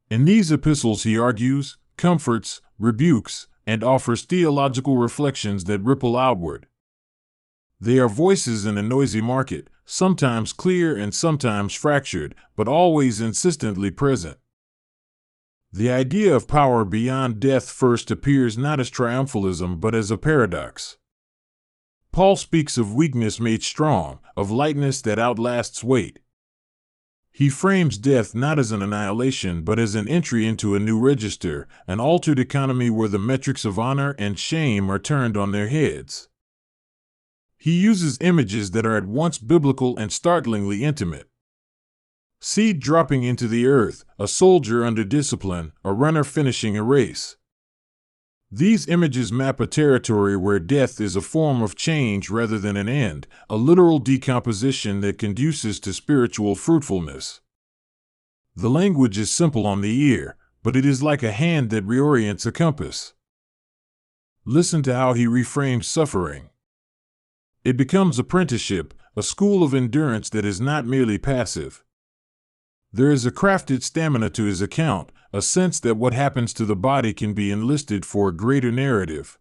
In these epistles he argues, comforts, rebukes, and offers theological reflections that ripple outward. They are voices in a noisy market, sometimes clear and sometimes fractured, but always insistently present. The idea of power beyond death first appears not as triumphalism but as a paradox. Paul speaks of weakness made strong, of lightness that outlasts weight. He frames death not as an annihilation but as an entry into a new register, an altered economy where the metrics of honor and shame are turned on their heads. He uses images that are at once biblical and startlingly intimate. Seed dropping into the earth, a soldier under discipline, a runner finishing a race. These images map a territory where death is a form of change rather than an end, a literal decomposition that conduces to spiritual fruitfulness. The language is simple on the ear, but it is like a hand that reorients a compass. Listen to how he reframes suffering. It becomes apprenticeship, a school of endurance that is not merely passive. There is a crafted stamina to his account, a sense that what happens to the body can be enlisted for a greater narrative.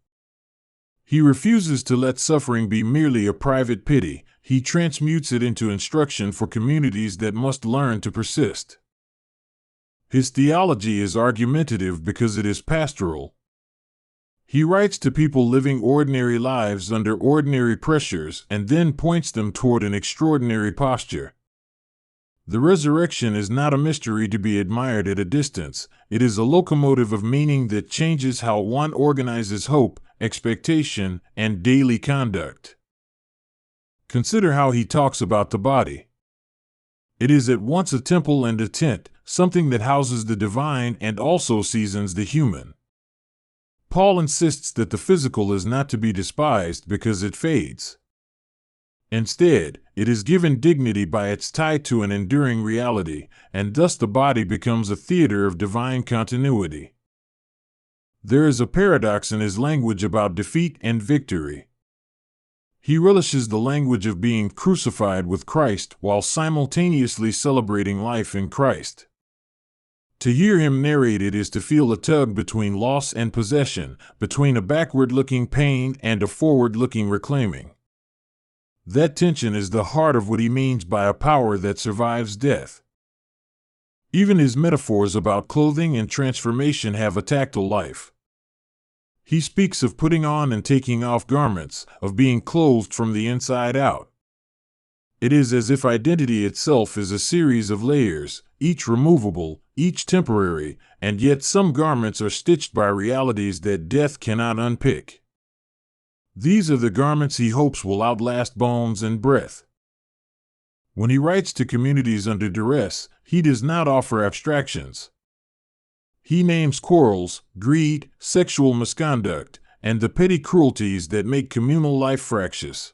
He refuses to let suffering be merely a private pity. He transmutes it into instruction for communities that must learn to persist. His theology is argumentative because it is pastoral. He writes to people living ordinary lives under ordinary pressures and then points them toward an extraordinary posture. The resurrection is not a mystery to be admired at a distance. It is a locomotive of meaning that changes how one organizes hope, expectation, and daily conduct. Consider how he talks about the body. It is at once a temple and a tent, something that houses the divine and also seasons the human. Paul insists that the physical is not to be despised because it fades. Instead, it is given dignity by its tie to an enduring reality, and thus the body becomes a theater of divine continuity. There is a paradox in his language about defeat and victory. He relishes the language of being crucified with Christ while simultaneously celebrating life in Christ. To hear him narrate it is to feel a tug between loss and possession, between a backward-looking pain and a forward-looking reclaiming. That tension is the heart of what he means by a power that survives death. Even his metaphors about clothing and transformation have a tactile life. He speaks of putting on and taking off garments, of being clothed from the inside out. It is as if identity itself is a series of layers, each removable, each temporary, and yet some garments are stitched by realities that death cannot unpick. These are the garments he hopes will outlast bones and breath. When he writes to communities under duress, he does not offer abstractions. He names quarrels, greed, sexual misconduct, and the petty cruelties that make communal life fractious.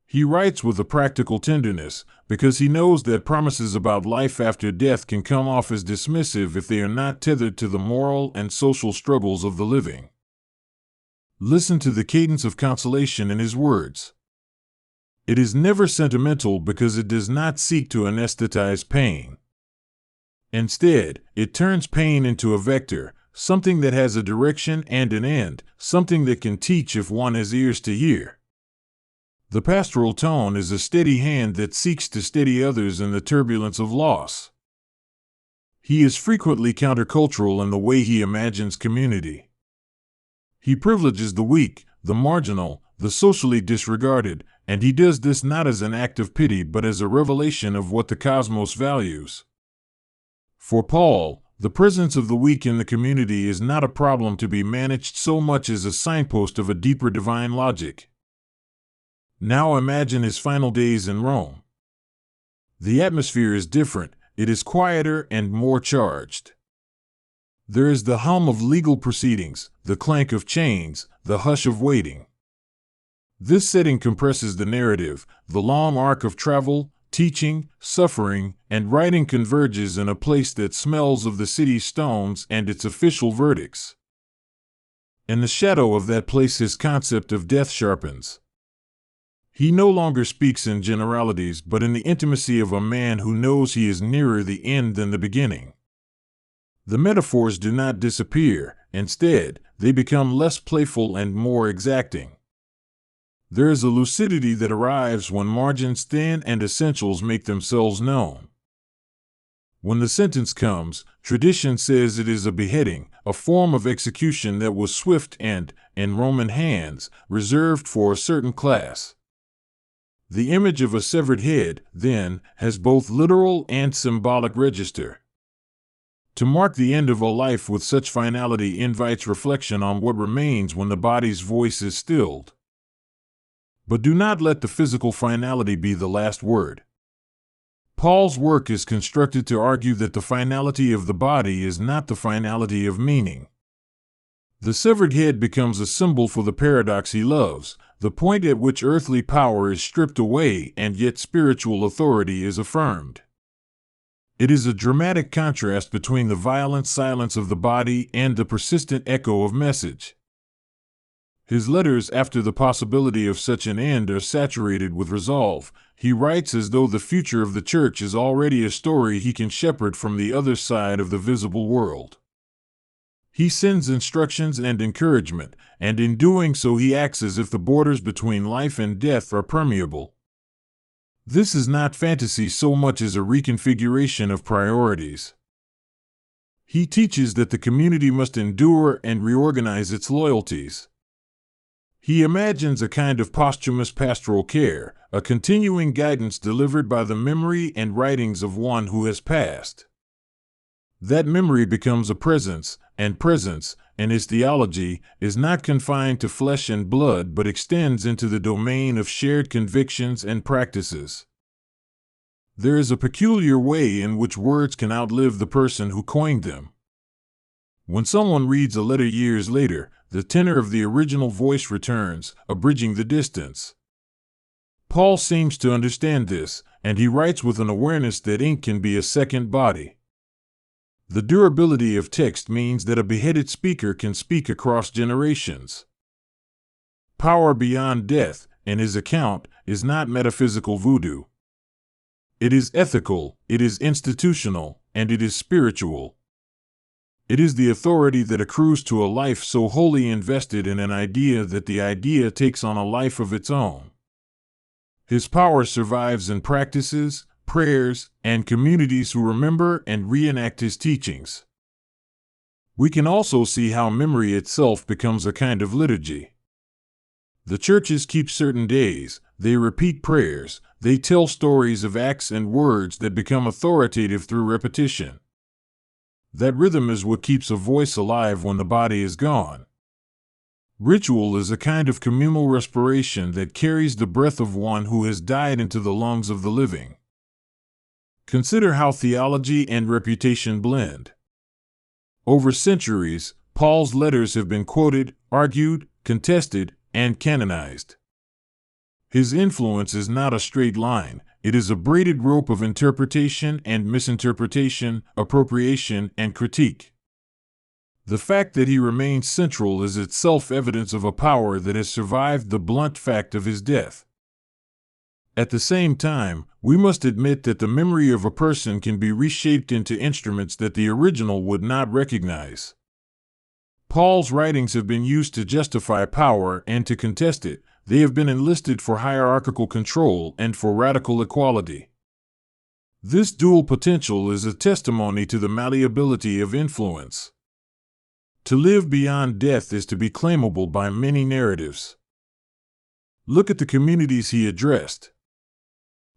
He writes with a practical tenderness, because he knows that promises about life after death can come off as dismissive if they are not tethered to the moral and social struggles of the living. Listen to the cadence of consolation in his words. It is never sentimental because it does not seek to anesthetize pain. Instead, it turns pain into a vector, something that has a direction and an end, something that can teach if one has ears to hear. The pastoral tone is a steady hand that seeks to steady others in the turbulence of loss. He is frequently countercultural in the way he imagines community. He privileges the weak, the marginal, the socially disregarded, and he does this not as an act of pity but as a revelation of what the cosmos values. For Paul, the presence of the weak in the community is not a problem to be managed so much as a signpost of a deeper divine logic. Now imagine his final days in Rome. The atmosphere is different, it is quieter and more charged. There is the hum of legal proceedings, the clank of chains, the hush of waiting. This setting compresses the narrative. The long arc of travel, teaching, suffering, and writing converges in a place that smells of the city's stones and its official verdicts. In the shadow of that place his concept of death sharpens. He no longer speaks in generalities but in the intimacy of a man who knows he is nearer the end than the beginning. The metaphors do not disappear, instead, they become less playful and more exacting. There is a lucidity that arrives when margins thin and essentials make themselves known. When the sentence comes, tradition says it is a beheading, a form of execution that was swift and, in Roman hands, reserved for a certain class. The image of a severed head, then, has both literal and symbolic register. To mark the end of a life with such finality invites reflection on what remains when the body's voice is stilled. But do not let the physical finality be the last word. Paul's work is constructed to argue that the finality of the body is not the finality of meaning. The severed head becomes a symbol for the paradox he loves, the point at which earthly power is stripped away and yet spiritual authority is affirmed. It is a dramatic contrast between the violent silence of the body and the persistent echo of message. His letters after the possibility of such an end are saturated with resolve. He writes as though the future of the church is already a story he can shepherd from the other side of the visible world. He sends instructions and encouragement, and in doing so he acts as if the borders between life and death are permeable. This is not fantasy so much as a reconfiguration of priorities. He teaches that the community must endure and reorganize its loyalties. He imagines a kind of posthumous pastoral care, a continuing guidance delivered by the memory and writings of one who has passed. That memory becomes a presence, and his theology, is not confined to flesh and blood but extends into the domain of shared convictions and practices. There is a peculiar way in which words can outlive the person who coined them. When someone reads a letter years later, the tenor of the original voice returns, abridging the distance. Paul seems to understand this, and he writes with an awareness that ink can be a second body. The durability of text means that a beheaded speaker can speak across generations. Power beyond death, in his account, is not metaphysical voodoo. It is ethical, it is institutional, and it is spiritual. It is the authority that accrues to a life so wholly invested in an idea that the idea takes on a life of its own. His power survives in practices, prayers, and communities who remember and reenact his teachings. We can also see how memory itself becomes a kind of liturgy. The churches keep certain days, they repeat prayers, they tell stories of acts and words that become authoritative through repetition. That rhythm is what keeps a voice alive when the body is gone. Ritual is a kind of communal respiration that carries the breath of one who has died into the lungs of the living. Consider how theology and reputation blend. Over centuries, Paul's letters have been quoted, argued, contested, and canonized. His influence is not a straight line, it is a braided rope of interpretation and misinterpretation, appropriation and critique. The fact that he remains central is itself evidence of a power that has survived the blunt fact of his death. At the same time, we must admit that the memory of a person can be reshaped into instruments that the original would not recognize. Paul's writings have been used to justify power and to contest it. They have been enlisted for hierarchical control and for radical equality. This dual potential is a testimony to the malleability of influence. To live beyond death is to be claimable by many narratives. Look at the communities he addressed.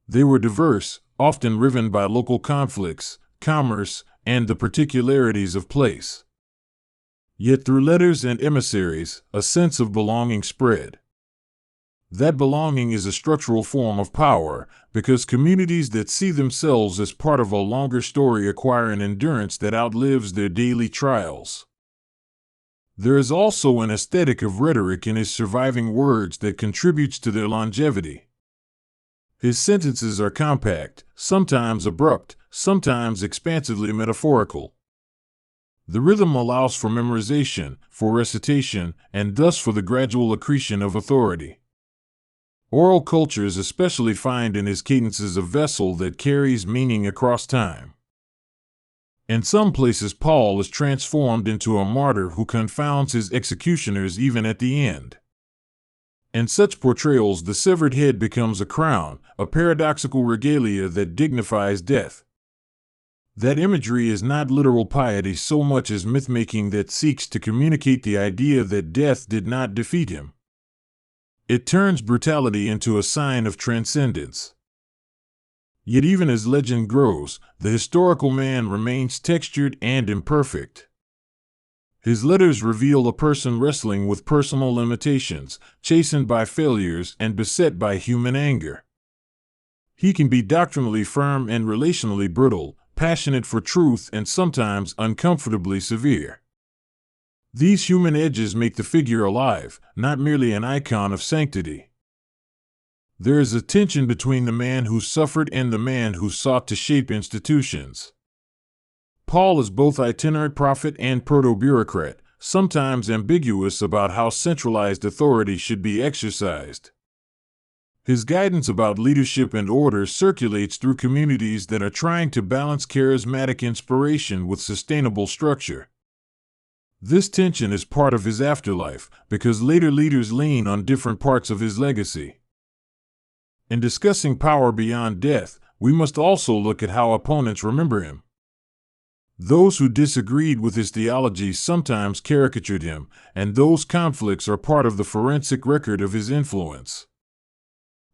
They were diverse, often riven by local conflicts, commerce, and the particularities of place. Yet through letters and emissaries, a sense of belonging spread. That belonging is a structural form of power, because communities that see themselves as part of a longer story acquire an endurance that outlives their daily trials. There is also an aesthetic of rhetoric in his surviving words that contributes to their longevity. His sentences are compact, sometimes abrupt, sometimes expansively metaphorical. The rhythm allows for memorization, for recitation, and thus for the gradual accretion of authority. Oral cultures especially find in his cadences a vessel that carries meaning across time. In some places Paul is transformed into a martyr who confounds his executioners even at the end. In such portrayals the severed head becomes a crown, a paradoxical regalia that dignifies death. That imagery is not literal piety so much as myth-making that seeks to communicate the idea that death did not defeat him. It turns brutality into a sign of transcendence. Yet even as legend grows, the historical man remains textured and imperfect. His letters reveal a person wrestling with personal limitations, chastened by failures and beset by human anger. He can be doctrinally firm and relationally brittle, passionate for truth and sometimes uncomfortably severe. These human edges make the figure alive, not merely an icon of sanctity. There is a tension between the man who suffered and the man who sought to shape institutions. Paul is both itinerant prophet and proto-bureaucrat, sometimes ambiguous about how centralized authority should be exercised. His guidance about leadership and order circulates through communities that are trying to balance charismatic inspiration with sustainable structure. This tension is part of his afterlife, because later leaders lean on different parts of his legacy. In discussing power beyond death, we must also look at how opponents remember him. Those who disagreed with his theology sometimes caricatured him, and those conflicts are part of the forensic record of his influence.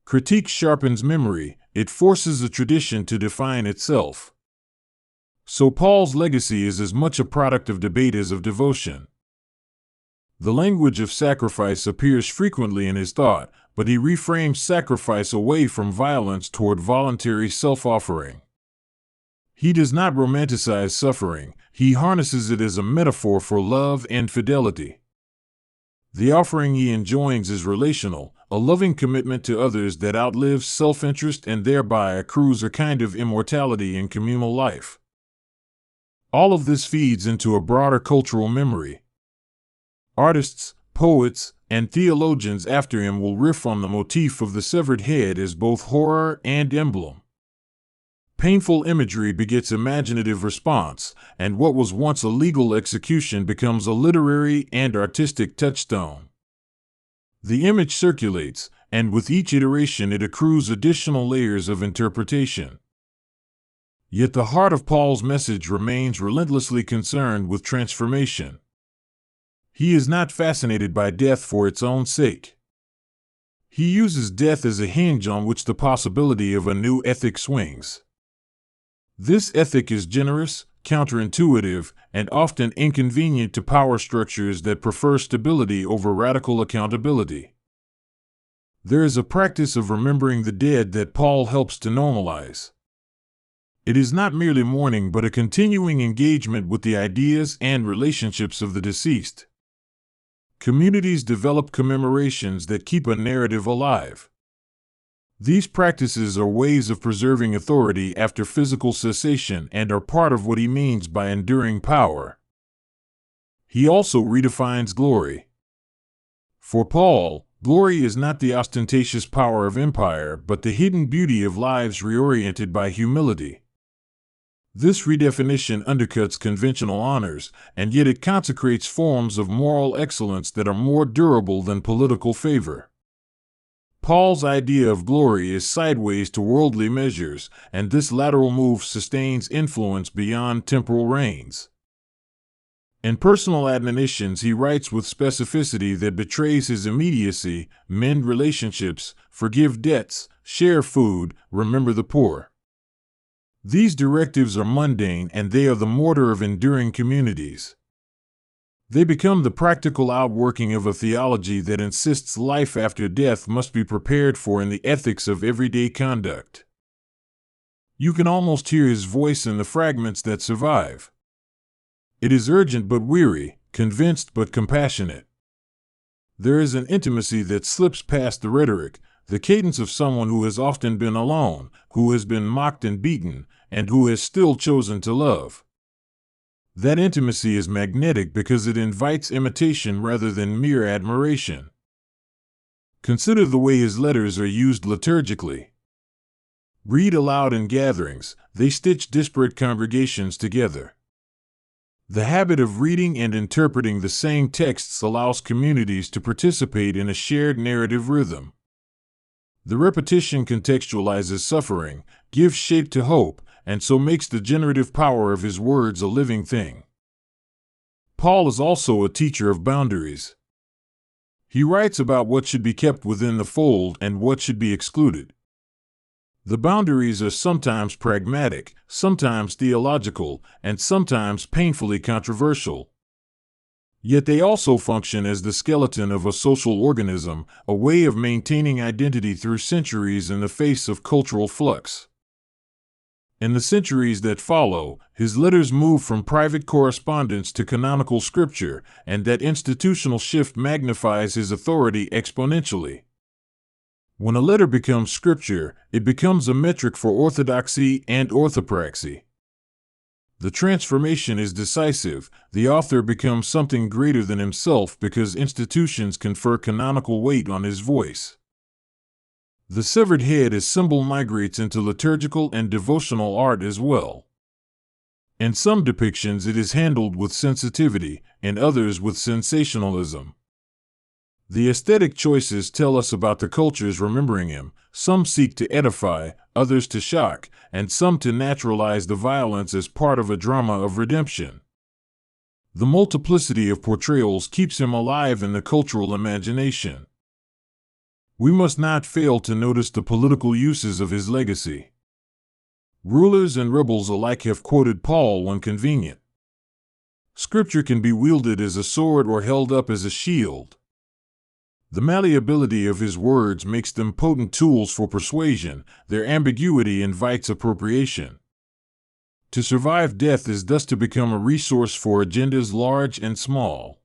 Critique sharpens memory, it forces a tradition to define itself. So Paul's legacy is as much a product of debate as of devotion. The language of sacrifice appears frequently in his thought, but he reframes sacrifice away from violence toward voluntary self-offering. He does not romanticize suffering, he harnesses it as a metaphor for love and fidelity. The offering he enjoins is relational, a loving commitment to others that outlives self-interest and thereby accrues a kind of immortality in communal life. All of this feeds into a broader cultural memory. Artists, poets, and theologians after him will riff on the motif of the severed head as both horror and emblem. Painful imagery begets imaginative response, and what was once a legal execution becomes a literary and artistic touchstone. The image circulates, and with each iteration it accrues additional layers of interpretation. Yet the heart of Paul's message remains relentlessly concerned with transformation. He is not fascinated by death for its own sake. He uses death as a hinge on which the possibility of a new ethic swings. This ethic is generous, counterintuitive, and often inconvenient to power structures that prefer stability over radical accountability. There is a practice of remembering the dead that Paul helps to normalize. It is not merely mourning but a continuing engagement with the ideas and relationships of the deceased. Communities develop commemorations that keep a narrative alive. These practices are ways of preserving authority after physical cessation and are part of what he means by enduring power. He also redefines glory. For Paul, glory is not the ostentatious power of empire, but the hidden beauty of lives reoriented by humility. This redefinition undercuts conventional honors, and yet it consecrates forms of moral excellence that are more durable than political favor. Paul's idea of glory is sideways to worldly measures, and this lateral move sustains influence beyond temporal reigns. In personal admonitions, he writes with specificity that betrays his immediacy: mend relationships, forgive debts, share food, remember the poor. These directives are mundane, and they are the mortar of enduring communities. They become the practical outworking of a theology that insists life after death must be prepared for in the ethics of everyday conduct. You can almost hear his voice in the fragments that survive. It is urgent but weary, convinced but compassionate. There is an intimacy that slips past the rhetoric, the cadence of someone who has often been alone, who has been mocked and beaten, and who has still chosen to love. That intimacy is magnetic because it invites imitation rather than mere admiration. Consider the way his letters are used liturgically. Read aloud in gatherings, they stitch disparate congregations together. The habit of reading and interpreting the same texts allows communities to participate in a shared narrative rhythm. The repetition contextualizes suffering, gives shape to hope, and so makes the generative power of his words a living thing. Paul is also a teacher of boundaries. He writes about what should be kept within the fold and what should be excluded. The boundaries are sometimes pragmatic, sometimes theological, and sometimes painfully controversial. Yet they also function as the skeleton of a social organism, a way of maintaining identity through centuries in the face of cultural flux. In the centuries that follow, his letters move from private correspondence to canonical scripture, and that institutional shift magnifies his authority exponentially. When a letter becomes scripture, it becomes a metric for orthodoxy and orthopraxy. The transformation is decisive. The author becomes something greater than himself because institutions confer canonical weight on his voice. The severed head as symbol migrates into liturgical and devotional art as well. In some depictions it is handled with sensitivity, in others with sensationalism. The aesthetic choices tell us about the cultures remembering him. Some seek to edify, others to shock, and some to naturalize the violence as part of a drama of redemption. The multiplicity of portrayals keeps him alive in the cultural imagination. We must not fail to notice the political uses of his legacy. Rulers and rebels alike have quoted Paul when convenient. Scripture can be wielded as a sword or held up as a shield. The malleability of his words makes them potent tools for persuasion. Their ambiguity invites appropriation. To survive death is thus to become a resource for agendas large and small.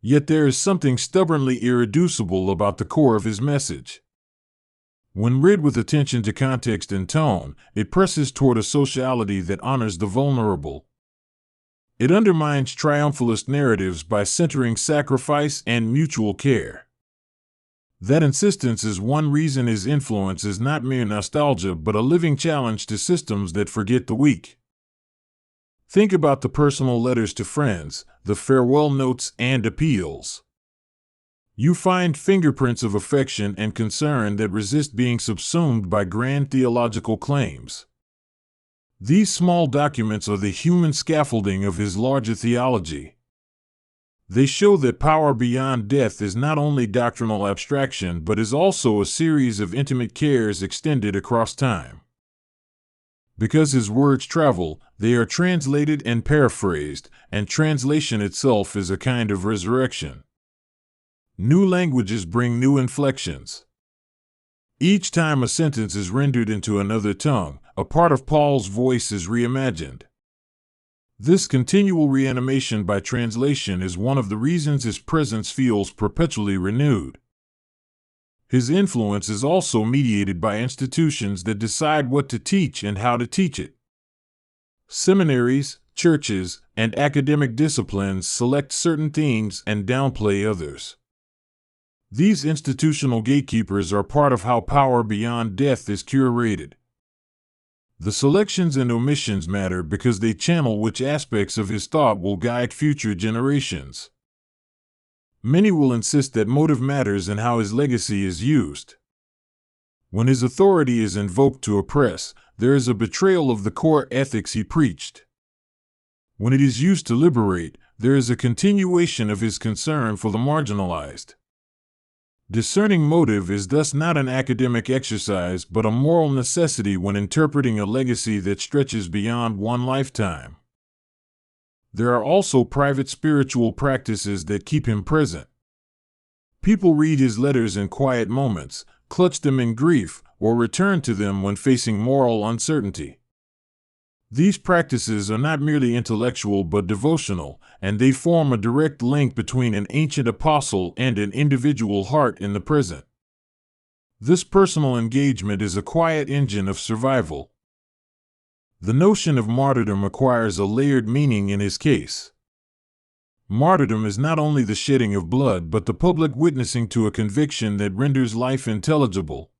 Yet there is something stubbornly irreducible about the core of his message. When read with attention to context and tone, it presses toward a sociality that honors the vulnerable. It undermines triumphalist narratives by centering sacrifice and mutual care. That insistence is one reason his influence is not mere nostalgia but a living challenge to systems that forget the weak. Think about the personal letters to friends, the farewell notes and appeals. You find fingerprints of affection and concern that resist being subsumed by grand theological claims. These small documents are the human scaffolding of his larger theology. They show that power beyond death is not only doctrinal abstraction but is also a series of intimate cares extended across time. Because his words travel, they are translated and paraphrased, and translation itself is a kind of resurrection. New languages bring new inflections. Each time a sentence is rendered into another tongue, a part of Paul's voice is reimagined. This continual reanimation by translation is one of the reasons his presence feels perpetually renewed. His influence is also mediated by institutions that decide what to teach and how to teach it. Seminaries, churches, and academic disciplines select certain themes and downplay others. These institutional gatekeepers are part of how power beyond death is curated. The selections and omissions matter because they channel which aspects of his thought will guide future generations. Many will insist that motive matters in how his legacy is used. When his authority is invoked to oppress, there is a betrayal of the core ethics he preached. When it is used to liberate, there is a continuation of his concern for the marginalized. Discerning motive is thus not an academic exercise but a moral necessity when interpreting a legacy that stretches beyond one lifetime. There are also private spiritual practices that keep him present. People read his letters in quiet moments, clutch them in grief, or return to them when facing moral uncertainty. These practices are not merely intellectual but devotional, and they form a direct link between an ancient apostle and an individual heart in the present. This personal engagement is a quiet engine of survival. The notion of martyrdom acquires a layered meaning in his case. Martyrdom is not only the shedding of blood but the public witnessing to a conviction that renders life intelligible.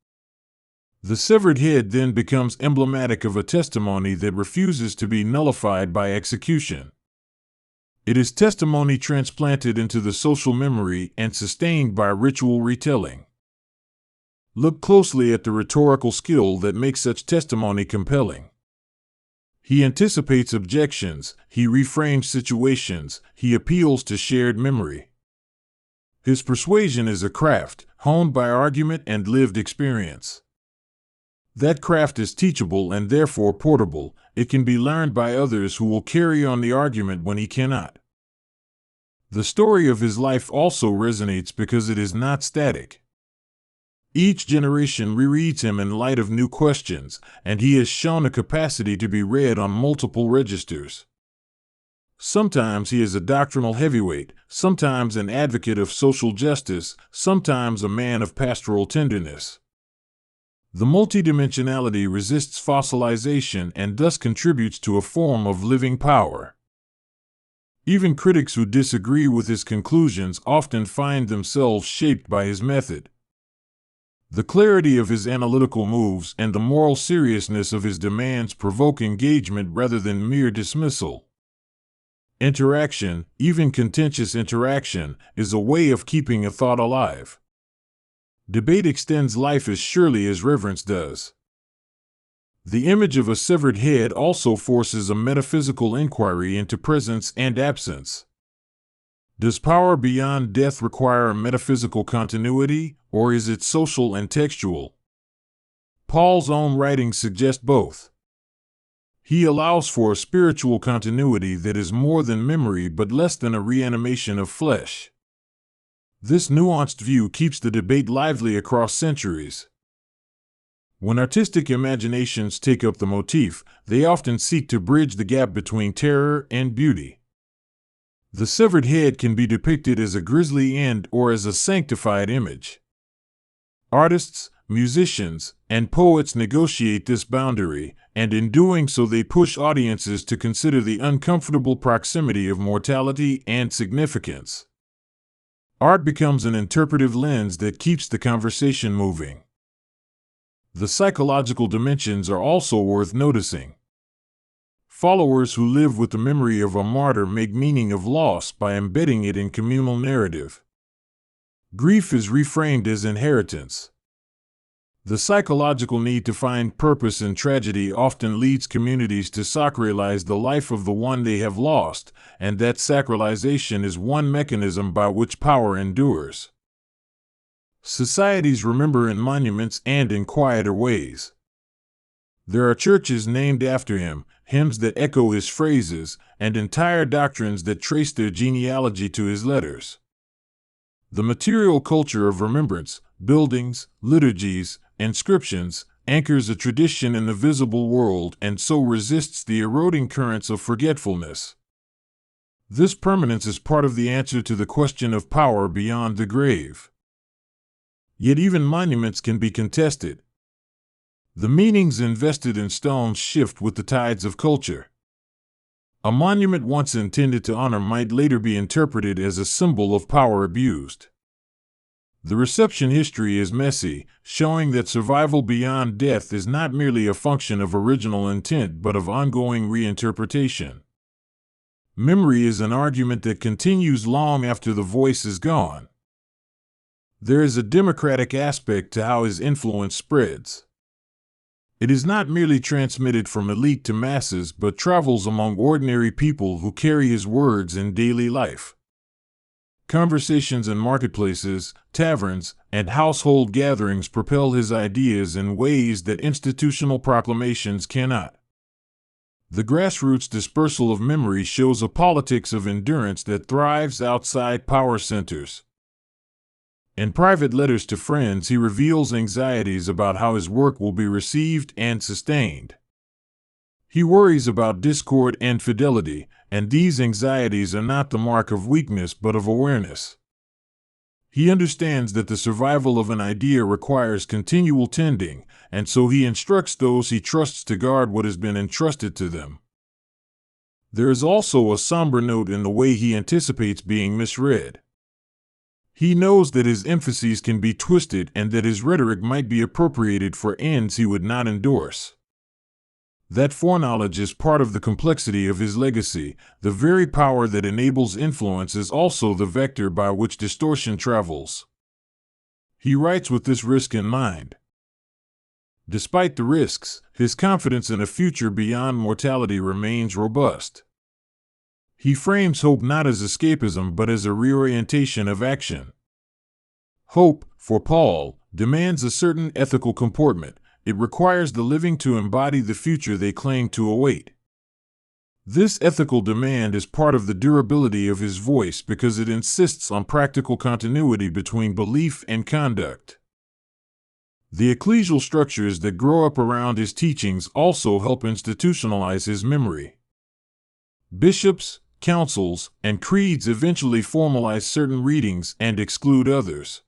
The severed head then becomes emblematic of a testimony that refuses to be nullified by execution. It is testimony transplanted into the social memory and sustained by ritual retelling. Look closely at the rhetorical skill that makes such testimony compelling. He anticipates objections, he reframes situations, he appeals to shared memory. His persuasion is a craft, honed by argument and lived experience. That craft is teachable and therefore portable. It can be learned by others who will carry on the argument when he cannot. The story of his life also resonates because it is not static. Each generation rereads him in light of new questions, and he has shown a capacity to be read on multiple registers. Sometimes he is a doctrinal heavyweight, sometimes an advocate of social justice, sometimes a man of pastoral tenderness. The multidimensionality resists fossilization and thus contributes to a form of living power. Even critics who disagree with his conclusions often find themselves shaped by his method. The clarity of his analytical moves and the moral seriousness of his demands provoke engagement rather than mere dismissal. Interaction, even contentious interaction, is a way of keeping a thought alive. Debate extends life as surely as reverence does. The image of a severed head also forces a metaphysical inquiry into presence and absence. Does power beyond death require a metaphysical continuity, or is it social and textual? Paul's own writings suggest both. He allows for a spiritual continuity that is more than memory but less than a reanimation of flesh. This nuanced view keeps the debate lively across centuries. When artistic imaginations take up the motif, they often seek to bridge the gap between terror and beauty. The severed head can be depicted as a grisly end or as a sanctified image. Artists, musicians, and poets negotiate this boundary, and in doing so they push audiences to consider the uncomfortable proximity of mortality and significance. Art becomes an interpretive lens that keeps the conversation moving. The psychological dimensions are also worth noticing. Followers who live with the memory of a martyr make meaning of loss by embedding it in communal narrative. Grief is reframed as inheritance. The psychological need to find purpose in tragedy often leads communities to sacralize the life of the one they have lost, and that sacralization is one mechanism by which power endures. Societies remember in monuments and in quieter ways. There are churches named after him, hymns that echo his phrases, and entire doctrines that trace their genealogy to his letters. The material culture of remembrance, buildings, liturgies, inscriptions, anchors a tradition in the visible world and so resists the eroding currents of forgetfulness. This permanence is part of the answer to the question of power beyond the grave. Yet even monuments can be contested. The meanings invested in stones shift with the tides of culture. A monument once intended to honor might later be interpreted as a symbol of power abused. The reception history is messy, showing that survival beyond death is not merely a function of original intent but of ongoing reinterpretation. Memory is an argument that continues long after the voice is gone. There is a democratic aspect to how his influence spreads. It is not merely transmitted from elite to masses but travels among ordinary people who carry his words in daily life. Conversations in marketplaces, taverns, and household gatherings propel his ideas in ways that institutional proclamations cannot. The grassroots dispersal of memory shows a politics of endurance that thrives outside power centers. In private letters to friends, he reveals anxieties about how his work will be received and sustained. He worries about discord and fidelity, and these anxieties are not the mark of weakness but of awareness. He understands that the survival of an idea requires continual tending, and so he instructs those he trusts to guard what has been entrusted to them. There is also a somber note in the way he anticipates being misread. He knows that his emphases can be twisted and that his rhetoric might be appropriated for ends he would not endorse. That foreknowledge is part of the complexity of his legacy. The very power that enables influence is also the vector by which distortion travels. He writes with this risk in mind. Despite the risks, his confidence in a future beyond mortality remains robust. He frames hope not as escapism but as a reorientation of action. Hope, for Paul, demands a certain ethical comportment. It requires the living to embody the future they claim to await. This ethical demand is part of the durability of his voice because it insists on practical continuity between belief and conduct. The ecclesial structures that grow up around his teachings also help institutionalize his memory. Bishops, councils, and creeds eventually formalize certain readings and exclude others.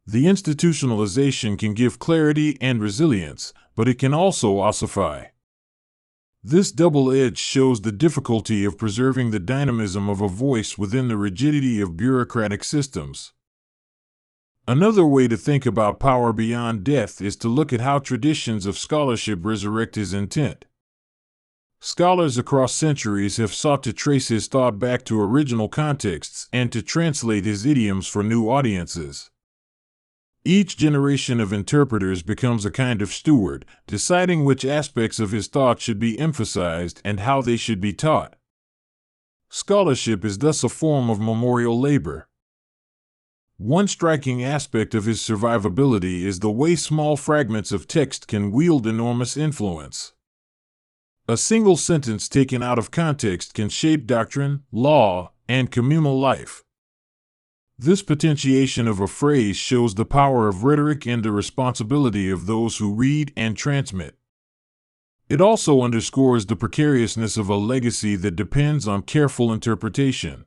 The institutionalization can give clarity and resilience, but it can also ossify. This double edge shows the difficulty of preserving the dynamism of a voice within the rigidity of bureaucratic systems. Another way to think about power beyond death is to look at how traditions of scholarship resurrect his intent. Scholars across centuries have sought to trace his thought back to original contexts and to translate his idioms for new audiences. Each generation of interpreters becomes a kind of steward, deciding which aspects of his thought should be emphasized and how they should be taught. Scholarship is thus a form of memorial labor. One striking aspect of his survivability is the way small fragments of text can wield enormous influence. A single sentence taken out of context can shape doctrine, law, and communal life. This potentiation of a phrase shows the power of rhetoric and the responsibility of those who read and transmit. It also underscores the precariousness of a legacy that depends on careful interpretation.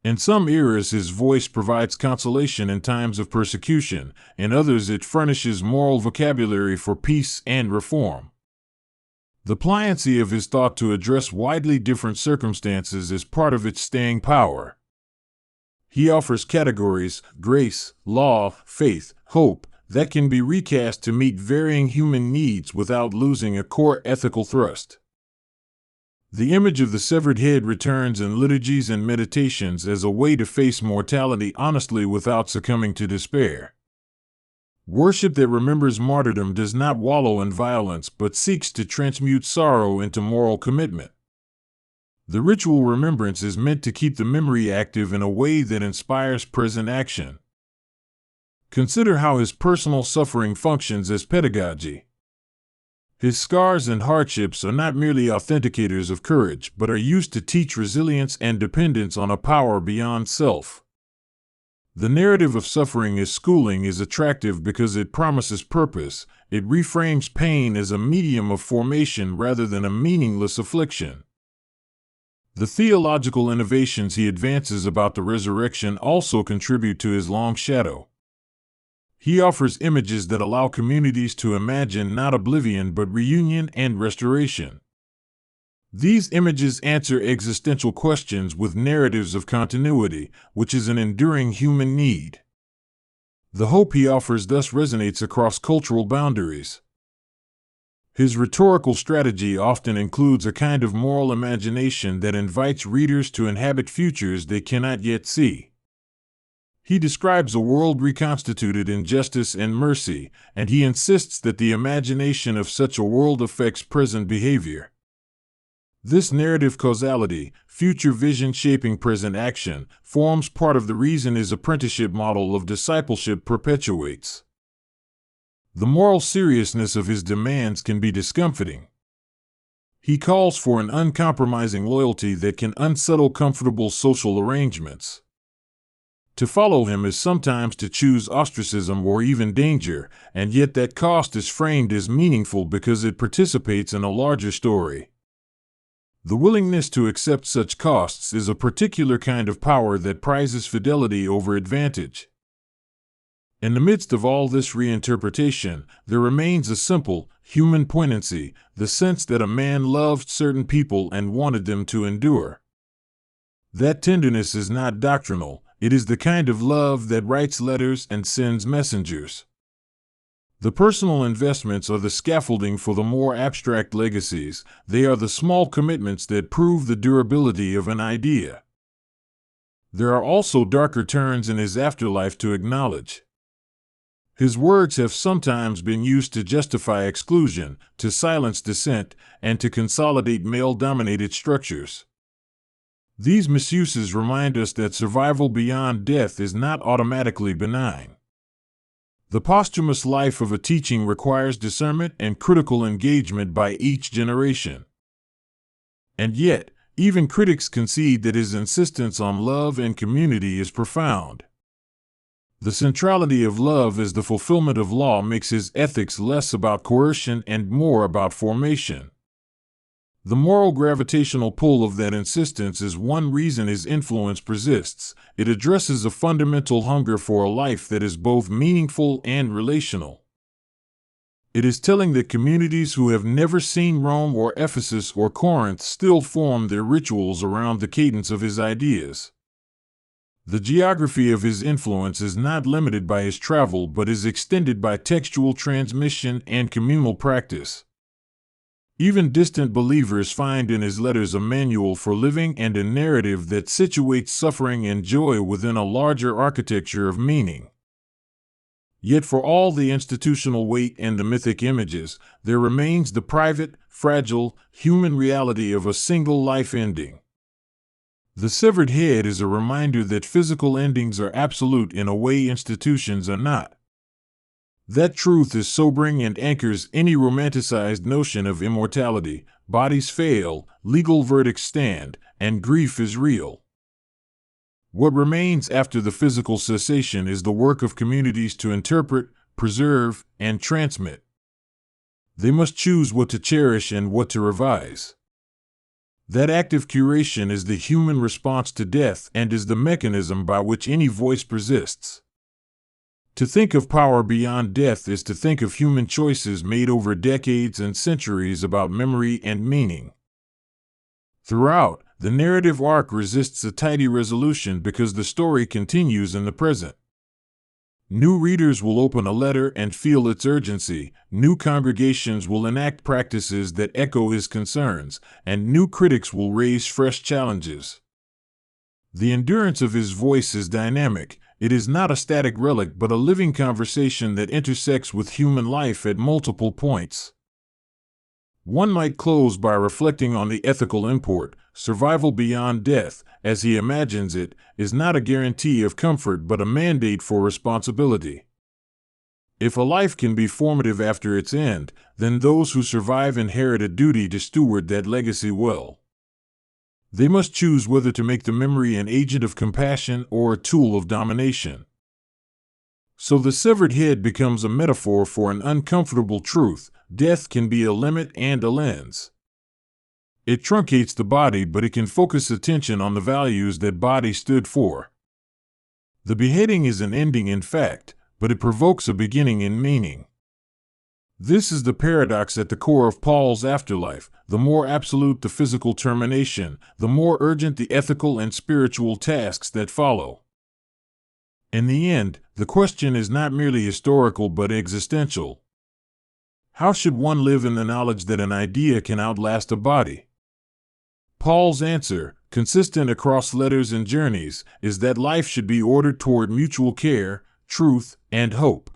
In some eras, his voice provides consolation in times of persecution, in others it furnishes moral vocabulary for peace and reform. The pliancy of his thought to address widely different circumstances is part of its staying power. He offers categories, grace, law, faith, hope, that can be recast to meet varying human needs without losing a core ethical thrust. The image of the severed head returns in liturgies and meditations as a way to face mortality honestly without succumbing to despair. Worship that remembers martyrdom does not wallow in violence but seeks to transmute sorrow into moral commitment. The ritual remembrance is meant to keep the memory active in a way that inspires present action. Consider how his personal suffering functions as pedagogy. His scars and hardships are not merely authenticators of courage, but are used to teach resilience and dependence on a power beyond self. The narrative of suffering as schooling is attractive because it promises purpose. It reframes pain as a medium of formation rather than a meaningless affliction. The theological innovations he advances about the resurrection also contribute to his long shadow. He offers images that allow communities to imagine not oblivion but reunion and restoration. These images answer existential questions with narratives of continuity, which is an enduring human need. The hope he offers thus resonates across cultural boundaries. His rhetorical strategy often includes a kind of moral imagination that invites readers to inhabit futures they cannot yet see. He describes a world reconstituted in justice and mercy, and he insists that the imagination of such a world affects present behavior. This narrative causality, future vision shaping present action, forms part of the reason his apprenticeship model of discipleship perpetuates. The moral seriousness of his demands can be discomforting. He calls for an uncompromising loyalty that can unsettle comfortable social arrangements. To follow him is sometimes to choose ostracism or even danger, and yet that cost is framed as meaningful because it participates in a larger story. The willingness to accept such costs is a particular kind of power that prizes fidelity over advantage. In the midst of all this reinterpretation, there remains a simple, human poignancy, the sense that a man loved certain people and wanted them to endure. That tenderness is not doctrinal, it is the kind of love that writes letters and sends messengers. The personal investments are the scaffolding for the more abstract legacies. They are the small commitments that prove the durability of an idea. There are also darker turns in his afterlife to acknowledge. His words have sometimes been used to justify exclusion, to silence dissent, and to consolidate male-dominated structures. These misuses remind us that survival beyond death is not automatically benign. The posthumous life of a teaching requires discernment and critical engagement by each generation. And yet, even critics concede that his insistence on love and community is profound. The centrality of love as the fulfillment of law makes his ethics less about coercion and more about formation. The moral gravitational pull of that insistence is one reason his influence persists. It addresses a fundamental hunger for a life that is both meaningful and relational. It is telling that communities who have never seen Rome or Ephesus or Corinth still form their rituals around the cadence of his ideas. The geography of his influence is not limited by his travel but is extended by textual transmission and communal practice. Even distant believers find in his letters a manual for living and a narrative that situates suffering and joy within a larger architecture of meaning. Yet for all the institutional weight and the mythic images, there remains the private, fragile, human reality of a single life ending. The severed head is a reminder that physical endings are absolute in a way institutions are not. That truth is sobering and anchors any romanticized notion of immortality. Bodies fail, legal verdicts stand, and grief is real. What remains after the physical cessation is the work of communities to interpret, preserve, and transmit. They must choose what to cherish and what to revise. That active curation is the human response to death and is the mechanism by which any voice persists. To think of power beyond death is to think of human choices made over decades and centuries about memory and meaning. Throughout, the narrative arc resists a tidy resolution because the story continues in the present. New readers will open a letter and feel its urgency, new congregations will enact practices that echo his concerns, and new critics will raise fresh challenges. The endurance of his voice is dynamic. It is not a static relic but a living conversation that intersects with human life at multiple points. One might close by reflecting on the ethical import. Survival beyond death, as he imagines it, is not a guarantee of comfort but a mandate for responsibility. If a life can be formative after its end, then those who survive inherit a duty to steward that legacy well. They must choose whether to make the memory an agent of compassion or a tool of domination. So the severed head becomes a metaphor for an uncomfortable truth. Death can be a limit and a lens. It truncates the body, but it can focus attention on the values that body stood for. The beheading is an ending in fact, but it provokes a beginning in meaning. This is the paradox at the core of Paul's afterlife. The more absolute the physical termination, the more urgent the ethical and spiritual tasks that follow. In the end, the question is not merely historical but existential. How should one live in the knowledge that an idea can outlast a body? Paul's answer, consistent across letters and journeys, is that life should be ordered toward mutual care, truth, and hope.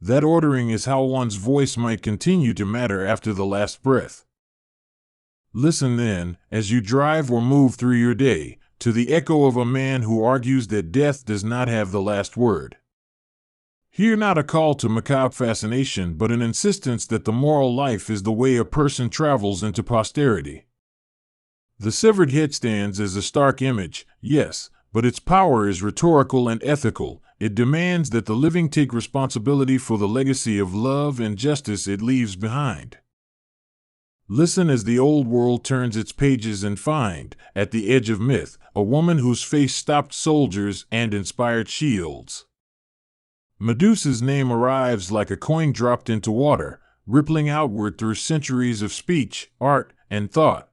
That ordering is how one's voice might continue to matter after the last breath. Listen then, as you drive or move through your day, to the echo of a man who argues that death does not have the last word. Hear not a call to macabre fascination but an insistence that the moral life is the way a person travels into posterity. The severed head stands as a stark image, yes, but its power is rhetorical and ethical. It demands that the living take responsibility for the legacy of love and justice it leaves behind. Listen as the old world turns its pages and find, at the edge of myth, a woman whose face stopped soldiers and inspired shields. Medusa's name arrives like a coin dropped into water, rippling outward through centuries of speech, art, and thought.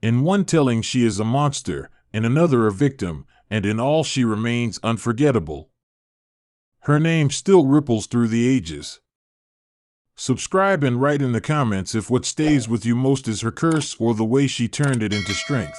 In one telling she is a monster, in another a victim, and in all she remains unforgettable. Her name still ripples through the ages. Subscribe and write in the comments if what stays with you most is her curse or the way she turned it into strength.